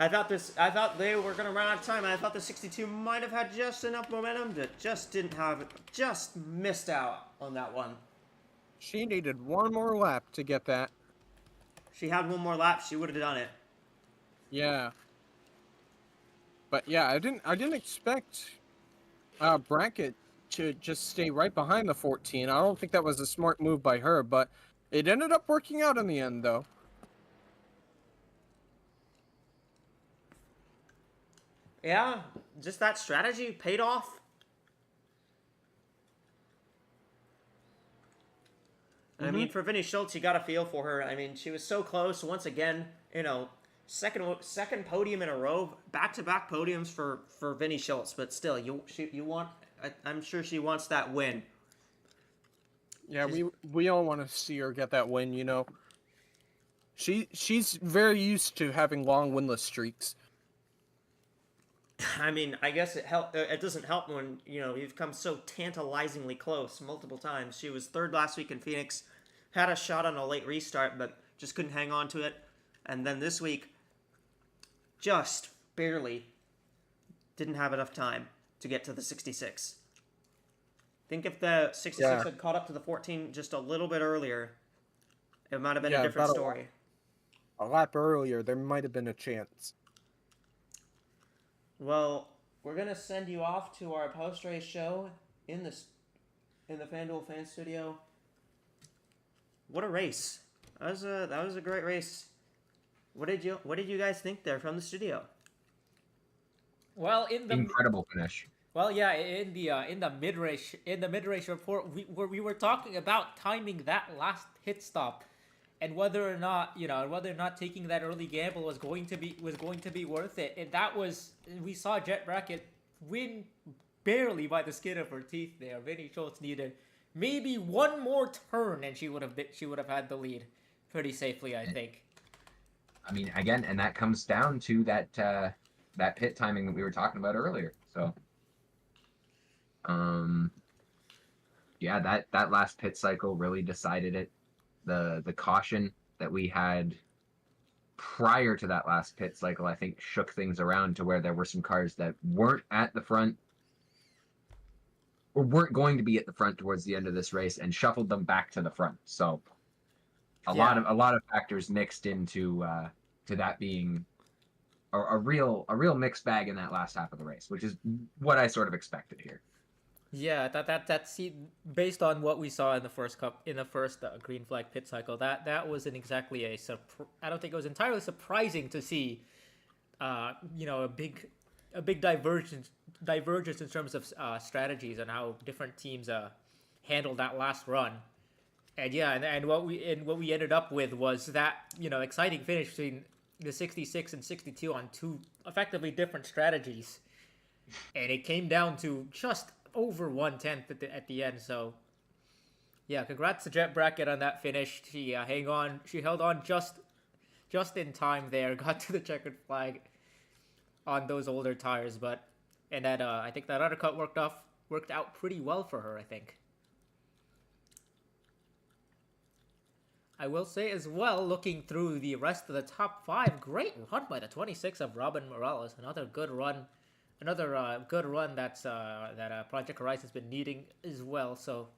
I thought they were gonna run out of time. I thought the 62 might have had just enough momentum, but just didn't have it. Just missed out on that one. She needed 1 more lap to get that. She had 1 more lap, she would have done it. Yeah. But yeah, I didn't expect Bracket to just stay right behind the 14. I don't think that was a smart move by her, but it ended up working out in the end, though. Yeah, just that strategy paid off. I mean, for Vinny Schultz, you got to feel for her. I mean, she was so close. Once again, second podium in a row, back-to-back podiums for Vinny Schultz. But still, I'm sure she wants that win. Yeah, we all want to see her get that win. She's very used to having long winless streaks. I mean, I guess it doesn't help when you've come so tantalizingly close multiple times. She was third last week in Phoenix, had a shot on a late restart, but just couldn't hang on to it. And then this week, just barely didn't have enough time to get to the 66. Think if the 66 had caught up to the 14 just a little bit earlier, it might have been a different story. A lap earlier, there might have been a chance. Well, we're gonna send you off to our post-race show in the FanDuel Fan Studio. What a race! That was a great race. What did you guys think there from the studio? Well, in the incredible finish. Well, yeah, in the mid-race report, we were talking about timing that last pit stop, and whether or not taking that early gamble was going to be worth it. And we saw Jet Brackett win barely by the skin of her teeth there. Vinny Schultz needed maybe one more turn, and she would have had the lead pretty safely, I think. I mean, again, and that comes down to that pit timing that we were talking about earlier. So. Yeah, that last pit cycle really decided it. The caution that we had prior to that last pit cycle, I think, shook things around to where there were some cars that weren't at the front or weren't going to be at the front towards the end of this race and shuffled them back to the front. So a lot of factors mixed into to that being a real mixed bag in that last half of the race, which is what I sort of expected here. Yeah, based on what we saw in the first green flag pit cycle, that wasn't exactly I don't think it was entirely surprising to see, a big divergence in terms of strategies and how different teams handled that last run, and and what we ended up with was that exciting finish between the 66 and 62 on two effectively different strategies, and it came down to just over 1/10 at the end. So yeah, congrats to Jet Brackett on that finish. She held on just in time there, got to the checkered flag on those older tires, and that I think that undercut worked out pretty well for her, I think. I will say as well, looking through the rest of the top 5, great run by the 26 of Robin Morales. Another good run that Project Horizon's been needing as well. So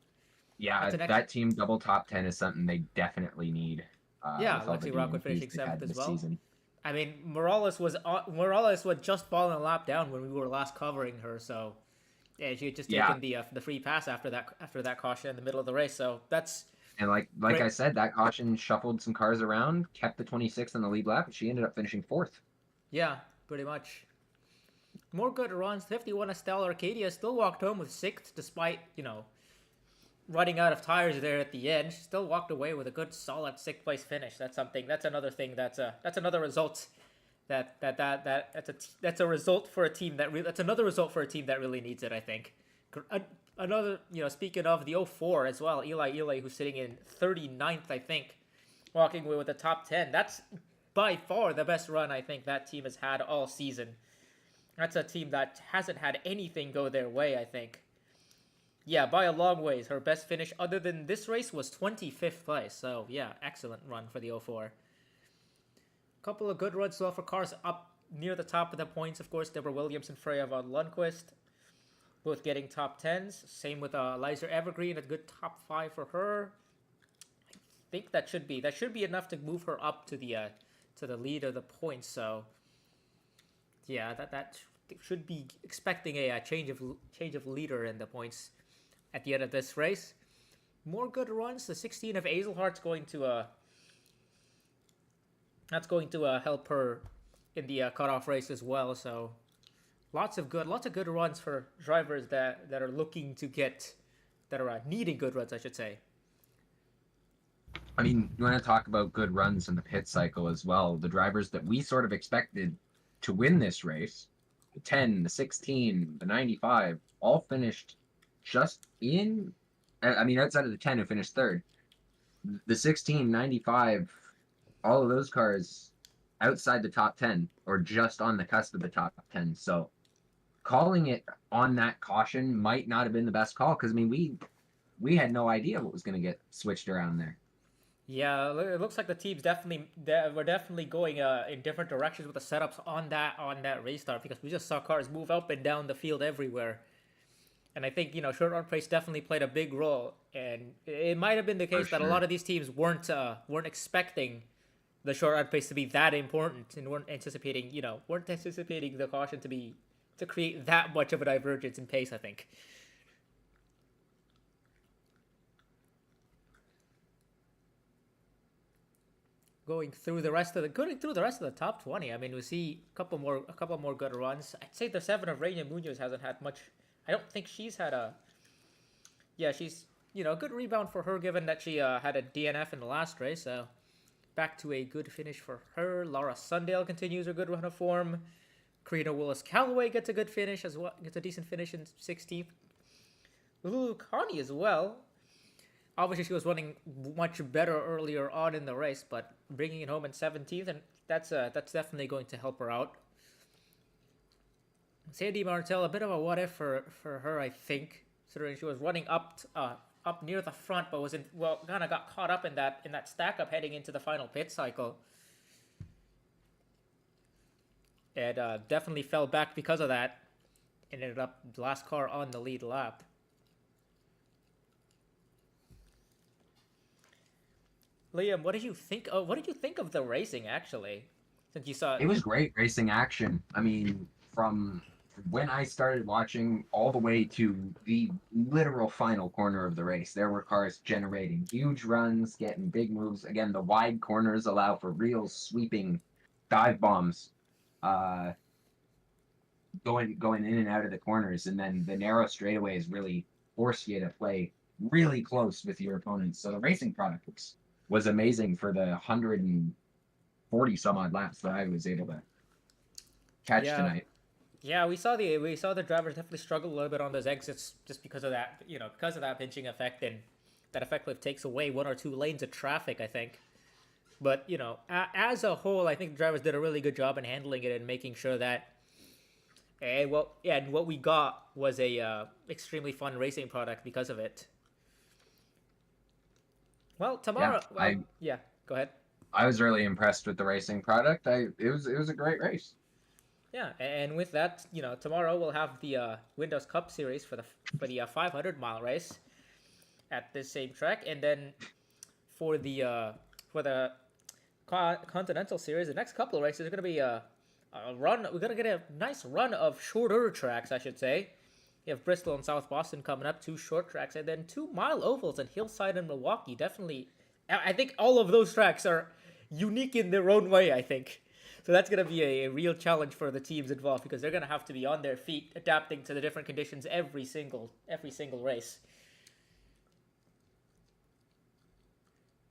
yeah, that team double top 10 is something they definitely need. Lexi Rockwood finishing 7th as well. Season. I mean, Morales would just fallen a lap down when we were last covering her. So yeah, she had just taken the free pass after that caution in the middle of the race. So that's. And like I said, that caution shuffled some cars around, kept the 26th on the lead lap, and she ended up finishing 4th. Yeah, pretty much. More good runs. 51 Estelle Arcadia still walked home with 6th, despite running out of tires there at the end. She still walked away with a good, solid 6th place finish. That's another thing. That's another result. That's a result for a team that's another result for a team that really needs it, I think. Another, speaking of the 04 as well, Eli, who's sitting in 39th, I think, walking away with the top 10. That's by far the best run I think that team has had all season. That's a team that hasn't had anything go their way, I think. Yeah, by a long ways. Her best finish other than this race was 25th place. So, yeah, excellent run for the 04. Couple of good runs as well for cars up near the top of the points. Of course, Deborah Williams and Freya von Lundquist, both getting top 10s. Same with Liza Evergreen, a good top 5 for her. I think that should be enough to move her up to the lead of the points. So, yeah, that should be expecting a change of leader in the points at the end of this race. More good runs. The 16 of Azelhart's going to that's going to help her in the cutoff race as well. So lots of good runs for drivers that are looking to get, that are needing good runs, I should say. I mean, you want to talk about good runs in the pit cycle as well. The drivers that we sort of expected to win this race, the 10, the 16, the 95, all finished just in. I mean, outside of the 10 who finished third, the 16, 95, all of those cars outside the top 10 or just on the cusp of the top 10. So calling it on that caution might not have been the best call, because I mean, we had no idea what was going to get switched around there. Yeah, it looks like the teams were definitely going in different directions with the setups on that restart, because we just saw cars move up and down the field everywhere. And I think, short run pace definitely played a big role, and it might have been the case that a lot of these teams weren't expecting the short run pace to be that important, and weren't anticipating the caution to create that much of a divergence in pace, I think. Going through the rest of the top 20, I mean, we see a couple more good runs. I'd say the 7 of Reina Munoz hasn't had much. I don't think she's had a. Yeah, she's a good rebound for her, given that she had a DNF in the last race. So back to a good finish for her. Laura Sundale continues her good run of form. Karina Willis-Callaway gets a good finish as well. Gets a decent finish in 16th. Lulu Connie as well. Obviously, she was running much better earlier on in the race, but bringing it home in 17th, and that's definitely going to help her out. Sandy Martel, a bit of a what if for her, I think, considering she was running up near the front, but kind of got caught up in that stack up heading into the final pit cycle, and definitely fell back because of that, and ended up the last car on the lead lap. Liam, what did you think of the racing, actually? Since you saw it was great racing action. I mean, from when I started watching all the way to the literal final corner of the race, there were cars generating huge runs, getting big moves. Again, the wide corners allow for real sweeping dive bombs, going in and out of the corners, and then the narrow straightaways really force you to play really close with your opponents. So the racing product was amazing for the 140 some odd laps that I was able to catch tonight. Yeah, we saw the drivers definitely struggle a little bit on those exits, just because of that, pinching effect, and that effectively takes away 1 or 2 lanes of traffic, I think. But as a whole, I think the drivers did a really good job in handling it and making sure that, and what we got was a extremely fun racing product because of it. Well, tomorrow. Go ahead. I was really impressed with the racing product. It was a great race. Yeah, and with that, tomorrow we'll have the Windows Cup Series for the 500-mile race at this same track, and then for the Continental Series, the next couple of races are going to be a run. We're going to get a nice run of shorter tracks, I should say. You have Bristol and South Boston coming up, 2 short tracks, and then 2 mile ovals in Hillside and Milwaukee. Definitely, I think all of those tracks are unique in their own way, I think. So that's going to be a real challenge for the teams involved, because they're going to have to be on their feet, adapting to the different conditions every single race.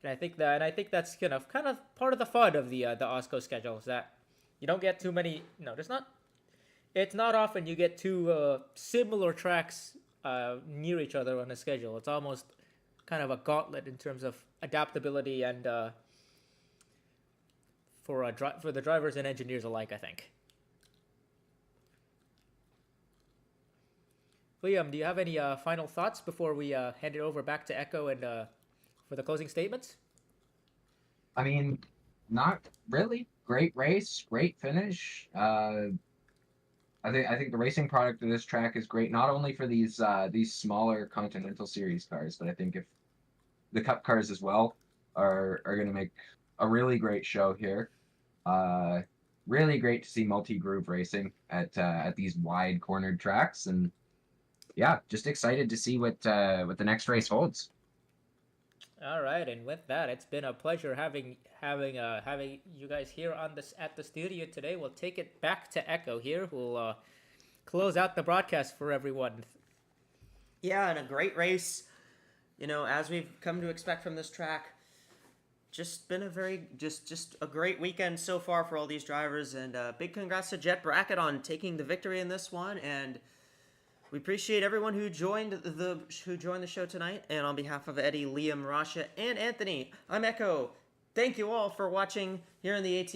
And I think that's kind of part of the fun of the AWSCO schedule, is that you don't get too many. It's not often you get 2 similar tracks near each other on a schedule. It's almost kind of a gauntlet in terms of adaptability and for the drivers and engineers alike, I think. Liam, do you have any final thoughts before we hand it over back to Echo and for the closing statements? I mean, not really. Great race, great finish. I think the racing product of this track is great, not only for these smaller Continental Series cars, but I think if the Cup cars as well are going to make a really great show here. Really great to see multi-groove racing at these wide cornered tracks, and yeah, just excited to see what the next race holds. All right, and with that, it's been a pleasure having you guys here on this at the studio today. We'll take it back to Echo here, who'll close out the broadcast for everyone. Yeah, and a great race. You know, as we've come to expect from this track, just been a very just a great weekend so far for all these drivers, and big congrats to Jet Brackett on taking the victory in this one. And we appreciate everyone who joined the show tonight. And on behalf of Eddie, Liam, Rasha, and Anthony, I'm Echo. Thank you all for watching here in the AT&T